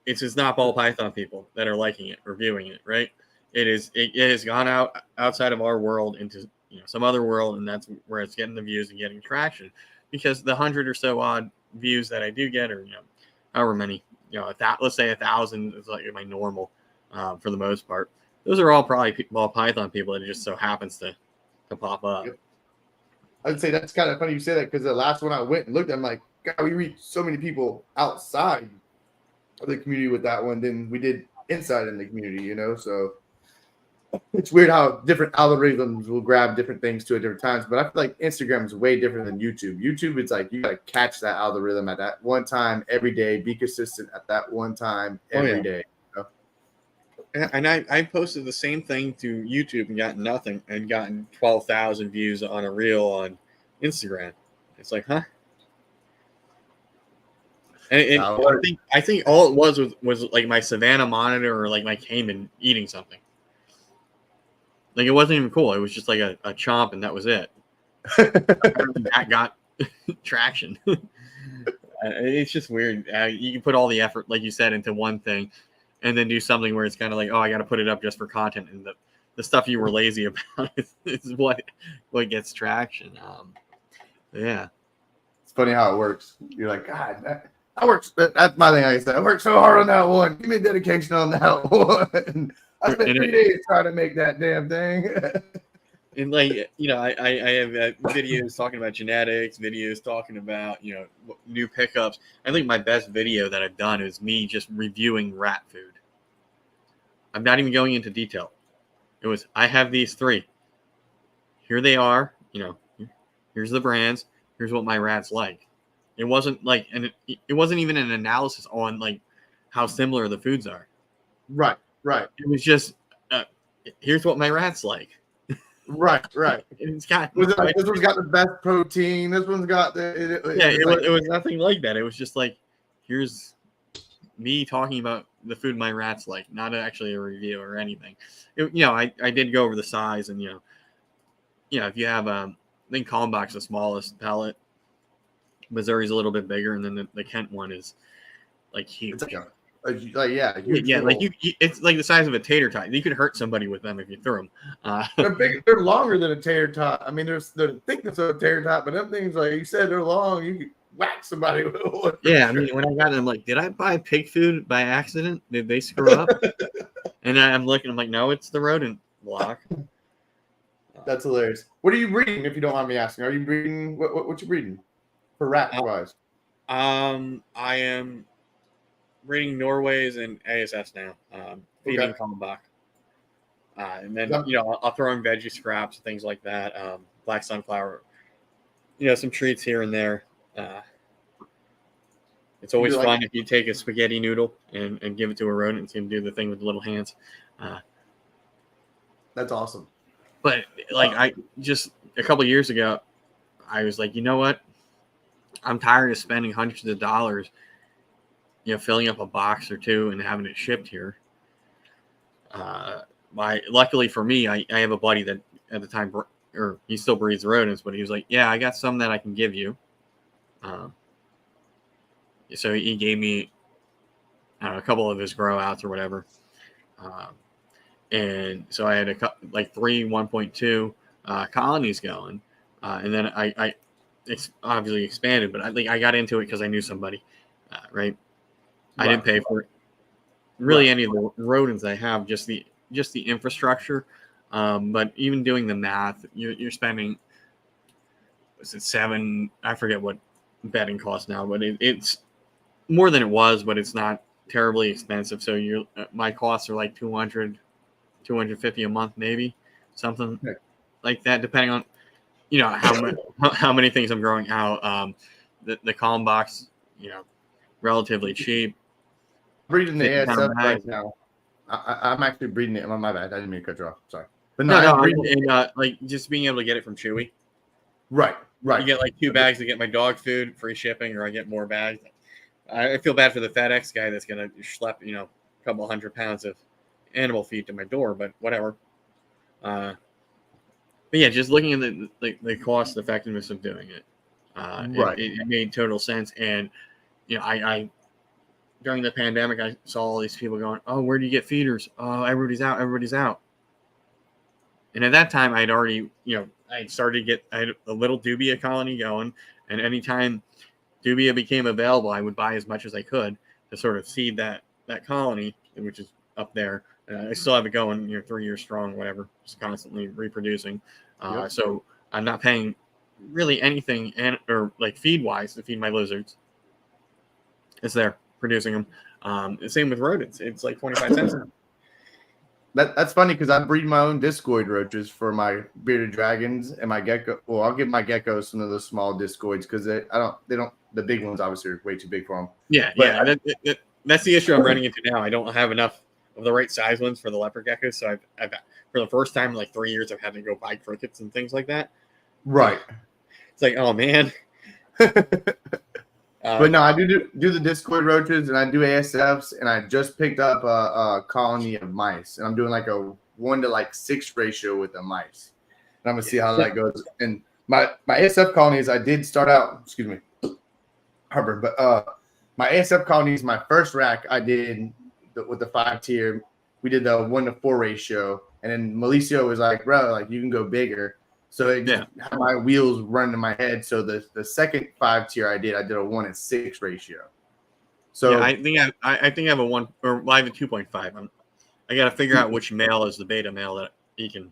it's just not ball python people that are liking it, reviewing it, right? It has gone outside of our world into some other world, and that's where it's getting the views and getting traction. Because the 100 or so odd views that I do get, or however many, let's say 1,000 is like my normal, for the most part. Those are all probably ball python people that it just so happens to pop up. Yep. I'd say that's kind of funny you say that, because the last one I went and looked at, I'm like, God, we reached so many people outside of the community with that one than we did inside in the community, so it's weird how different algorithms will grab different things to at different times. But I feel like Instagram is way different than YouTube. YouTube, it's like you gotta catch that algorithm at that one time every day, be consistent at that one time every day. And I posted the same thing to YouTube and gotten nothing, and gotten 12,000 views on a reel on Instagram. It's like, huh? And I think all it was like my Savannah monitor, or like my Cayman eating something. Like, it wasn't even cool. It was just like a chomp, and that was it. That got traction. It's just weird. You can put all the effort, like you said, into one thing, and then do something where it's kind of like, oh, I got to put it up just for content, and the stuff you were lazy about is what gets traction. Yeah, it's funny how it works. You're like, God, that works. That's my thing. Like I said, I worked so hard on that one. Give me dedication on that one. I spent 3 days trying to make that damn thing. And like, I have videos talking about genetics, videos talking about, new pickups. I think my best video that I've done is me just reviewing rat food. I'm not even going into detail. It was, I have these 3. Here they are. Here's the brands. Here's what my rats like. It wasn't like, and it wasn't even an analysis on like how similar the foods are. Right. It was just, here's what my rats like. Right. It's got, this one's got the best protein. This one's got the. It was nothing like that. It was just like, here's me talking about the food my rats like, not actually a review or anything. I did go over the size, and if you have I think Kalmbach's the smallest pellet. Missouri's a little bit bigger, and then the Kent one is like huge. It's like the size of a tater tot. You could hurt somebody with them if you threw them. They're big. They're longer than a tater tot. I mean, there's the thickness of a tater tot, but them things, like you said, they're long. You could whack somebody with one. Yeah, I mean, when I got them, I'm like, did I buy pig food by accident? Did they screw up? And I'm looking. I'm like, no, it's the rodent block. That's hilarious. What are you breeding, if you don't mind me asking? Are you breeding? What you breeding for rat wise? I am breeding Norways and ASS now. Feeding Kalmbach. And then, I'll throw in veggie scraps, things like that. Black sunflower, some treats here and there. It's always fun if you take a spaghetti noodle and give it to a rodent and see him do the thing with the little hands. That's awesome. But I just a couple of years ago, I was like, you know what? I'm tired of spending hundreds of dollars, filling up a box or two and having it shipped here. Luckily for me, I have a buddy that at the time, or he still breeds rodents, but he was like, yeah, I got some that I can give you. So he gave me a couple of his grow outs or whatever. And so I had 3 1.2 colonies going. And then I obviously expanded, but I got into it because I knew somebody, right? I didn't pay for it. Really, any of the rodents I have, just the infrastructure. But even doing the math, you're spending, was it 7? I forget what bedding costs now, but it's more than it was, but it's not terribly expensive. So my costs are like 200, 250 a month, maybe something like that, depending on how many things I'm growing out. The Kalmbach's, relatively cheap. Breeding the ASF right now. I'm actually breeding it. My bad. I didn't mean to cut you off. Sorry. But No, I no, breed. like just being able to get it from Chewy. Right. You get like 2 bags to get my dog food, free shipping, or I get more bags. I feel bad for the FedEx guy that's gonna schlep, a couple 100 pounds of animal feed to my door, but whatever. But yeah, just looking at the cost effectiveness of doing it, Right. it made total sense. And I during the pandemic, I saw all these people going, "Oh, where do you get feeders? Oh, everybody's out, everybody's out." And at that time, I'd already, I started to get I had a little dubia colony going, and anytime dubia became available, I would buy as much as I could to sort of seed that colony, which is up there. I still have it going, 3 years strong, whatever, just constantly reproducing. Yep. So I'm not paying really anything or like feed wise to feed my lizards. It's there producing them. The same with rodents. It's like 25 cents. That's funny because I breed my own discoid roaches for my bearded dragons and my gecko. Well, I'll give my geckos some of those small discoids because they don't. The big ones obviously are way too big for them. Yeah, but yeah. That's the issue I'm running into now. I don't have enough of the right size ones for the leopard geckos, so I've for the first time in like 3 years, I've had to go buy crickets and things like that. Right. It's like, oh man. But no, I do the discoid roaches and I do ASFs, and I just picked up a colony of mice, and I'm doing like a 1:6 ratio with the mice, and I'm gonna see how that goes. And my ASF colonies, I did start out. Excuse me, Hubbard, but my ASF colonies, my first rack, I did with the 5-tier. We did the 1:4 ratio, and then Malicio was like, "Bro, like you can go bigger." So it just had my wheels running in my head. So the second 5-tier I did a 1:6 ratio. So yeah, I think I have a 1, or I have a 2.5. I got to figure out which male is the beta male that he can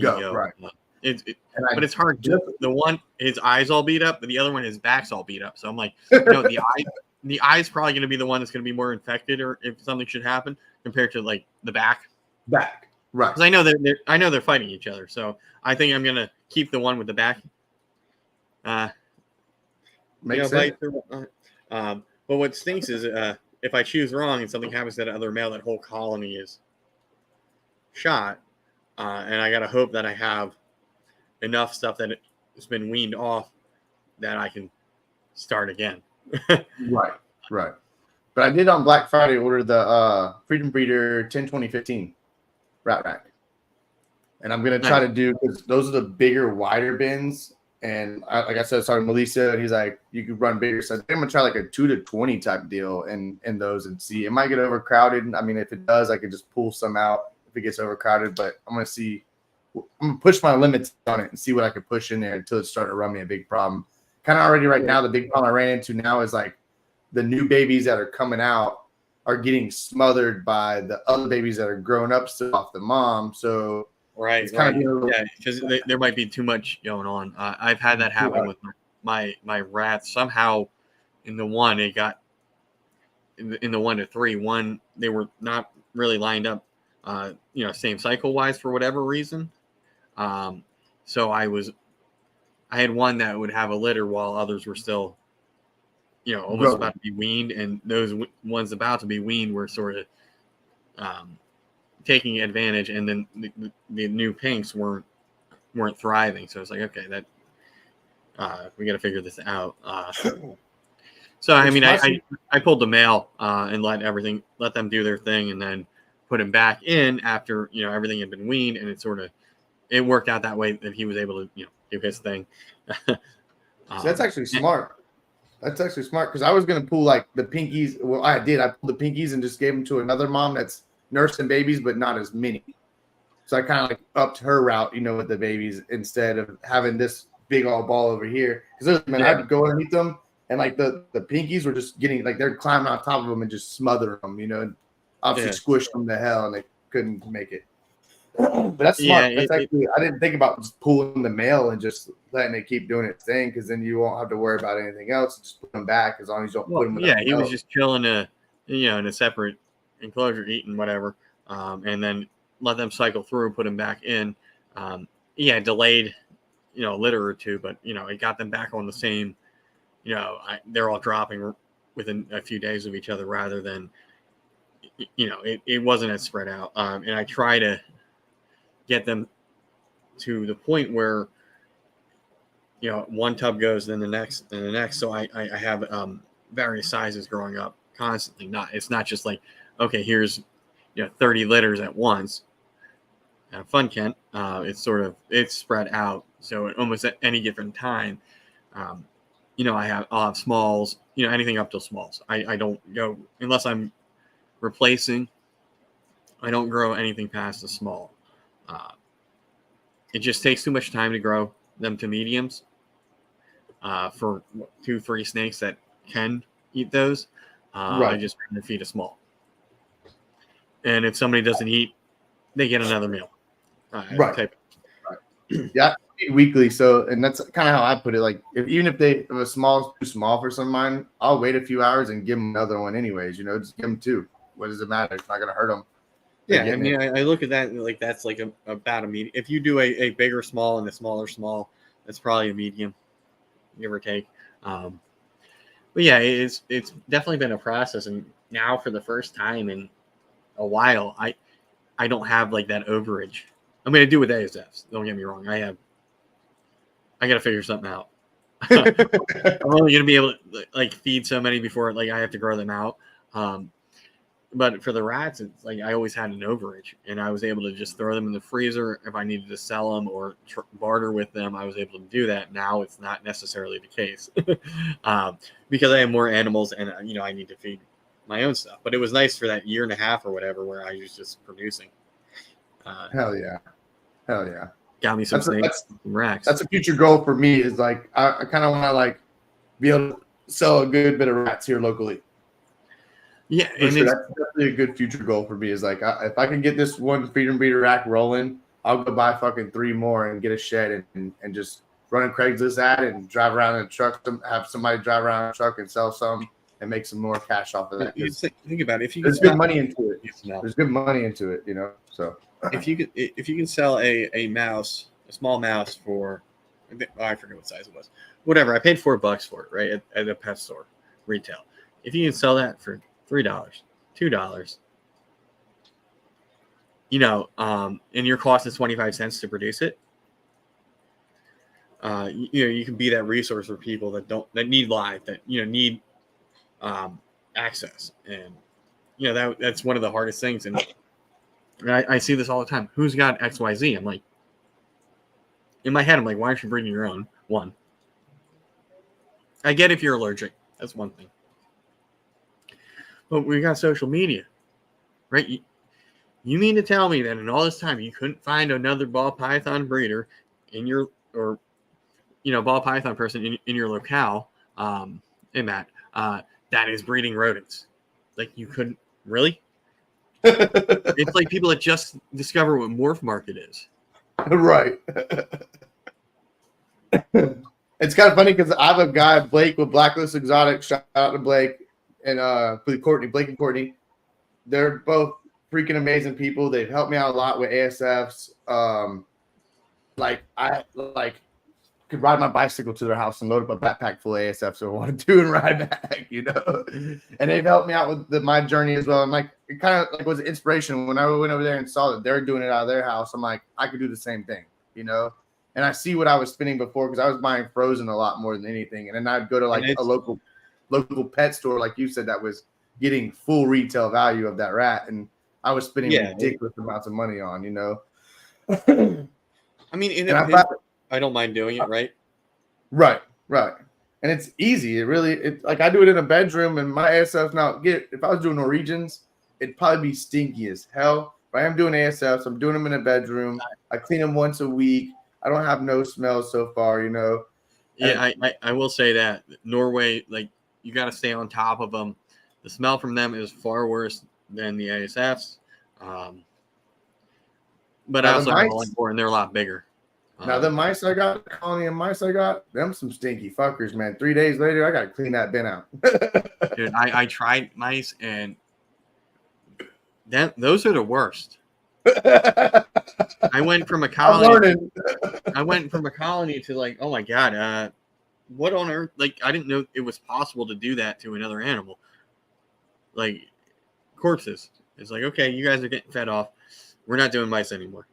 go. Right. But it's hard. The one, his eyes all beat up, but the other one, his back's all beat up. So I'm like, the eye's probably going to be the one that's going to be more infected, or if something should happen, compared to like the back. Right. Because I know they're fighting each other. So I think I'm going to keep the one with the back. Makes sense. But what stinks is if I choose wrong and something happens to that other male, that whole colony is shot. And I got to hope that I have enough stuff that it's been weaned off that I can start again. Right. But I did on Black Friday order the Freedom Breeder 10/20/15 rat rack, and I'm gonna try to do, because those are the bigger, wider bins. And like I said, I was talking to Melissa, and he's like, you could run bigger. So I think I'm gonna try like a 2-20 type deal in those and see. It might get overcrowded. I mean, if it does, I could just pull some out if it gets overcrowded. But I'm gonna see. I'm gonna push my limits on it and see what I can push in there until it's starting to run me a big problem. Kind of already right now, the big problem I ran into now is like the new babies that are coming out are getting smothered by the other babies that are growing up still off the mom. So right, because there might be too much going on. I've had that happen with my rats. Somehow in the one, it got in the 1 to 3. One, they were not really lined up, same cycle wise for whatever reason. So I had one that would have a litter while others were still, almost about to be weaned, and those ones about to be weaned were sort of taking advantage, and then the new pinks weren't thriving. So it's like, okay, that we got to figure this out. So I mean, I pulled the male and let them do their thing, and then put him back in after everything had been weaned, and it worked out that way that he was able to do his thing. So that's actually smart. That's actually smart, because I was going to pull like the pinkies. Well, I pulled the pinkies and just gave them to another mom that's nursing babies, but not as many. So I kind of like upped her route, with the babies, instead of having this big old ball over here. Because I had to go underneath them, and like the pinkies were just getting, like, they're climbing on top of them and just smothering them, and obviously squish them to hell, and they couldn't make it. But that's smart. I didn't think about just pulling the male and just letting it keep doing its thing, because then you won't have to worry about anything else. Just put them back as long as you don't put them. He was just chilling in a separate enclosure, eating whatever, and then let them cycle through, put them back in. Delayed, a litter or two, but it got them back on the same. They're all dropping within a few days of each other, rather than, it wasn't as spread out. And I try to get them to the point where, one tub goes, then the next, and the next. So I have various sizes growing up constantly. It's not just like, okay, here's 30 litters at once. Have fun, Kent. It's spread out. So almost at any given time, I'll have smalls, anything up to smalls. I don't go unless I'm replacing. I don't grow anything past a small. It just takes too much time to grow them to mediums. For 2-3 snakes that can eat those, Right. I just feed a small. And if somebody doesn't eat, they get another meal. Right. Yeah, I feed weekly. So, and that's kind of how I put it. Like, if a small is too small for some of mine, I'll wait a few hours and give them another one, anyways. Just give them 2. What does it matter? It's not gonna hurt them. Yeah, I mean, I look at that like that's like about a medium. If you do a bigger small and a smaller small, that's probably a medium, give or take. But yeah, it's definitely been a process, and now for the first time in a while, I don't have like that overage. I mean, I do with ASFs. Don't get me wrong. I got to figure something out. I'm only gonna be able to like feed so many before like I have to grow them out. But for the rats, it's like I always had an overage, and I was able to just throw them in the freezer. If I needed to sell them or barter with them, I was able to do that. Now it's not necessarily the case because I have more animals, and I need to feed my own stuff. But it was nice for that year and a half or whatever where I was just producing. Hell yeah. Got me some snakes, some racks. That's a future goal for me. Is like I kind of want to like be able to sell a good bit of rats here locally. Yeah, and sure, that's definitely a good future goal for me. Is like if I can get this one freedom breeder rack rolling, I'll go buy fucking 3 more and get a shed and just run a Craigslist ad and drive around in a truck. Have somebody drive around in a truck and sell some and make some more cash off of that. Think about it. There's good money into it. There's good money into it, So if you can sell a mouse, a small mouse for, I forget what size it was. Whatever, I paid $4 for it, right, at a pet store, retail. If you can sell that for $3, $2, and your cost is 25 cents to produce it, you can be that resource for people that need live, that need access, and that's one of the hardest things. And I see this all the time. Who's got XYZ? I'm like, in my head, I'm like, why aren't you breeding your own? One, I get if you're allergic. That's one thing. But we got social media, right? You mean to tell me that in all this time you couldn't find another ball python breeder in your, or ball python person in your locale, hey Matt, that is breeding rodents? Like, you couldn't really? It's like people that just discover what morph market is. Right. It's kind of funny because I have a guy, Blake, with Blacklist Exotic. Shout out to Blake and Blake and Courtney. They're both freaking amazing people. They've helped me out a lot with ASFs. I could ride my bicycle to their house and load up a backpack full of ASFs so I want to do and ride back, And they've helped me out with my journey as well. And like, it kind of like was an inspiration when I went over there and saw that they're doing it out of their house. I'm like, I could do the same thing, And I see what I was spending before because I was buying frozen a lot more than anything. And then I'd go to like a local pet store, like you said, that was getting full retail value of that rat, and I was spending ridiculous amounts of money on, I mean, I don't mind doing it, right? Right. And it's easy. It's like I do it in a bedroom, and my ASFs now. If I was doing Norwegians, it'd probably be stinky as hell. But I am doing ASFs. I'm doing them in a bedroom. I clean them once a week. I don't have no smell so far, Yeah, I will say that Norway, like, you got to stay on top of them. The smell from them is far worse than the ASFs. But I also have a lot more, and they're a lot bigger. Now, the mice I got, the colony of mice I got, them some stinky fuckers, man. 3 days later, I got to clean that bin out. Dude, I tried mice, and those are the worst. I went from a colony. I went from a colony to like, oh my God, what on earth? Like, I didn't know it was possible to do that to another animal. Like, corpses. It's like, okay, you guys are getting fed off. We're not doing mice anymore.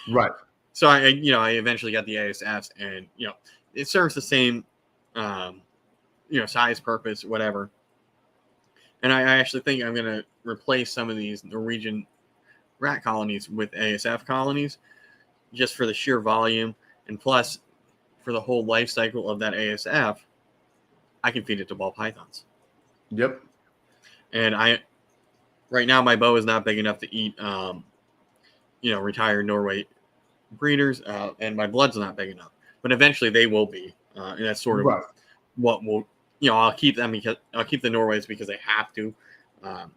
Right. So I eventually got the ASFs, and it serves the same, size, purpose, whatever. And I actually think I'm gonna replace some of these Norwegian rat colonies with ASF colonies, just for the sheer volume, and plus for the whole life cycle of that ASF, I can feed it to ball pythons. Yep. And right now my bow is not big enough to eat, retired Norway breeders, and my blood's not big enough. But eventually they will be, and that's sort of Right. what will, I'll keep them because I'll keep the Norways because they have to. And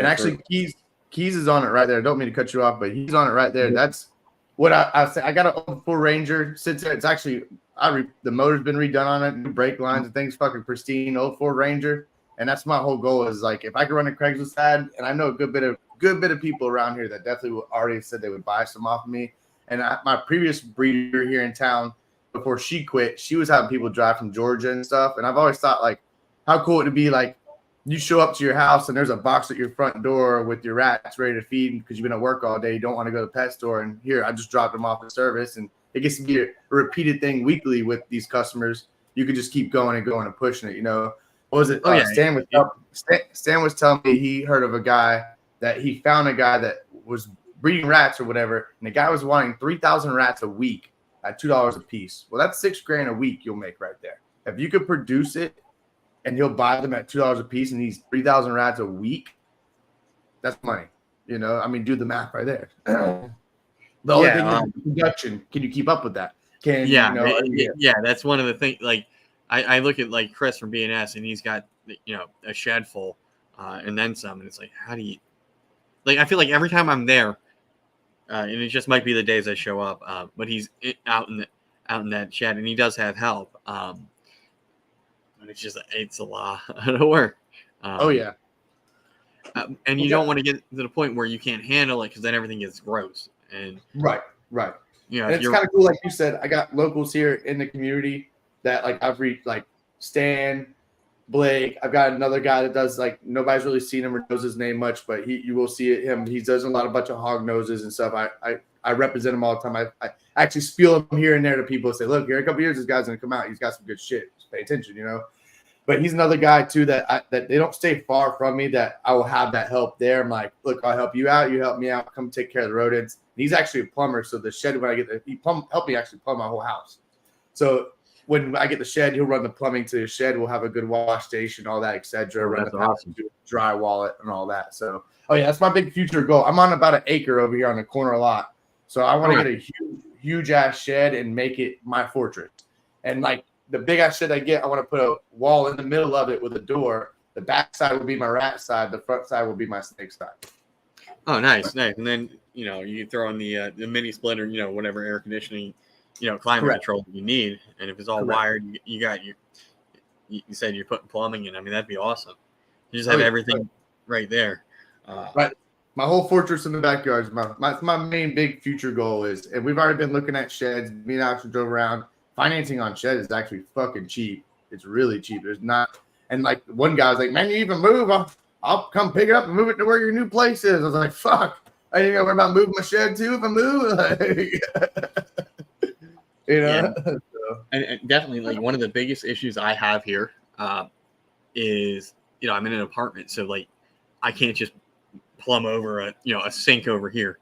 actually, Keys is on it right there. Don't mean to cut you off, but he's on it right there. That's what I say. I got an old full Ranger sits there. It's actually the motor's been redone on it, new brake lines and things, fucking pristine old Ford Ranger. And that's my whole goal is like if I could run a Craigslist ad, and I know a good bit of people around here that definitely already said they would buy some off of me. And my previous breeder here in town, before she quit, she was having people drive from Georgia and stuff. And I've always thought like, how cool would it be like you show up to your house and there's a box at your front door with your rats ready to feed because you've been at work all day. You don't want to go to the pet store. And here, I just dropped them off at service. And it gets to be a repeated thing weekly with these customers. You can just keep going and pushing it, What was it? Oh, yeah. Stan was telling me he heard of a guy that he found a guy that was breeding rats or whatever. And the guy was wanting 3,000 rats a week at $2 a piece. Well, that's $6,000 a week you'll make right there. If you could produce it, and he'll buy them at $2 a piece, and he's 3,000 rats a week. That's money, I mean, do the math right there. The only thing is production. Can you keep up with that? That's one of the things. Like, I look at like Chris from BNS, and he's got a shed full, and then some. And it's like, how do you? Like, I feel like every time I'm there, and it just might be the days I show up, but he's out in that shed, and he does have help. But it's a lot of work. And you don't want to get to the point where you can't handle it because then everything gets gross. And right. And it's kind of cool, like you said. I got locals here in the community that like I've reached, like Stan, Blake. I've got another guy that does like nobody's really seen him or knows his name much, but you will see him. He does a bunch of hog noses and stuff. I represent him all the time. I actually spiel him here and there to people and say, look, here in a couple years, this guy's gonna come out. He's got some good shit. Just pay attention, But he's another guy too that they don't stay far from me. That I will have that help there. I'm like, look, I'll help you out. You help me out. Come take care of the rodents. And he's actually a plumber, so the shed when I get there, help me actually plumb my whole house. So when I get the shed, he'll run the plumbing to the shed. We'll have a good wash station, all that, etc. Run the awesome. Drywall it and all that. So, that's my big future goal. I'm on about an acre over here on the corner lot. So I want to get a huge ass shed and make it my fortress. And like the big ass shed I get, I want to put a wall in the middle of it with a door. The back side will be my rat side. The front side will be my snake side. Oh, nice. And then you can throw in the mini splitter, whatever air conditioning, climate control you need. And if it's all wired, you got you said you're putting plumbing in. I mean, that'd be awesome. You just have everything right there. Right. My whole fortress in the backyard is my main big future goal is, and we've already been looking at sheds. Me and Alex drove around. Financing on shed is actually fucking cheap. It's really cheap. There's not, and like one guy was like, man, you even move? I'll come pick it up and move it to where your new place is. I was like, fuck. I didn't know about moving my shed too if I move. And definitely like one of the biggest issues I have here is I'm in an apartment, so like I can't just plumb over a sink over here.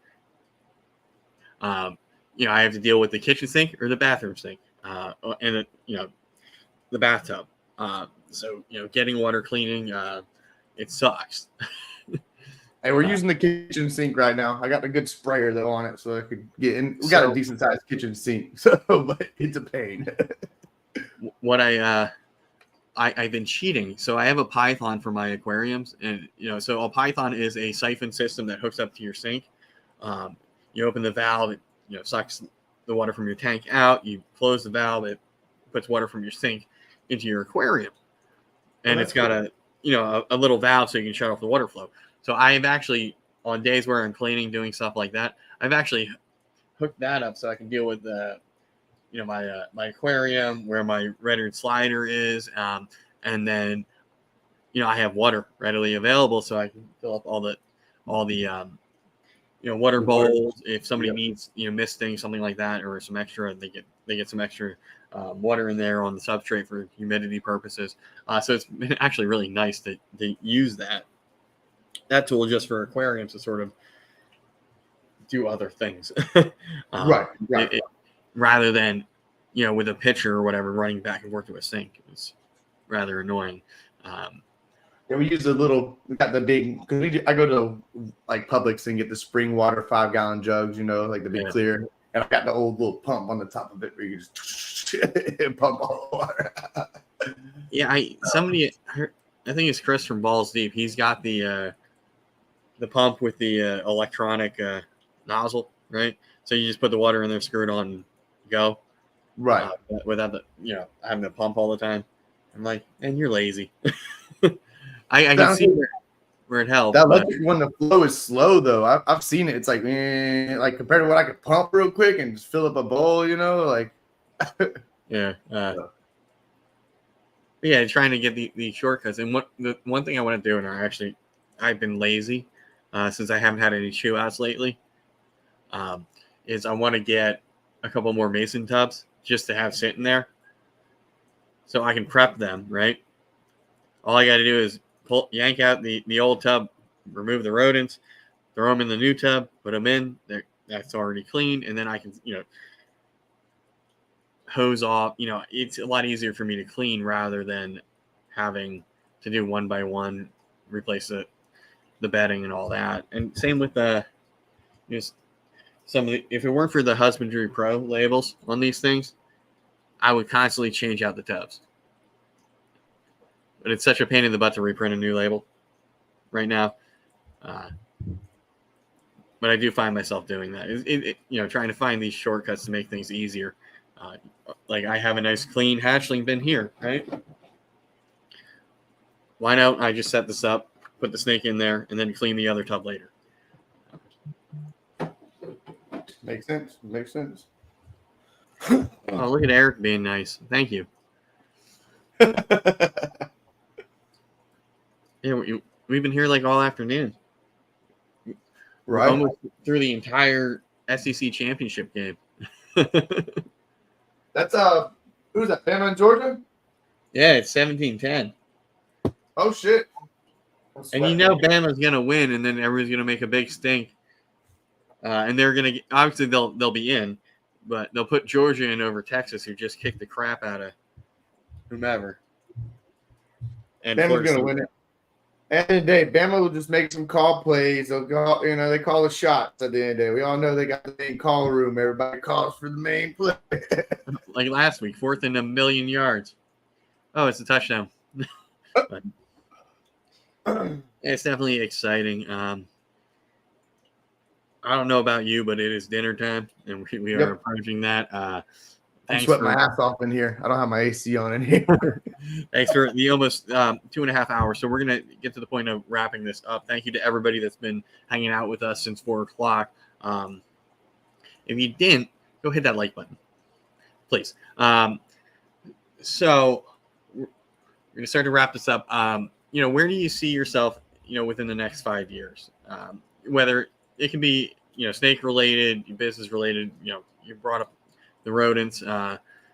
I have to deal with the kitchen sink or the bathroom sink, and the bathtub. So getting water cleaning, it sucks. Hey, we're using the kitchen sink right now. I got a good sprayer though on it, so I could get in. We got a decent sized kitchen sink, so but it's a pain. What I've been cheating. So I have a Python for my aquariums, and so a Python is a siphon system that hooks up to your sink. You open the valve, it sucks the water from your tank out. You close the valve, it puts water from your sink into your aquarium, and it's got a little valve so you can shut off the water flow. So I've actually, on days where I'm cleaning, doing stuff like that, I've actually hooked that up so I can deal with my aquarium where my red-eared slider is, and then I have water readily available so I can fill up all the water Water. bowls. If somebody Yep. needs, misting, something like that, or some extra, they get some extra water in there on the substrate for humidity purposes. So it's been actually really nice to use that tool just for aquariums to sort of do other things. Right. Rather than, with a pitcher or whatever running back and forth to a sink. It's rather annoying. Yeah, we use we got the big, because I go to like Publix and get the spring water 5-gallon jugs, like the big clear. And I got the old little pump on the top of it where you just pump all the water. Yeah, I think it's Chris from Balls Deep. He's got the pump with the electronic nozzle, right? So you just put the water in there, screw it on, and go. Right. Without the having to pump all the time. I'm like, and you're lazy. I can see where it helps. That electric one, the flow is slow though. I've seen it. It's like compared to what I could pump real quick and just fill up a bowl, like. Yeah. Yeah, trying to get the shortcuts. And the one thing I want to do, and I've been lazy since I haven't had any chew outs lately, is I want to get a couple more mason tubs just to have sitting there so I can prep them, right? All I got to do is yank out the old tub, remove the rodents, throw them in the new tub, put them in. That's already clean, and then I can, hose off. It's a lot easier for me to clean rather than having to do one by one, replace the bedding and all that. And same with some of the, if it weren't for the Husbandry Pro labels on these things, I would constantly change out the tubs. But it's such a pain in the butt to reprint a new label right now. But I do find myself doing that. Trying to find these shortcuts to make things easier. Like I have a nice clean hatchling bin here, right? Why don't I just set this up, put the snake in there, and then clean the other tub later? Makes sense. Oh, look at Eric being nice. Thank you. Yeah, we've been here like all afternoon. Right. Almost through the entire SEC championship game. That's who's that? Bama in Georgia? Yeah, it's 17-10. Oh shit. And Bama's gonna win, and then everyone's gonna make a big stink. And they're gonna obviously they'll be in, but they'll put Georgia in over Texas, who just kicked the crap out of whomever. And Bama's gonna win it. At the end of the day, Bama will just make some call plays. They'll go, they call the shots at the end of the day. We all know they got the main call room. Everybody calls for the main play. Like last week, 4th and 1,000,000 yards. Oh, it's a touchdown. But, it's definitely exciting. I don't know about you, but it is dinner time, and we are approaching that. I'm sweating my ass off in here. I don't have my AC on in here. Thanks for the almost 2.5 hours. So we're going to get to the point of wrapping this up. Thank you to everybody that's been hanging out with us since 4 o'clock. If you didn't, go hit that like button, please. So we're going to start to wrap this up. Where do you see yourself, within the next 5 years? Whether it can be, snake related, business related, you brought up the rodents,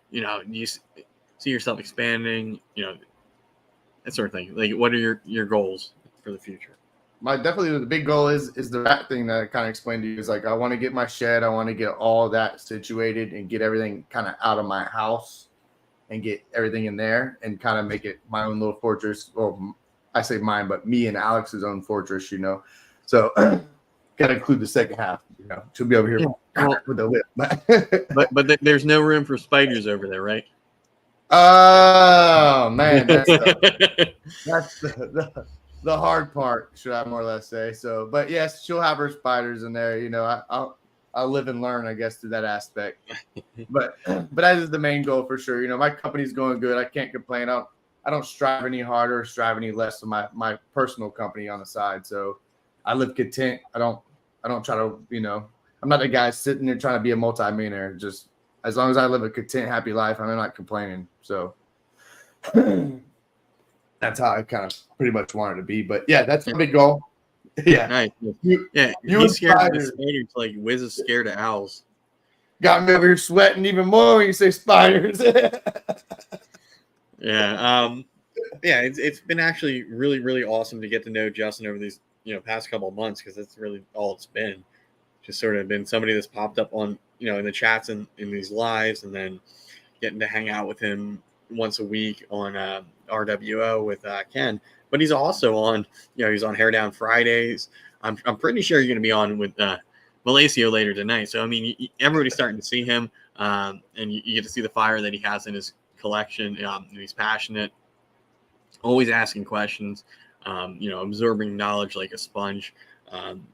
you see yourself expanding, that sort of thing. Like, what are your goals for the future? Definitely the big goal is the rat thing that I kind of explained to you. Is like, I want to get my shed. I want to get all that situated and get everything kind of out of my house and get everything in there and kind of make it my own little fortress. Well, I say mine, but me and Alex's own fortress, So got to include the second half, she'll be over here with the lip. but there's no room for spiders over there, right? Oh man, that's the hard part, should I more or less say. So, but yes, she'll have her spiders in there. I'll live and learn, I guess, through that aspect. But that is the main goal for sure. My company's going good. I can't complain. I don't strive any harder or strive any less than my personal company on the side. So I live content. I don't try to, I'm not the guy sitting there trying to be a multi-millionaire. Just as long as I live a content, happy life, I'm not complaining. So that's how I kind of pretty much wanted to be. But yeah, that's a big goal. Yeah. Nice. You, Yeah, you he's scared of the spiders. spiders like Wiz is scared of owls. Got me over here sweating even more when you say spiders. Yeah. Yeah, it's been actually really, really awesome to get to know Justin over these, past couple of months, because that's really all it's been. Just sort of been somebody that's popped up on, in the chats and in these lives, and then getting to hang out with him once a week on RWO with Ken. But he's also on, he's on Hair Down Fridays. I'm pretty sure you're going to be on with Malacio later tonight. So, I mean, everybody's starting to see him, and you get to see the fire that he has in his collection. He's passionate, always asking questions, absorbing knowledge like a sponge. Um,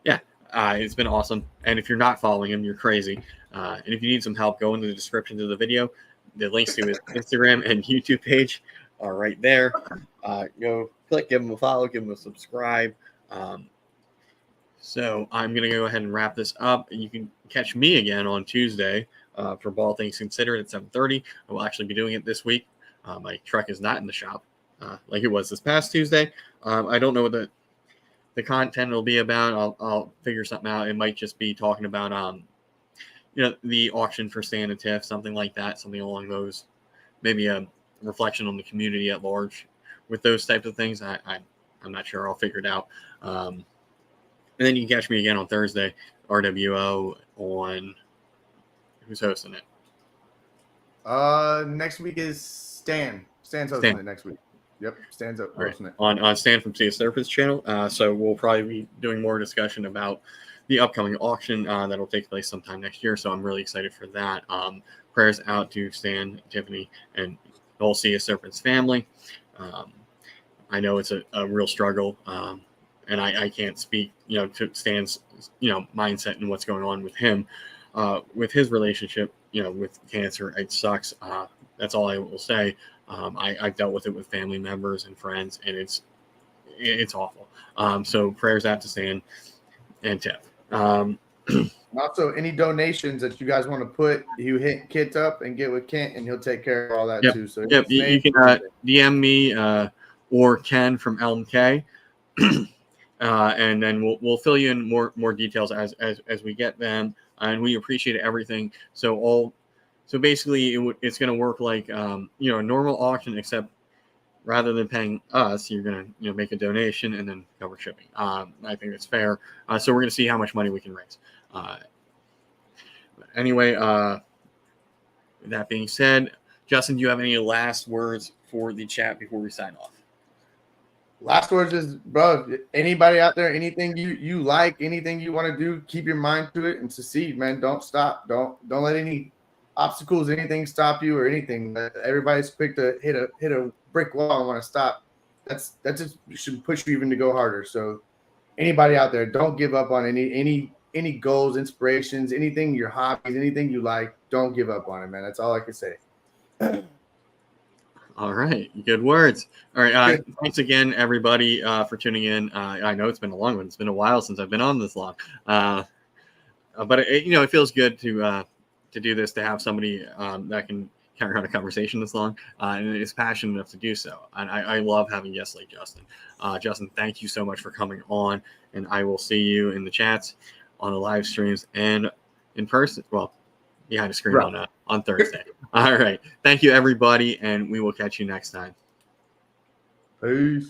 yeah, it's been awesome. And if you're not following him, you're crazy. And if you need some help, go into the description to the video. The links to his Instagram and YouTube page are right there. Go click, give him a follow, give him a subscribe. So I'm going to go ahead and wrap this up. You can catch me again on Tuesday for Ball Things Considered at 7:30. I will actually be doing it this week. My truck is not in the shop like it was this past Tuesday. I don't know what the content will be about. I'll figure something out. It might just be talking about the auction for Stan and Tiff, something like that, something along those, maybe a reflection on the community at large with those types of things. I'm not sure. I'll figure it out. And then you can catch me again on Thursday, RWO on who's hosting it. Next week is Stan. Stan's hosting it next week. Yep, Stan's hosting it. On Stan from Sea of Serpents channel. So we'll probably be doing more discussion about the upcoming auction that'll take place sometime next year. So I'm really excited for that. Prayers out to Stan, Tiffany, and the whole Sea of Serpents family. I know it's a real struggle. And I can't speak, to Stan's, mindset and what's going on with him, with his relationship, with cancer. It sucks. That's all I will say. I've dealt with it with family members and friends, and it's awful. So prayers out to Stan and Tiff. Also, any donations that you guys want to put, you hit Kit up and get with Kent, and he'll take care of all that too. So you can DM me or Ken from LMK. And then we'll fill you in more details as we get them, and we appreciate everything. So basically it's going to work like a normal auction, except rather than paying us, you're going to make a donation and then cover shipping. I think that's fair. So we're going to see how much money we can raise. Anyway, with that being said, Justin, do you have any last words for the chat before we sign off? Last words is, bro, anybody out there, anything you like, anything you want to do, keep your mind to it and succeed, man. Don't stop. Don't let any obstacles, anything stop you or anything. Everybody's quick to hit a brick wall and want to stop. That's just should push you even to go harder. So anybody out there, don't give up on any goals, inspirations, anything, your hobbies, anything you like. Don't give up on it, man. That's all I can say. All right. Good words. All right. Thanks again, everybody, for tuning in. I know it's been a long one. It's been a while since I've been on this long. But it feels good to do this, to have somebody that can carry on a conversation this long and is passionate enough to do so. And I love having guests like Justin. Justin, thank you so much for coming on. And I will see you in the chats, on the live streams, and in person. Well, behind the screen on Thursday. All right. Thank you, everybody, and we will catch you next time. Peace.